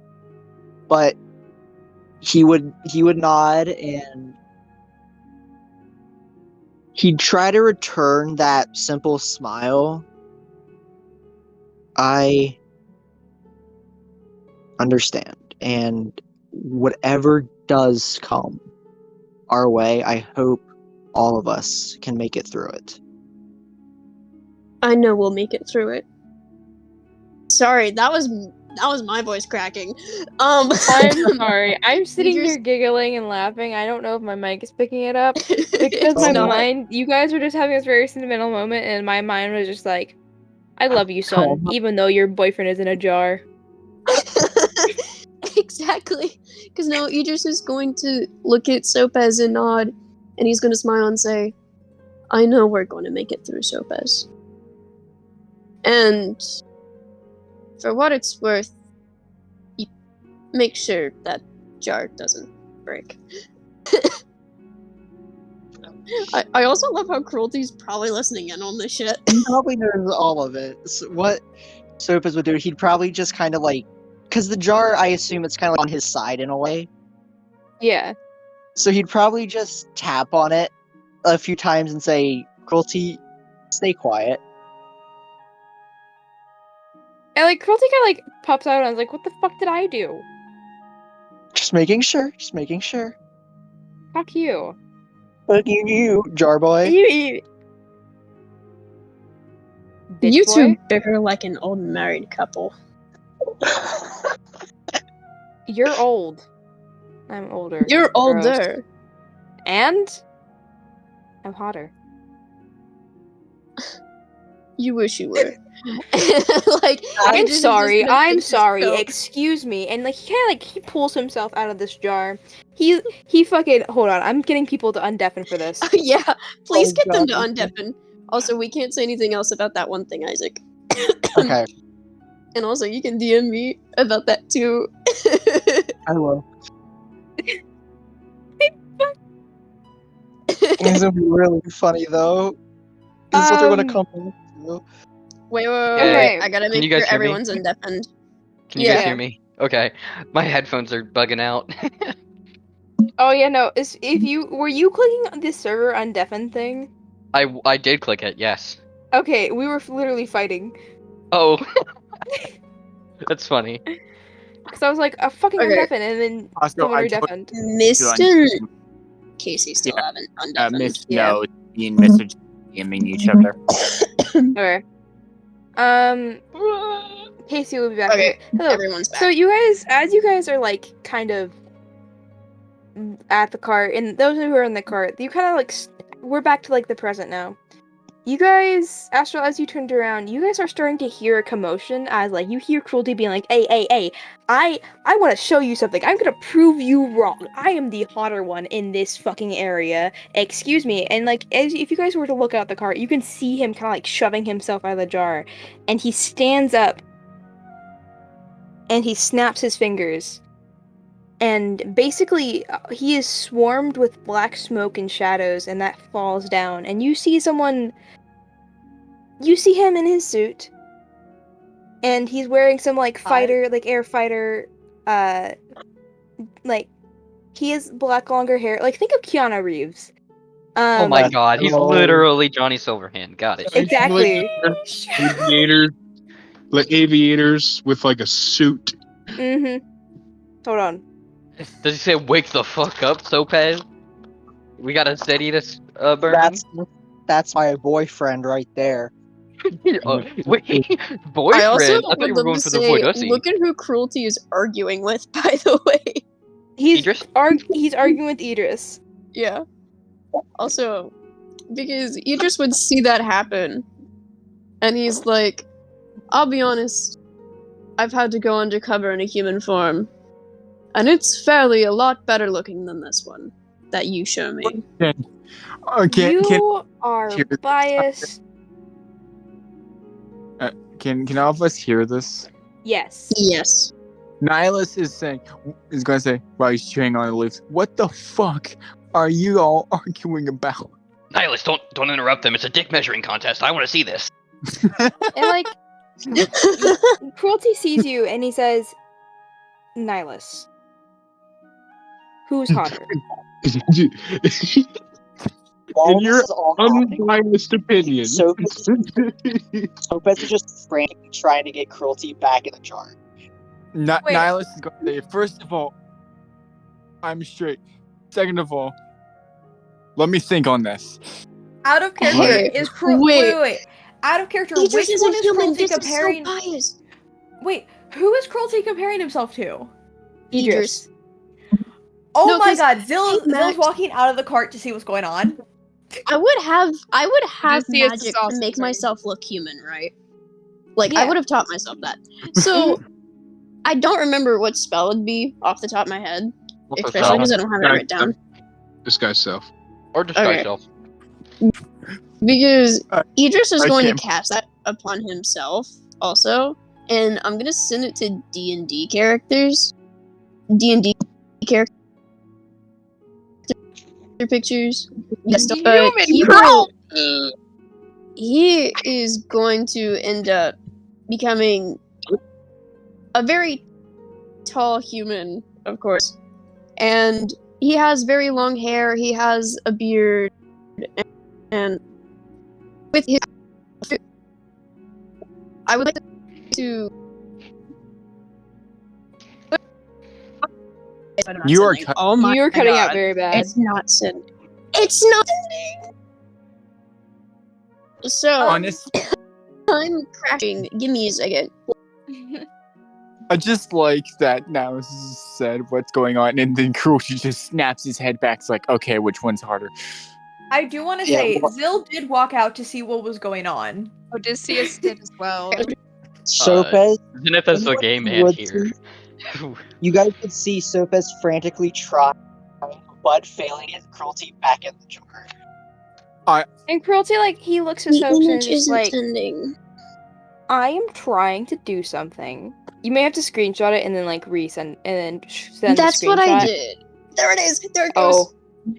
but he would nod and he'd try to return that simple smile. I understand, and whatever does come our way, I hope all of us can make it through it. I know we'll make it through it. Sorry, that was my voice cracking. I'm sorry. I'm sitting just- here giggling and laughing. I don't know if my mic is picking it up because my not. mind. You guys were just having this very sentimental moment, and my mind was just like, "I love you, son," even though your boyfriend is in a jar. Exactly. Because no, Idris is going to look at Sopez and nod, and he's going to smile and say, I know we're going to make it through, Sopez. And for what it's worth, you make sure that jar doesn't break. I also love how Cruelty's probably listening in on this shit. He probably knows all of it. So what Sopez would do, he'd probably just kind of like, because the jar, I assume it's kind of on his side in a way. Yeah. So he'd probably just tap on it a few times and say, Cruelty, stay quiet. And like Cruelty kind of like pops out and I was like, "What the fuck did I do?" Just making sure. Just making sure. Fuck you. Fuck you, jar boy. You bitch You boy. two bicker like an old married couple. You're old. I'm older. You're Gross. older. And I'm hotter. You wish you were. Like, I'm Idris is sorry. just gonna I'm fix his sorry. coat. Excuse me. And like he kind of like he pulls himself out of this jar. He fucking hold on. I'm getting people to undeafen for this. Yeah, please Oh, get them to God. undeafen. Also, we can't say anything else about that one thing, Isaac. Okay, And also, you can DM me about that too. I will. It's gonna be really funny though. This is what they're gonna come back to. Wait, Okay. I gotta Can make you guys sure hear me? everyone's undeafened. Can you guys Yeah. hear me? Okay. My headphones are bugging out. Oh yeah, no. Were you clicking on this server undeafen thing? I did click it, yes. Okay, we were literally fighting Oh. That's funny. because I was like a fucking Okay. undeafen, and then Also, someone I redeafened. Mist and Casey still Yeah. haven't undeafened. Miss Yeah. No, me and Miss are DMing each other. Okay. Casey will be back. Okay, Hello. everyone's back. So you guys, as you guys are like kind of at the cart, and those who are in the cart, you kind of like we're back to like the present now. You guys, Astral, as you turned around, you guys are starting to hear a commotion as like you hear Cruelty being like, "Hey, I want to show you something. I'm gonna prove you wrong. I am the hotter one in this fucking area. Excuse me." And like, if you guys were to look out the cart, you can see him kind of like shoving himself out of the jar, and he stands up, and he snaps his fingers. And basically, he is swarmed with black smoke and shadows, and that falls down. And you see someone. You see him in his suit, and he's wearing some like fighter, like air fighter, like he has black longer hair. Like think of Keanu Reeves. Oh my god, he's literally Johnny Silverhand. Got it. Exactly. Like aviators with like a suit. Mm-hmm. Hold on. Does he say "wake the fuck up, Sope"? We gotta steady this, Berman. That's my boyfriend right there. Wait, boyfriend? I also I thought would you were love going to for the say, boy Dusty. look at who Cruelty is arguing with, by the way. He's Idris? he's arguing with Idris. Yeah. Also, because Idris would see that happen, and he's like, I'll be honest, I've had to go undercover in a human form, and it's fairly a lot better looking than this one that you show me. You are biased. Can all of us hear this? Yes. Yes. Nihilus is going to say while he's chewing on the leaves, "What the fuck are you all arguing about?" Nihilus, don't interrupt them. It's a dick measuring contest. I want to see this. And like, Cruelty sees you, and he says, "Nihilus, who's hotter?" In your unbiased opinion. Soap's is just frantically trying to get Cruelty back in the jar. Nihilus is going to say, "First of all, I'm straight. Second of all, let me think on this." Out of character is wait. Out of character, Idris which is one a is human. Cruelty This comparing? is so biased. Wait, who is Cruelty comparing himself to? Idris. Oh No, my 'cause god, Zill's Max- walking out of the cart to see what's going on. I would have see a magic to make sausage. myself look human, right? Like, I Yeah. would have taught myself that. So, I don't remember what spell would be off the top of my head, especially because I don't have it written down. Disguise self. Or disguise Okay. self. Because Idris is I going to can't- cast that upon himself also, and I'm gonna send it to D&D characters. D&D character pictures. Yes, but he is going to end up becoming a very tall human, of course. And he has very long hair, he has a beard, and with his... I would like to... You are Oh my You're cutting God. out very bad. It's not sending. It's not sending! So, honest. I'm crashing. Gimme's again. I just like that now said what's going on, and then Cruelty just snaps his head back. It's like, okay, which one's harder? I do want to Yeah, say, well- Zill did walk out to see what was going on. Odysseus did as well. Sopes, Zenith as the game man would here. you guys could see Sopes frantically trying, but failing his cruelty back in the jar. And Cruelty, like, he looks at The Soaps and image is just isn't like, sending. I am trying to do something. You may have to screenshot it and then, like, resend, and then send That's the screenshot. what I did. There it is. There it goes. Oh.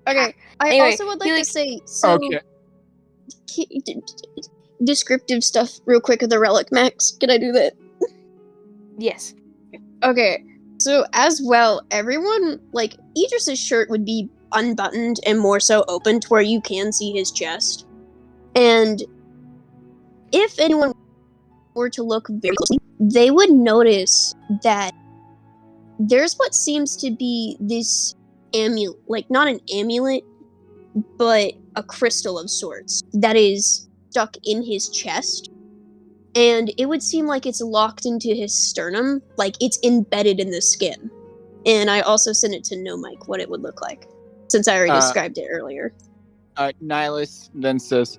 Okay. I Anyway, also would like he, to like- say so. Okay. Descriptive stuff real quick of the relic, Max. Can I do that? Yes. Okay. So as well, everyone like Idris's shirt would be unbuttoned and more so open to where you can see his chest. And if anyone were to look very closely, they would notice that there's what seems to be this amulet, like not an amulet, but a crystal of sorts that is stuck in his chest. And it would seem like it's locked into his sternum, like it's embedded in the skin. And I also sent it to No Mike what it would look like, since I already described it earlier. Nihilus then says,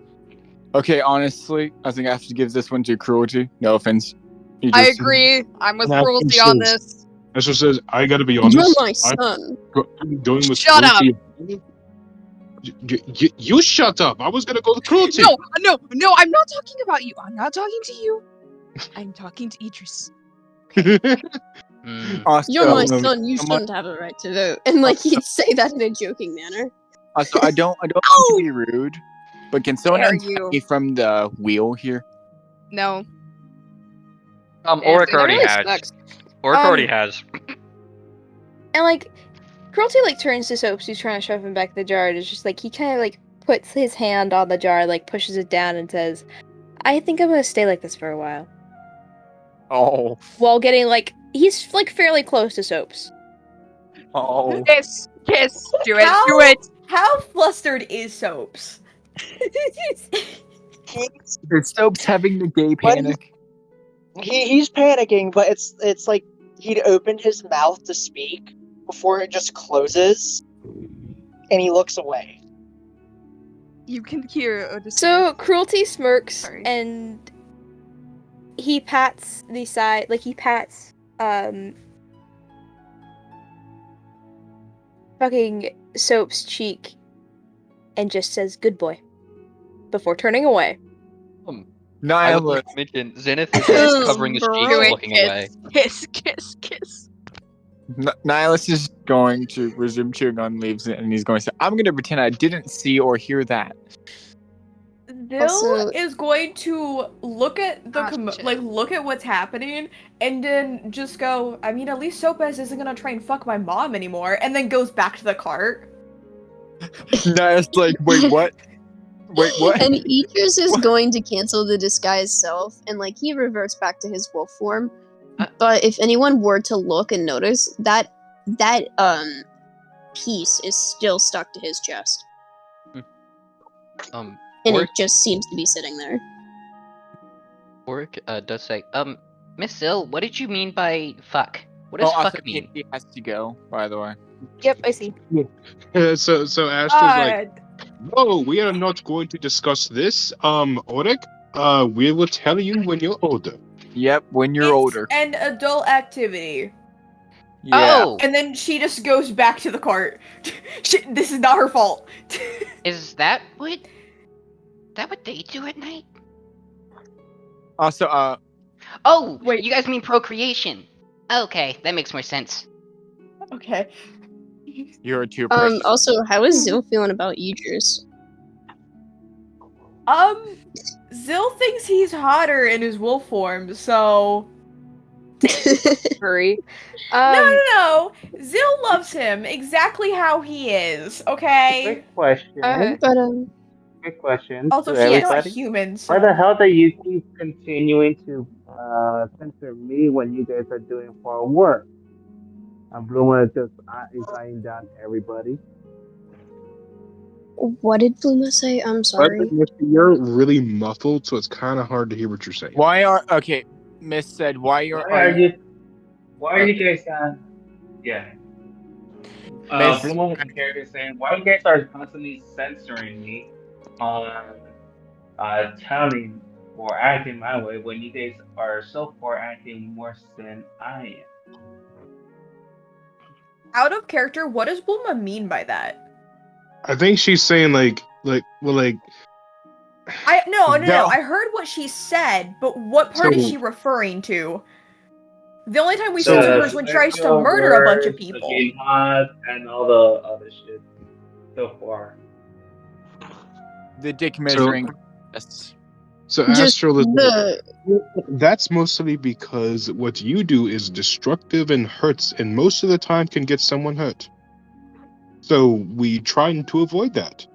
okay, honestly, I think I have to give this one to Cruelty. No offense. You I just- agree. I'm with Now, Cruelty on since- this. That's what says. I gotta be You're honest. my son. I'm going with Shut up. cruelty. You shut up. I was gonna go with cruelty. No, I'm not talking about you. I'm not talking to you. I'm talking to Idris. Also, You're my son. You someone- shouldn't have a right to vote. And like he'd say that in a joking manner. Also, I don't mean to be rude, but can someone Dare untie you. me from the wheel here? No. Oric That already really has. sucks. Oric already has. And, like, Cruelty, like, turns to Soaps, who's trying to shove him back in the jar, and it's just, like, he kind of, like, puts his hand on the jar, like, pushes it down and says, I think I'm gonna stay like this for a while. Oh. While getting, like, he's, like, fairly close to Soaps. Oh. Kiss, do it. How flustered is Soaps? Is Soaps having the gay What? panic? He's panicking, but it's like he'd opened his mouth to speak before it just closes, and he looks away. You can hear Odysseus. So, Cruelty smirks, Sorry. and he pats the side, like, he pats, fucking Soap's cheek, and just says, good boy, before turning away. I would Nihilus. like to mention Zenith is just covering his cheeks Do and it, looking away. Kiss. Nihilus is going to resume chewing on leaves, and he's going to say, I'm going to pretend I didn't see or hear that. Zill Also- is going to look at the Shit. look at what's happening and then just go, I mean, at least Sopes isn't gonna try and fuck my mom anymore, and then goes back to the cart. Nihilus like, wait, what? Wait, what? And Idris is going to cancel the disguise self, and like he reverts back to his wolf form. But if anyone were to look and notice that piece is still stuck to his chest, and Oric, it just seems to be sitting there. Oric does say, Miss Zill, what did you mean by fuck? What does also, fuck mean? He has to go, by the way. Yep, I see. So Ash was like, no, we are not going to discuss this. Oric, we will tell you when you're older. Yep, when you're It's older. an adult activity. Yeah. Oh, And then she just goes back to the cart. This is not her fault. Is that what they do at night? Also, Oh, Wait. you guys mean procreation? Okay, that makes more sense. Okay. you're too precious. Also, how is Zill feeling about Idris? Zill thinks he's hotter in his wolf form, so Hurry. no. Zill loves him exactly how he is, okay? Quick question. But Quick question. Also, to she is a everybody. human, so Why the hell do you keep continuing to censor me when you guys are doing for work? And Bluma just is eyeing down everybody. what did Bluma say? I'm sorry. You're really muffled, so it's kind of hard to hear what you're saying. Okay, Miss said, why Why are you guys yeah. Miss, Blue Moon character saying, "Why you guys are constantly censoring me on telling or acting my way when you guys are so far acting worse than I am?" Out of character, what does Bulma mean by that? I think she's saying well, No. no. I heard what she said, but what part is So she referring to? The only time we so censor her The is when she tries to sexual murder a bunch of words, the people. getting hot, and all the other shit so far. The dick so measuring. Yes. so Just Astral is the that's mostly because what you do is destructive and hurts, and most of the time can get someone hurt. So we try to avoid that.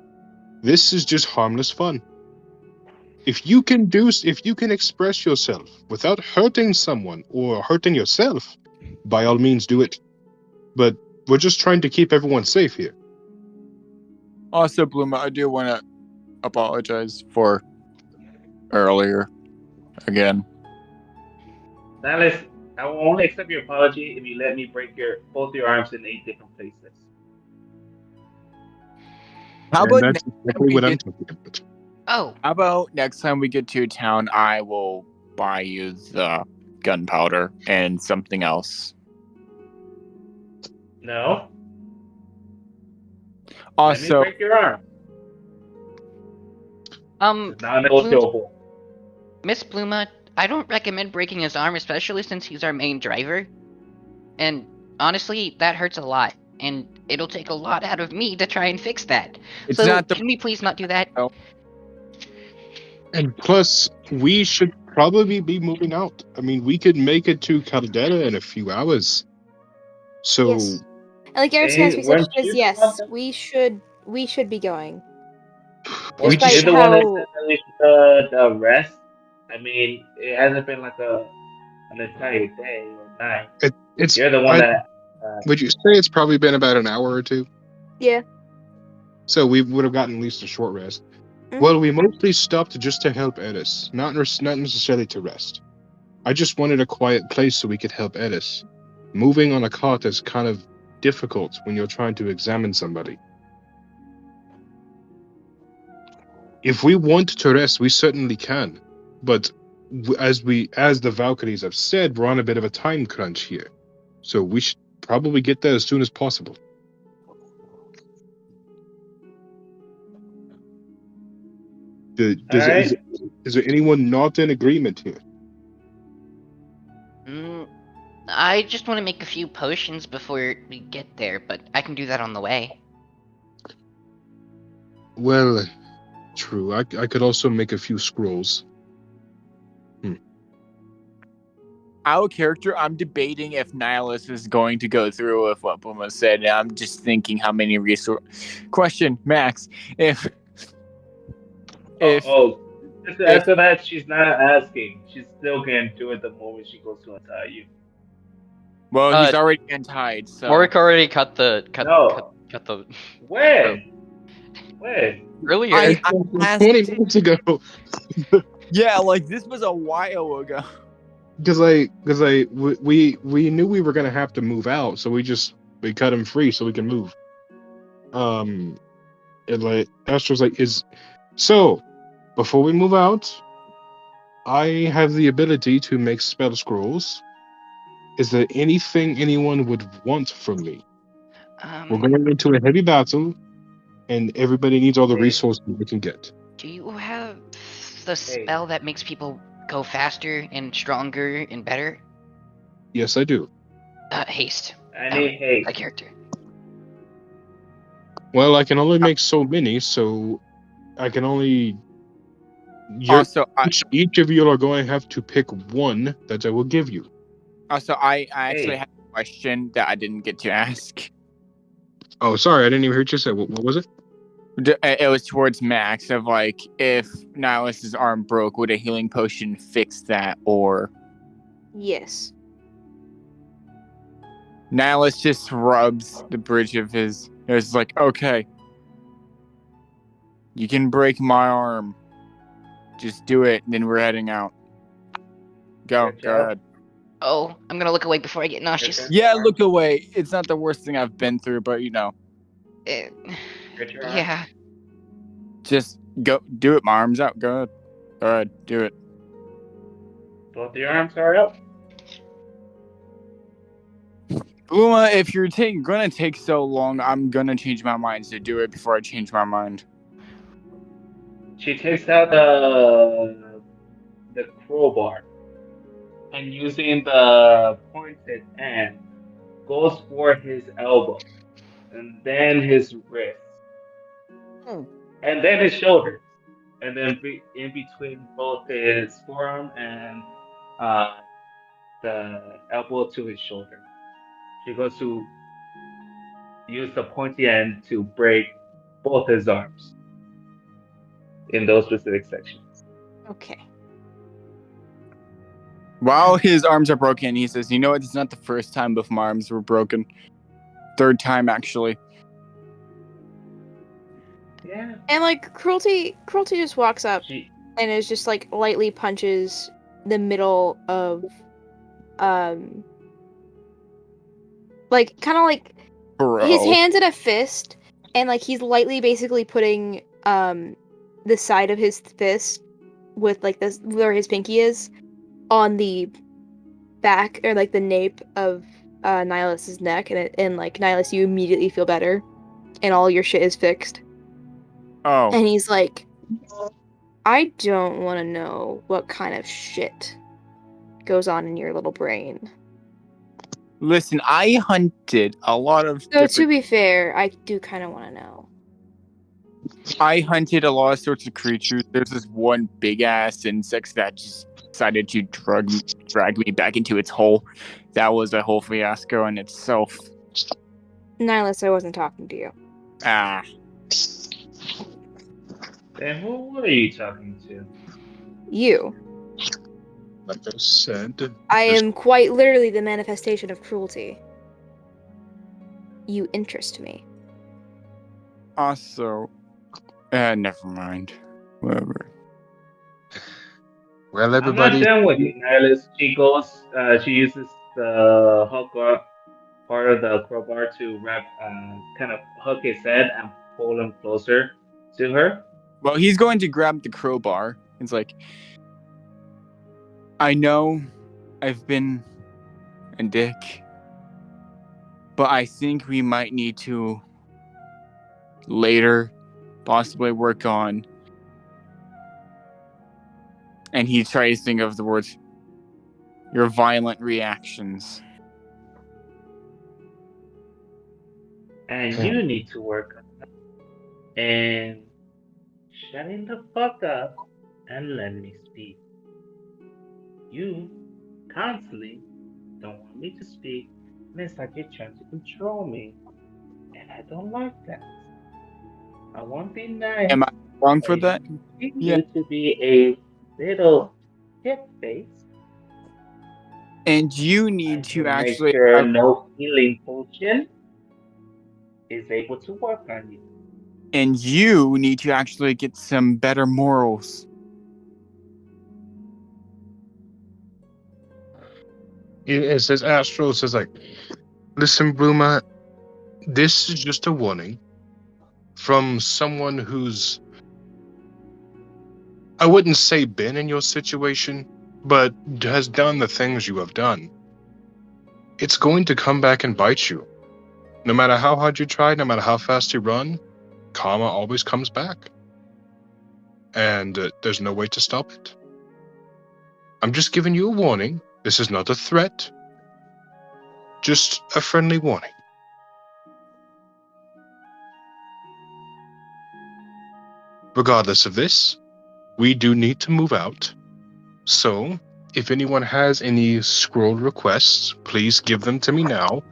This is just harmless fun. If you can express yourself without hurting someone or hurting yourself, by all means do it. But we're just trying to keep everyone safe here. Also, Bluma, I do want to apologize for earlier again. Alice, I will only accept your apology if you let me break both your arms in 8 different places. How And about that's next time exactly we what I'm get? talking about. Oh, How about next time we get to town, I will buy you the gunpowder and something else. No, let me Also, break your arm. It's non-negotiable. Miss Bluma, I don't recommend breaking his arm, especially since he's our main driver. And honestly, that hurts a lot, and it'll take a lot out of me to try and fix that. it's So not the. can we please not do that? No. And plus, we should probably be moving out. I mean, we could make it to Caldera in a few hours. So Yes. And like Arrow's Hey, research weren't says, you the one yes, that, we should be going. we weren't you Despite just the one that how said that we should the rest? I mean, it hasn't been like an entire day or night. it's You're the one that. would you say it's probably been about an hour or two? yeah. So we would have gotten at least a short rest. Mhm. Well, we mostly stopped just to help Edis, not necessarily to rest. I just wanted a quiet place so we could help Edis. Moving on a cart is kind of difficult when you're trying to examine somebody. If we want to rest, we certainly can. But as the Valkyries have said, we're on a bit of a time crunch here. So we should probably get there as soon as possible. Is there anyone not in agreement here? I just want to make a few potions before we get there, but I can do that on the way. Well, true. I could also make a few scrolls. Out of character, I'm debating if Nihilus is going to go through with what Bluma said. And I'm just thinking how many resources. Question, Max. If Just after that, she's not asking. She's still gonna do it the moment she goes to untie you. Well, he's already untied, so. Morik already cut the. When? Earlier. 20 minutes ago. Yeah, like this was a while ago. Because we knew we were gonna have to move out, so we cut him free so we can move. And like Astro's like, so before we move out, I have the ability to make spell scrolls. Is there anything anyone would want from me? We're going into a heavy battle, and everybody needs all the resources we can get. Do you have the spell that makes people go faster and stronger and better? Yes, I do. Haste. I need haste. My character. Well, I can only make so many, so I can only. Each of you are going to have to pick one that I will give you. Also, I actually had a question that I didn't get to ask. Oh, sorry, I didn't even hear what you said. What was it? It was towards Max of like, if Nihilus's arm broke, would a healing potion fix that, or? Yes. Nihilus just rubs the bridge of his. It's like, okay, you can break my arm. Just do it, and then we're heading out. Go ahead. Oh, I'm gonna look away before I get nauseous. Yeah, look away. It's not the worst thing I've been through, but Get your arm. Yeah. just go do it. My arm's out. Go ahead, do it. Both your arms are up. Uma, if you're gonna take so long, I'm gonna change my mind to do it before I change my mind. She takes out the crowbar and using the pointed end goes for his elbow and then his wrist and then his shoulder and then in between both his forearm and the elbow to his shoulder. She goes to use the pointy end to break both his arms in those specific sections. Okay. While his arms are broken, he says, "You know what? It's not the first time both my arms were broken. Third time, actually." Yeah. And like Cruelty just walks up and is just like lightly punches the middle of like kind of like Bro. his hands in a fist, and like he's lightly basically putting the side of his fist with like this where his pinky is on the back or like the nape of Nihilus's neck, and like Nihilus, you immediately feel better and all your shit is fixed. Oh. And he's like, I don't want to know what kind of shit goes on in your little brain. Listen, I hunted a lot of So to be fair, I do kind of want to know. I hunted a lot of sorts of creatures. There's this one big ass insect that just decided to drag me back into its hole. That was a whole fiasco in itself. Nihilus, I wasn't talking to you. Ah. Then who are you talking to? You. Like I said, I am quite literally the manifestation of cruelty. You interest me. Also, never mind. Whatever. Well, I'm everybody. not done with you, Nihilus. She uses the hook part of the crowbar to kind of hook his head and pull him closer to her. Well, he's going to grab the crowbar. It's like, I know I've been a dick, but I think we might need to later possibly work on. And he tries to think of the words, your violent reactions. And you need to work on that. And shutting the fuck up and let me speak. You constantly don't want me to speak, and it's like you're trying to control me. And I don't like that. I won't be nice. Am I wrong for that? You to be a little shit face. And you need to actually make sure no healing potion is able to work on you. And you need to actually get some better morals. It says Astral says like, listen, Bluma, this is just a warning from someone who's, I wouldn't say been in your situation, but has done the things you have done. It's going to come back and bite you. No matter how hard you try, no matter how fast you run, karma always comes back. And there's no way to stop it. I'm just giving you a warning. This is not a threat. Just a friendly warning. Regardless of this, we do need to move out. So, if anyone has any scroll requests, please give them to me now.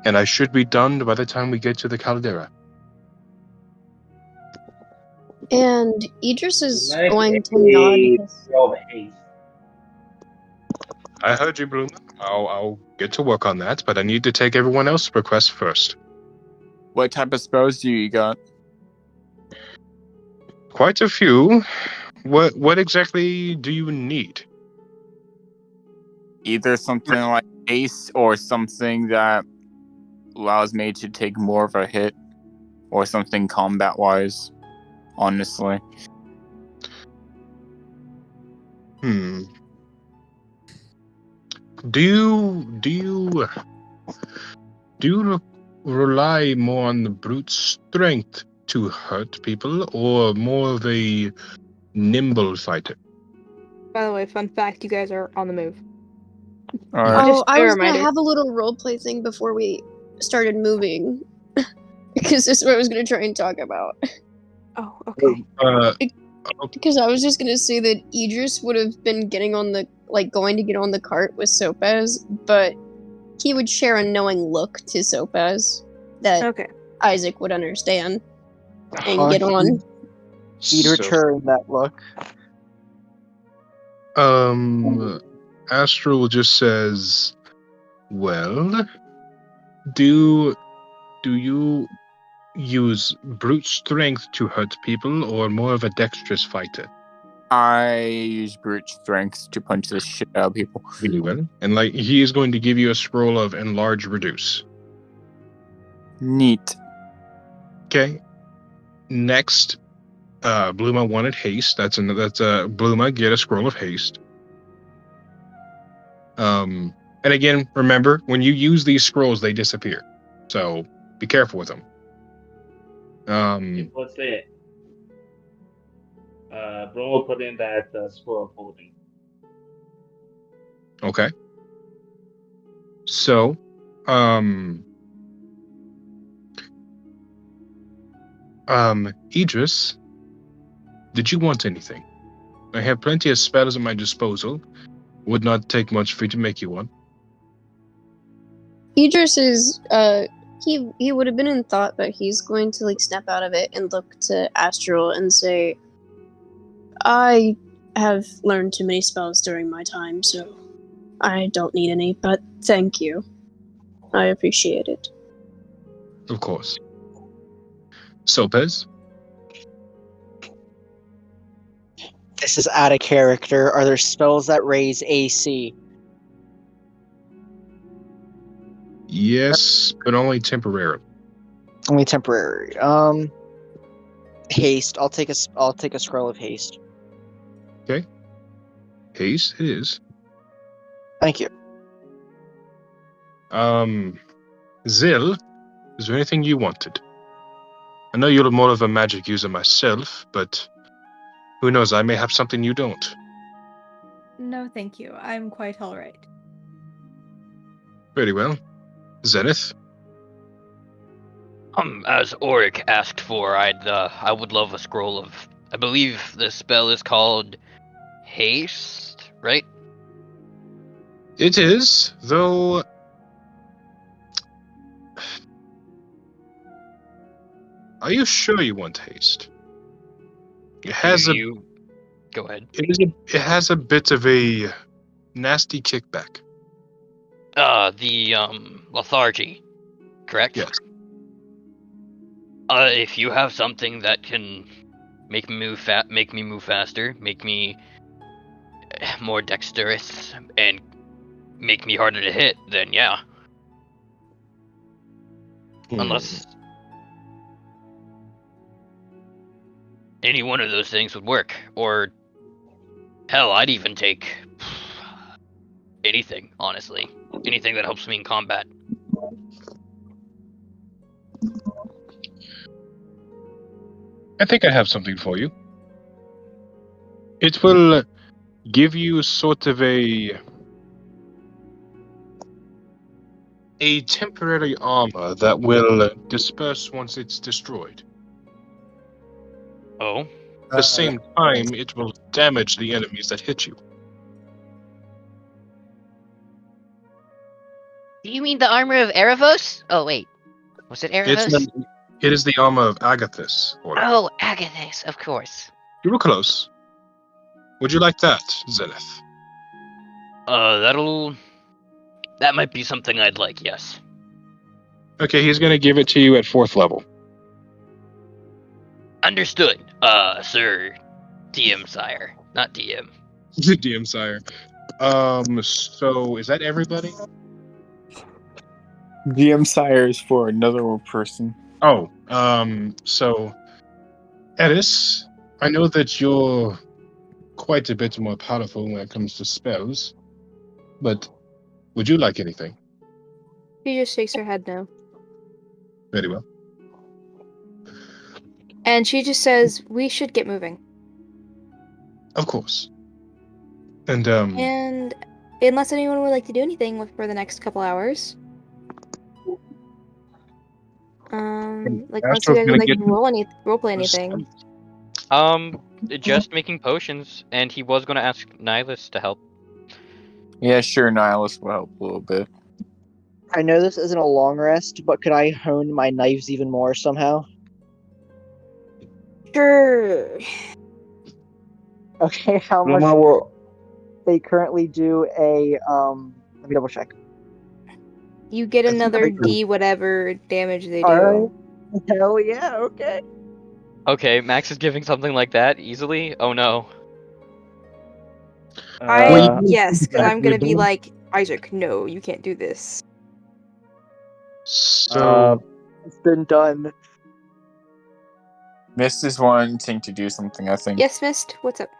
And I should be done by the time we get to the caldera. And Idris is going to nod. I heard you, Bloom. I'll get to work on that, but I need to take everyone else's requests first. What type of spells do you got? Quite a few. What exactly do you need? Either something like Ace or something that allows me to take more of a hit, or something combat-wise, honestly. Do you rely more on the brute strength to hurt people, or more of a nimble fighter? By the way, fun fact: you guys are on the move. Alright. Oh, I a was gonna reminder. have a little roleplay thing before we started moving. Because this is what I was gonna try and talk about. Oh, okay. Because I was just gonna say that Idris would have been going to get on the cart with Sopaz, but he would share a knowing look to Sopaz that Okay. Isaac would understand and get on. He'd return that look. Astral just says, well, do you use brute strength to hurt people, or more of a dexterous fighter? I use brute strength to punch the shit out of people. Really well. And he is going to give you a scroll of enlarge reduce. Neat. Okay. Next, Bluma wanted haste. That's Bluma, get a scroll of haste. And again, remember, when you use these scrolls, they disappear. So be careful with them. What's it? Bro will put in that scroll of holding. Okay. So, Idris, did you want anything? I have plenty of spells at my disposal. Would not take much for you to make you one. Idris is he would have been in thought, but he's going to snap out of it and look to Astral and say, I have learned too many spells during my time, so I don't need any, but thank you. I appreciate it. Of course. Sopez? This is out of character. Are there spells that raise AC? Yes, but only temporarily. Only temporary. Haste. I'll take a scroll of haste. Okay. Haste it is. Thank you. Zill, is there anything you wanted? I know you're more of a magic user myself, but who knows, I may have something you don't. No, thank you. I'm quite alright. Very well. Zenith? As Auric asked for, I would love a scroll of, I believe the spell is called Haste, right? It is, though. Are you sure you want haste? It has Go ahead. It has a bit of a nasty kickback. The lethargy, correct? Yes. If you have something that can make me move faster, make me more dexterous, and make me harder to hit, then yeah. Unless any one of those things would work, or hell, I'd even take anything, honestly. Anything that helps me in combat. I think I have something for you. It will give you sort of a temporary armor that will disperse once it's destroyed. Oh? At the same time, it will damage the enemies that hit you. Do you mean the armor of Erebos? Oh, wait. Was it Erebos? It is the armor of Agathis. Oh, Agathis, of course. You were close. Would you like that, Zenith? That might be something I'd like, yes. Okay, he's gonna give it to you at 4th level. Understood, Sir DM Sire. Not DM. DM sire. So is that everybody? GM Sire is for another person. Oh, so Eris, I know that you're quite a bit more powerful when it comes to spells, but would you like anything? She just shakes her head no. Very well. And she just says, we should get moving. Of course. And And unless anyone would like to do anything for the next couple hours. Like unless you guys would like to roleplay anything. Just making potions, and he was gonna ask Nihilus to help. Yeah, sure, Nihilus will help a little bit. I know this isn't a long rest, but could I hone my knives even more somehow? Sure. Okay, how much they currently do a let me double check. You get another D whatever damage they do. Alright. Hell yeah, okay. Okay, Max is giving something like that easily? Oh no. Yes, because I'm gonna be like, Isaac, no, you can't do this. So it's been done. Mist is wanting to do something, I think. Yes, Mist, what's up?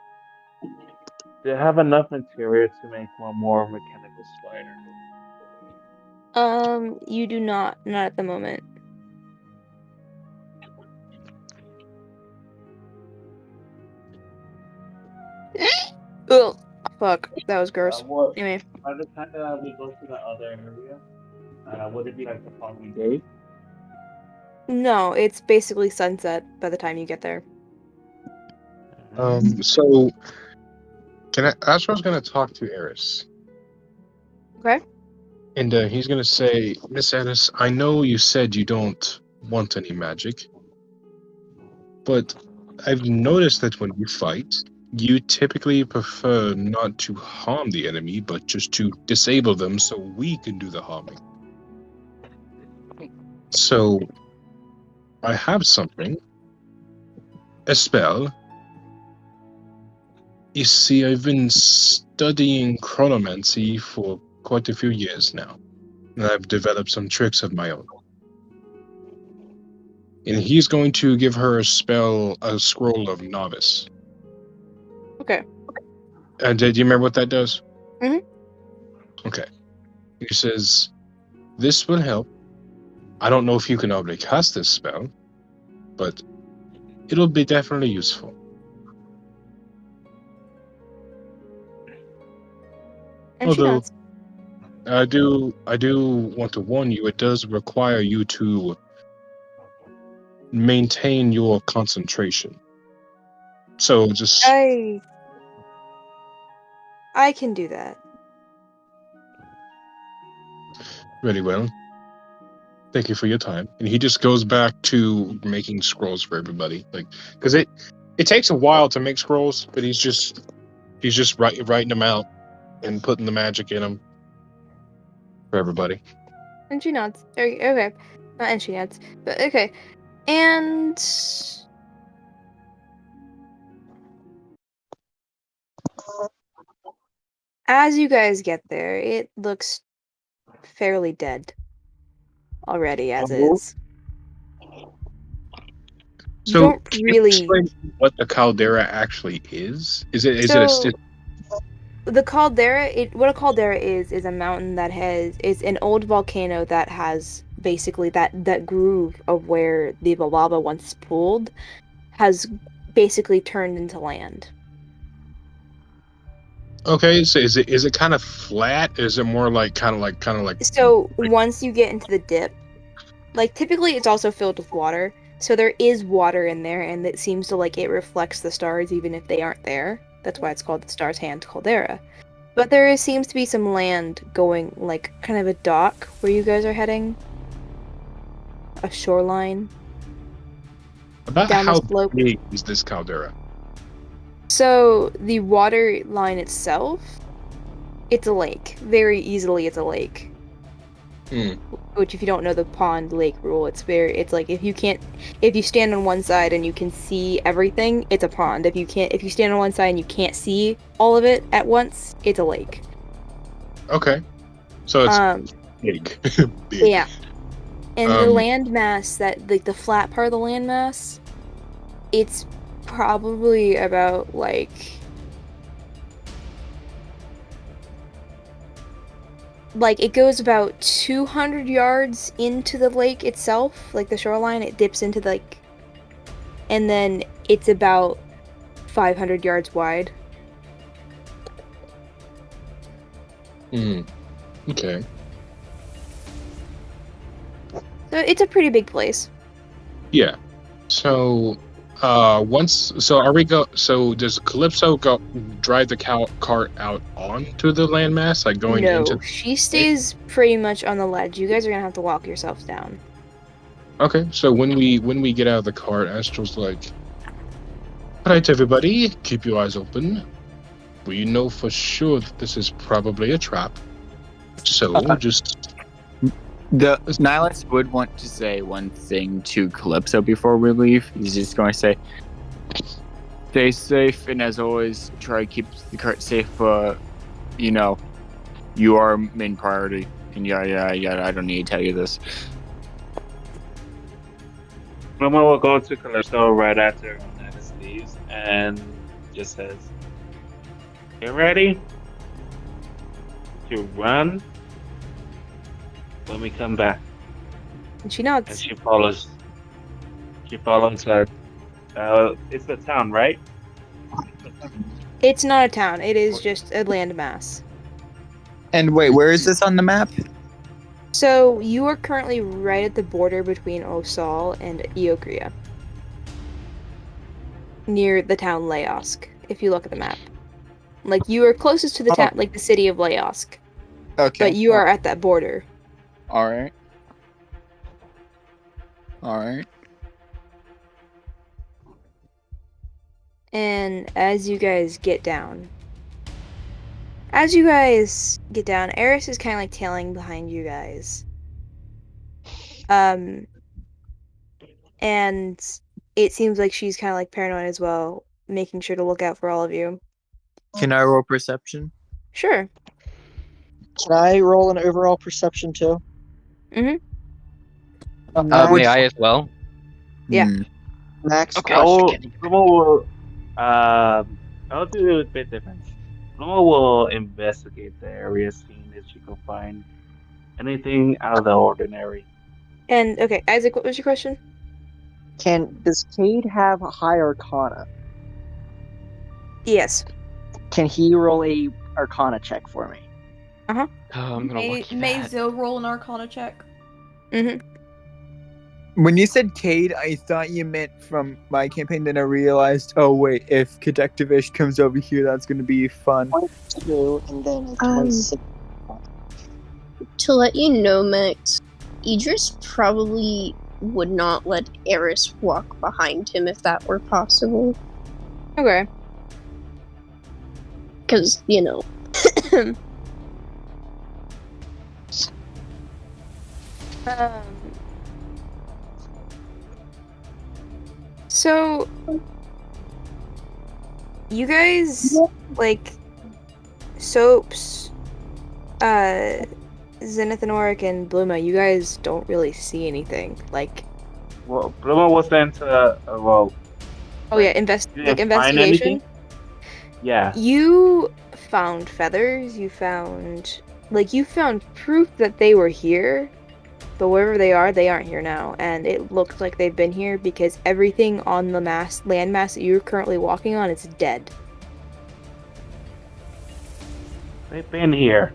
Do I have enough material to make one more mechanical spider? You do not at the moment. Ugh, fuck, that was gross. Anyway. By the time that we go to the other area, would it be like the following day? No, it's basically sunset by the time you get there. So Astro's gonna talk to Eris. Okay. And he's gonna say, Miss Eris, I know you said you don't want any magic, but I've noticed that when you fight, you typically prefer not to harm the enemy, but just to disable them so we can do the harming. So, I have something. A spell. You see, I've been studying chronomancy for quite a few years now, and I've developed some tricks of my own. And he's going to give her a scroll of novice. Okay. Do you remember what that does? Mm-hmm. Okay. He says, this will help. I don't know if you can already cast this spell, but it'll be definitely useful. And although she I do want to warn you, it does require you to maintain your concentration. So just I can do that. really well. Thank you for your time. And he just goes back to making scrolls for everybody, like because it takes a while to make scrolls, but he's just writing them out and putting the magic in them for everybody. And she nods. Okay. Not and she nods. But okay. And as you guys get there, it looks fairly dead already as is. So, don't can really you explain what the caldera actually is? Is it the caldera? What a caldera is a mountain that is an old volcano that has basically that groove of where the lava once pooled has basically turned into land. Okay, so is it kind of flat? Is it more like kind of like? So once you get into the dip, like typically it's also filled with water. So there is water in there, and it seems to it reflects the stars even if they aren't there. That's why it's called the Star's Hand Caldera. But there seems to be some land going, like kind of a dock where you guys are heading. A shoreline. About down how the slope. big is this caldera? So the water line itself, it's a lake. Very easily it's a lake. Which if you don't know the pond lake rule, it's like if you stand on one side and you can see everything, it's a pond. If you stand on one side and you can't see all of it at once, it's a lake. Okay. So it's Um, big. Big. yeah. And the Um, landmass, that like the flat part of the landmass, it's probably about like it goes about 200 yards into the lake itself, like the shoreline. It dips into and then it's about 500 yards wide. Okay. So it's a pretty big place. Yeah. So, so does Calypso drive the cart out onto the landmass, like going into? No, she stays pretty much on the ledge. You guys are gonna have to walk yourselves down. Okay. So when we get out of the cart, Astral's like, "All right, everybody, keep your eyes open. We know for sure that this is probably a trap. So just." The Nihilist would want to say one thing to Calypso before we leave. He's just going to say, stay safe, and as always, try to keep the cart safe. You are main priority. And yeah, I don't need to tell you this. Momo will go to Calypso right after Onanis leaves and just says, "Get ready to run when we come back." And she And nods. she follows. She follows her. It's the town, right? It's not a town. It is just a landmass. And wait, where is this on the map? So you are currently right at the border between Soule and Eokria, near the town Laosk. If you look at the map, like you are closest to the town, like the city of Laosk. Okay. But you are at that border. All right. And as you guys get down, Eris is kind of like tailing behind you guys. And it seems like she's kind of like paranoid as well, making sure to look out for all of you. Can I roll perception? Sure. Can I roll an overall perception too? Mm-hmm. May I as well? Yeah. Max. Okay. I'll do it a bit different. Momo will investigate the area, seeing if she can find anything out of the ordinary. And okay, Isaac, what was your question? Does Cade have a high Arcana? Yes. Can he roll a Arcana check for me? Uh-huh. Oh, I'm gonna look May that. Zill roll an Arcana check? Mm-hmm. When you said Cade, I thought you meant from my campaign, then I realized, oh wait, if Cadectivish comes over here, that's going to be fun. 22, and then a 26. To let you know, Max, Idris probably would not let Eris walk behind him if that were possible. Okay. Because, So, you guys, like, Soaps, Zenith and Oric and Bluma, you guys don't really see anything. Like, Well, Bluma was sent to, oh yeah, find investigation. anything? Yeah. You found feathers, you found proof that they were here, but wherever they aren't here now, and it looks like they've been here because everything on the landmass that you're currently walking on is dead. They've been here.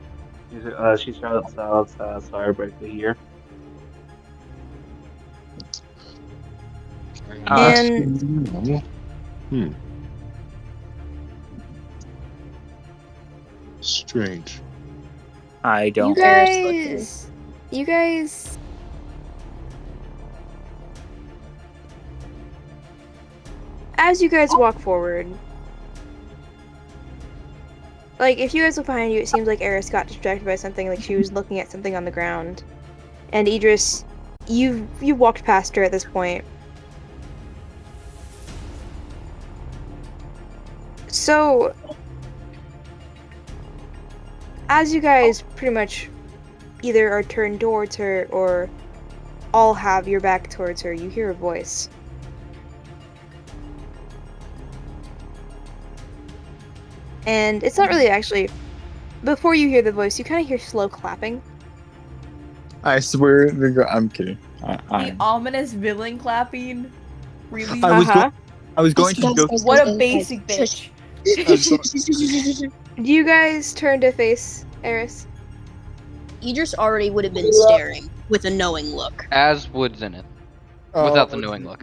She shouts out Firebreaker here. And Strange. I don't. You guys. As you guys walk forward, like if you guys look behind you, it seems like Eris got distracted by something. Like she was looking at something on the ground, and Idris, you walked past her at this point. So, as you guys pretty much either are turned towards her or all have your back towards her, you hear a voice. And it's not really actually. Before you hear the voice, you kind of hear slow clapping. I swear, I'm kidding. The ominous villain clapping. Really? I was going to go. What a basic bitch. Do you guys turn to face Eris? Idris already would have been staring with a knowing look. As would Zenith. Without the knowing look.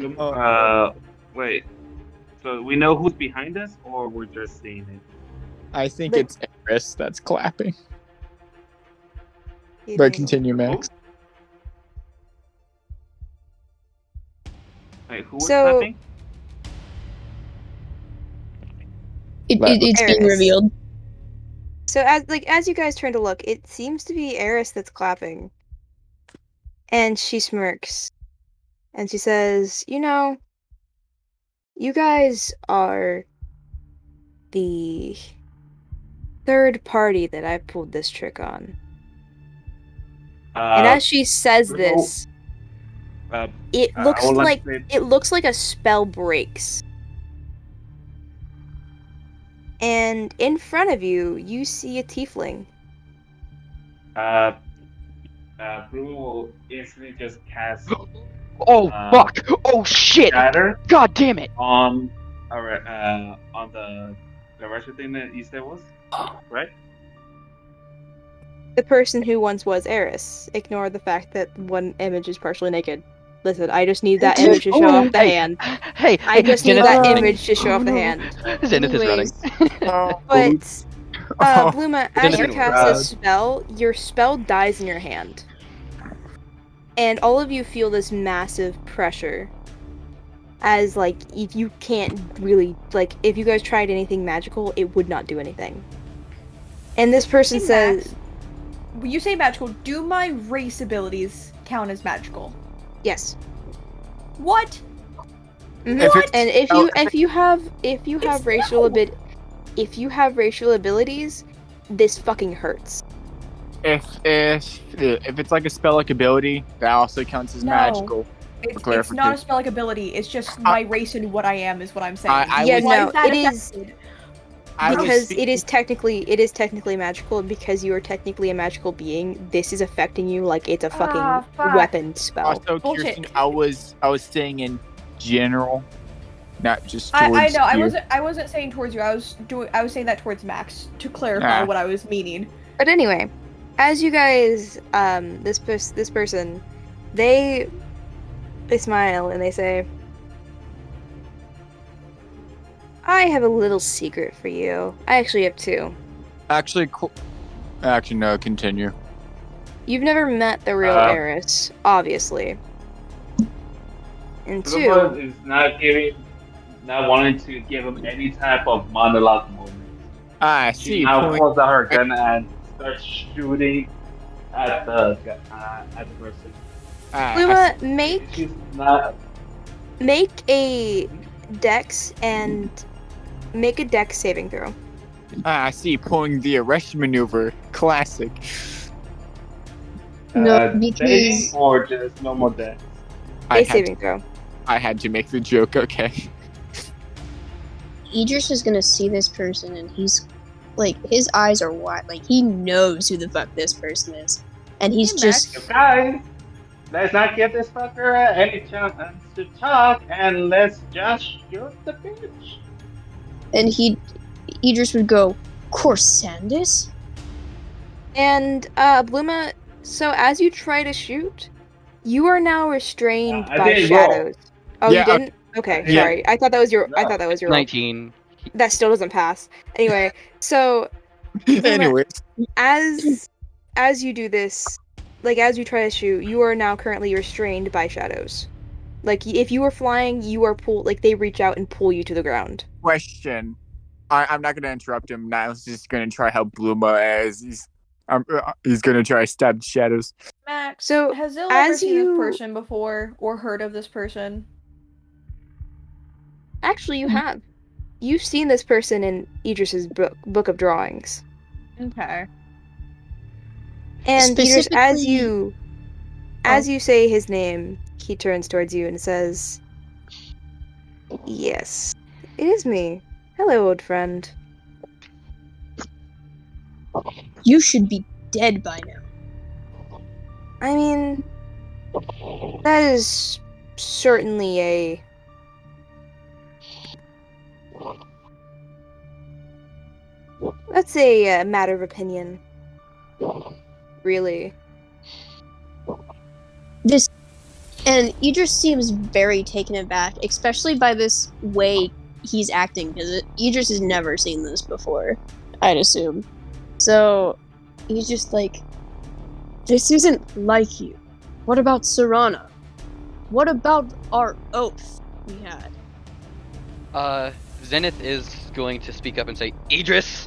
Wait. So we know who's behind us, or we're just seeing it? I think it's Eris that's clapping. But continue, Max. Wait, who was So- clapping? It's being Eris. revealed. So as you guys turn to look, it seems to be Eris that's clapping. And she smirks. And she says, you know, you guys are the third party that I pulled this trick on. And as she says this, it I looks would like to say- it looks like a spell breaks. And in front of you, you see a tiefling. Blue will instantly just cast Oh fuck! Oh shit! shatter God damn it! on the rest of the thing that you said was right. The person who once was Eris. Ignore the fact that one image is partially naked. Listen, I just need that image to show off the hand. Hey, I just need Zenith that is running. image to show off the hand. Zenith is running. But, Bluma, as you Zenith- cast this spell, your spell dies in your hand. And all of you feel this massive pressure. As, like, if you can't really, like, if you guys tried anything magical, it would not do anything. And this person Hey, says... Max, when you say magical, do my race abilities count as magical? Yes. What? Mhm. What? And if you have racial abilities, this fucking hurts. If it's like a spell like ability, that also counts as No. magical. It's not a spell like ability. It's just my race and what I am is what I'm saying. Yeah, was- Why no, is that it is affected? because it is technically magical. Because you are technically a magical being, this is affecting you like it's a fucking fuck. weapon spell. Also, Bullshit. Kirsten, I was saying in general, not just I towards know. you. I wasn't saying towards you. I was saying that towards Max to clarify Ah. what I was meaning. But anyway, as you guys, this person, they smile and they say, I have a little secret for you. I actually have two. Actually, no. Continue. You've never met the real Eris, obviously. And Blue two, is not wanting to give him any type of monologue moment. I She see. now Point. pulls out her gun and starts shooting at the person. Luma, She's not. make a dex saving throw. I see. Pulling the arrest maneuver. Classic. No, Dating because or just normal death. A saving throw. I had to make the joke. Okay. Idris is gonna see this person and he's like, his eyes are wide. Like, he knows who the fuck this person is. And he's Hey, just. Max. Guys, let's not give this fucker any chance to talk, and let's just shoot the bitch. And Idris would go, Corsandus? And, Bluma, so as you try to shoot, you are now restrained I by didn't roll. shadows. Oh, Yeah, you didn't? Okay, yeah. sorry. I thought that was your roll. 19. That still doesn't pass. Anyway, so Anyways, as you do this, like as you try to shoot, you are now currently restrained by shadows. Like if you were flying, you are pulled. Like they reach out and pull you to the ground. question. I'm not gonna interrupt him. Niles just gonna try help Bluma as he's gonna try stab the shadows. Max, So, has Zill ever as seen you- this person before or heard of this person? Actually, you have. You've seen this person in Idris's book of drawings. Okay. And Idris, as Specifically- you say his name, he turns towards you and says, "Yes, it is me. Hello, old friend." You should be dead by now. I mean, that is certainly that's a matter of opinion. Really. And Idris seems very taken aback, especially by this way he's acting, because Idris has never seen this before, I'd assume. So he's just like, this isn't like you. What about Serana? What about our oath we had? Zenith is going to speak up and say, Idris,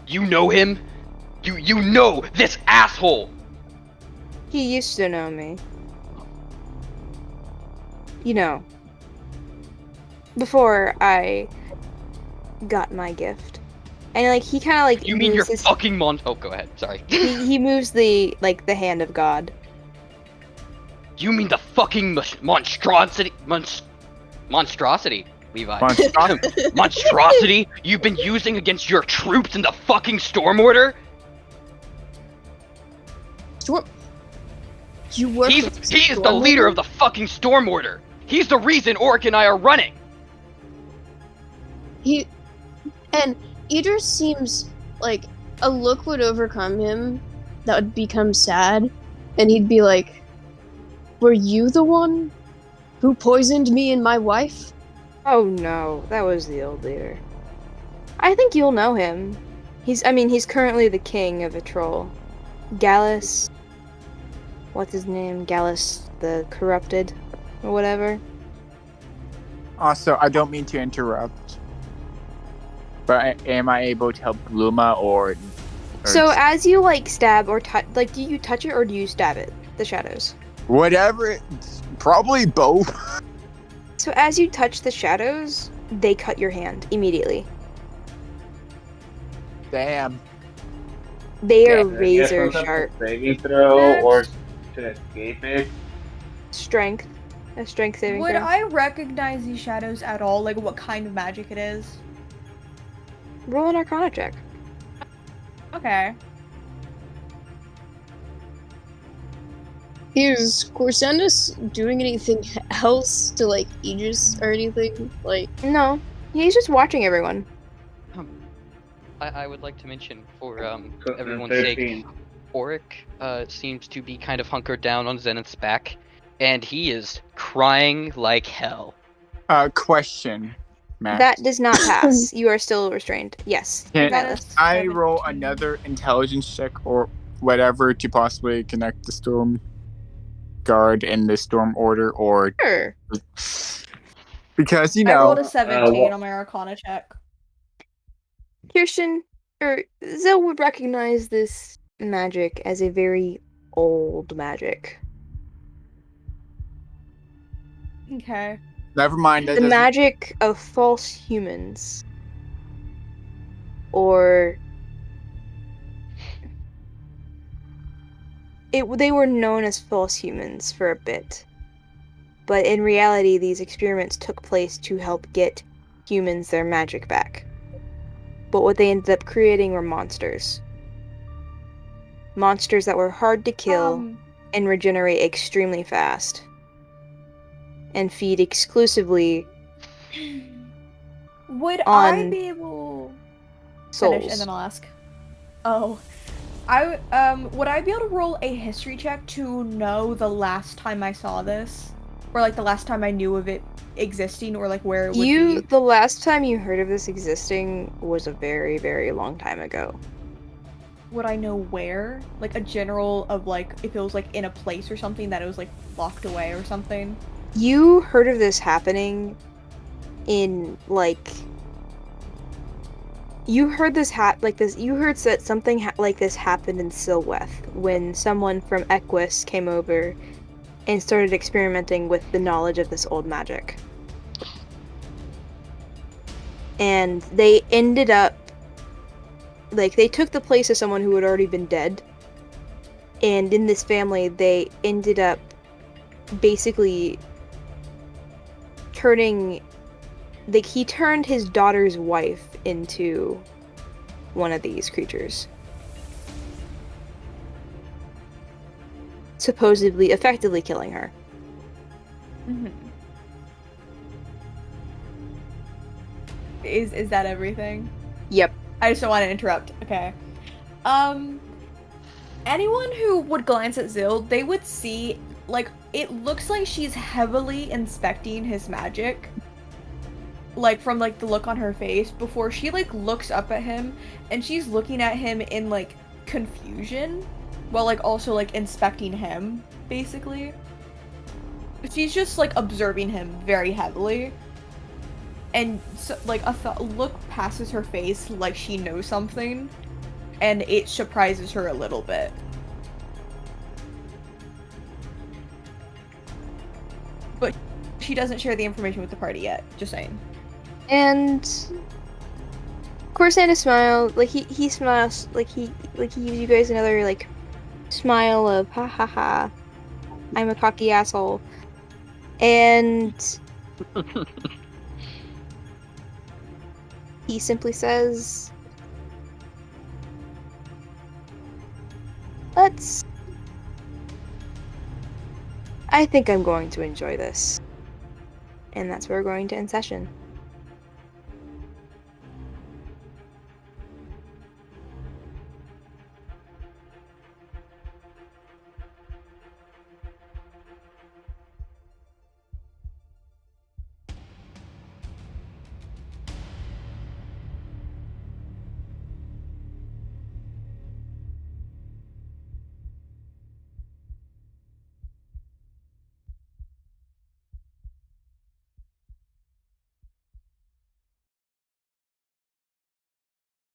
you know him? You know this asshole! He used to know me. You know, before I got my gift. And like he kind of like You mean moves your fucking Oh, go ahead. Sorry. he moves the hand of God. You mean the fucking monstrosity, Levi? Monstrosity. Monstrosity you've been using against your troops in the fucking storm order? You work He with is the leader Stormorder? of the fucking storm order. He's the reason Oric and I are running. And Idris seems like a look would overcome him that would become sad, and he'd be like, "Were you the one who poisoned me and my wife?" Oh no, that was the old leader. I think you'll know him. He's currently the king of a troll. Gallus. What's his name? Gallus the Corrupted, or whatever. Also, I don't mean to interrupt, but am I able to help Luma or So as you like stab or touch, like, do you touch it or do you stab it? The shadows. whatever? Probably both. So as you touch the shadows, they cut your hand immediately. Damn. They are I guess razor sometimes sharp. a saving throw or to escape it. Strength. A strength saving Would throw. I recognize these shadows at all? Like what kind of magic it is? Roll an Arcana check. Okay. Is Corsandus doing anything else to like Aegis or anything? Like, No, he's just watching everyone. I would like to mention for So, everyone's sake, 13. Oric seems to be kind of hunkered down on Zenith's back, and he is crying like hell. Question, Matt. That does not pass. You are still restrained. Yes. Can Regardless. I roll another intelligence check or whatever to possibly connect the storm guard and the storm order, or Sure. because you I rolled know a 17 what- on my Arcana check. Kirsten, or Zil would recognize this magic as a very old magic. Okay. never mind. That The doesn't- magic of false humans. Or they were known as false humans for a bit. But in reality, these experiments took place to help get humans their magic back. But what they ended up creating were monsters. Monsters that were hard to kill and regenerate extremely fast. And feed exclusively Would I on be able souls. finish and then I'll ask? Oh. Would I be able to roll a history check to know the last time I saw this? Or like the last time I knew of it existing, or like where it would be? The last time you heard of this existing was a very, very long time ago. Would I know where? Like a general of like if it was like in a place or something that it was like locked away or something? You heard of this happening in like you heard this you heard that something like this happened in Silweth when someone from Equus came over and started experimenting with the knowledge of this old magic. And they ended up like, they took the place of someone who had already been dead. And in this family, they ended up basically turning, like, he turned his daughter's wife into one of these creatures. Supposedly, effectively killing her. Mm-hmm. Is that everything? Yep. I just don't want to interrupt. Okay. Anyone who would glance at Zill, they would see, like, it looks like she's heavily inspecting his magic. Like, from, like, the look on her face before she, like, looks up at him, and she's looking at him in, like, confusion, while, like, also, like, inspecting him, basically. She's just, like, observing him very heavily. And, so, like, a look passes her face like she knows something, and it surprises her a little bit. But she doesn't share the information with the party yet, just saying. And Corsanda smiled, like he smiles, like he gives you guys another like smile of ha ha ha, I'm a cocky asshole. And he simply says, I think I'm going to enjoy this. And that's where we're going to end session.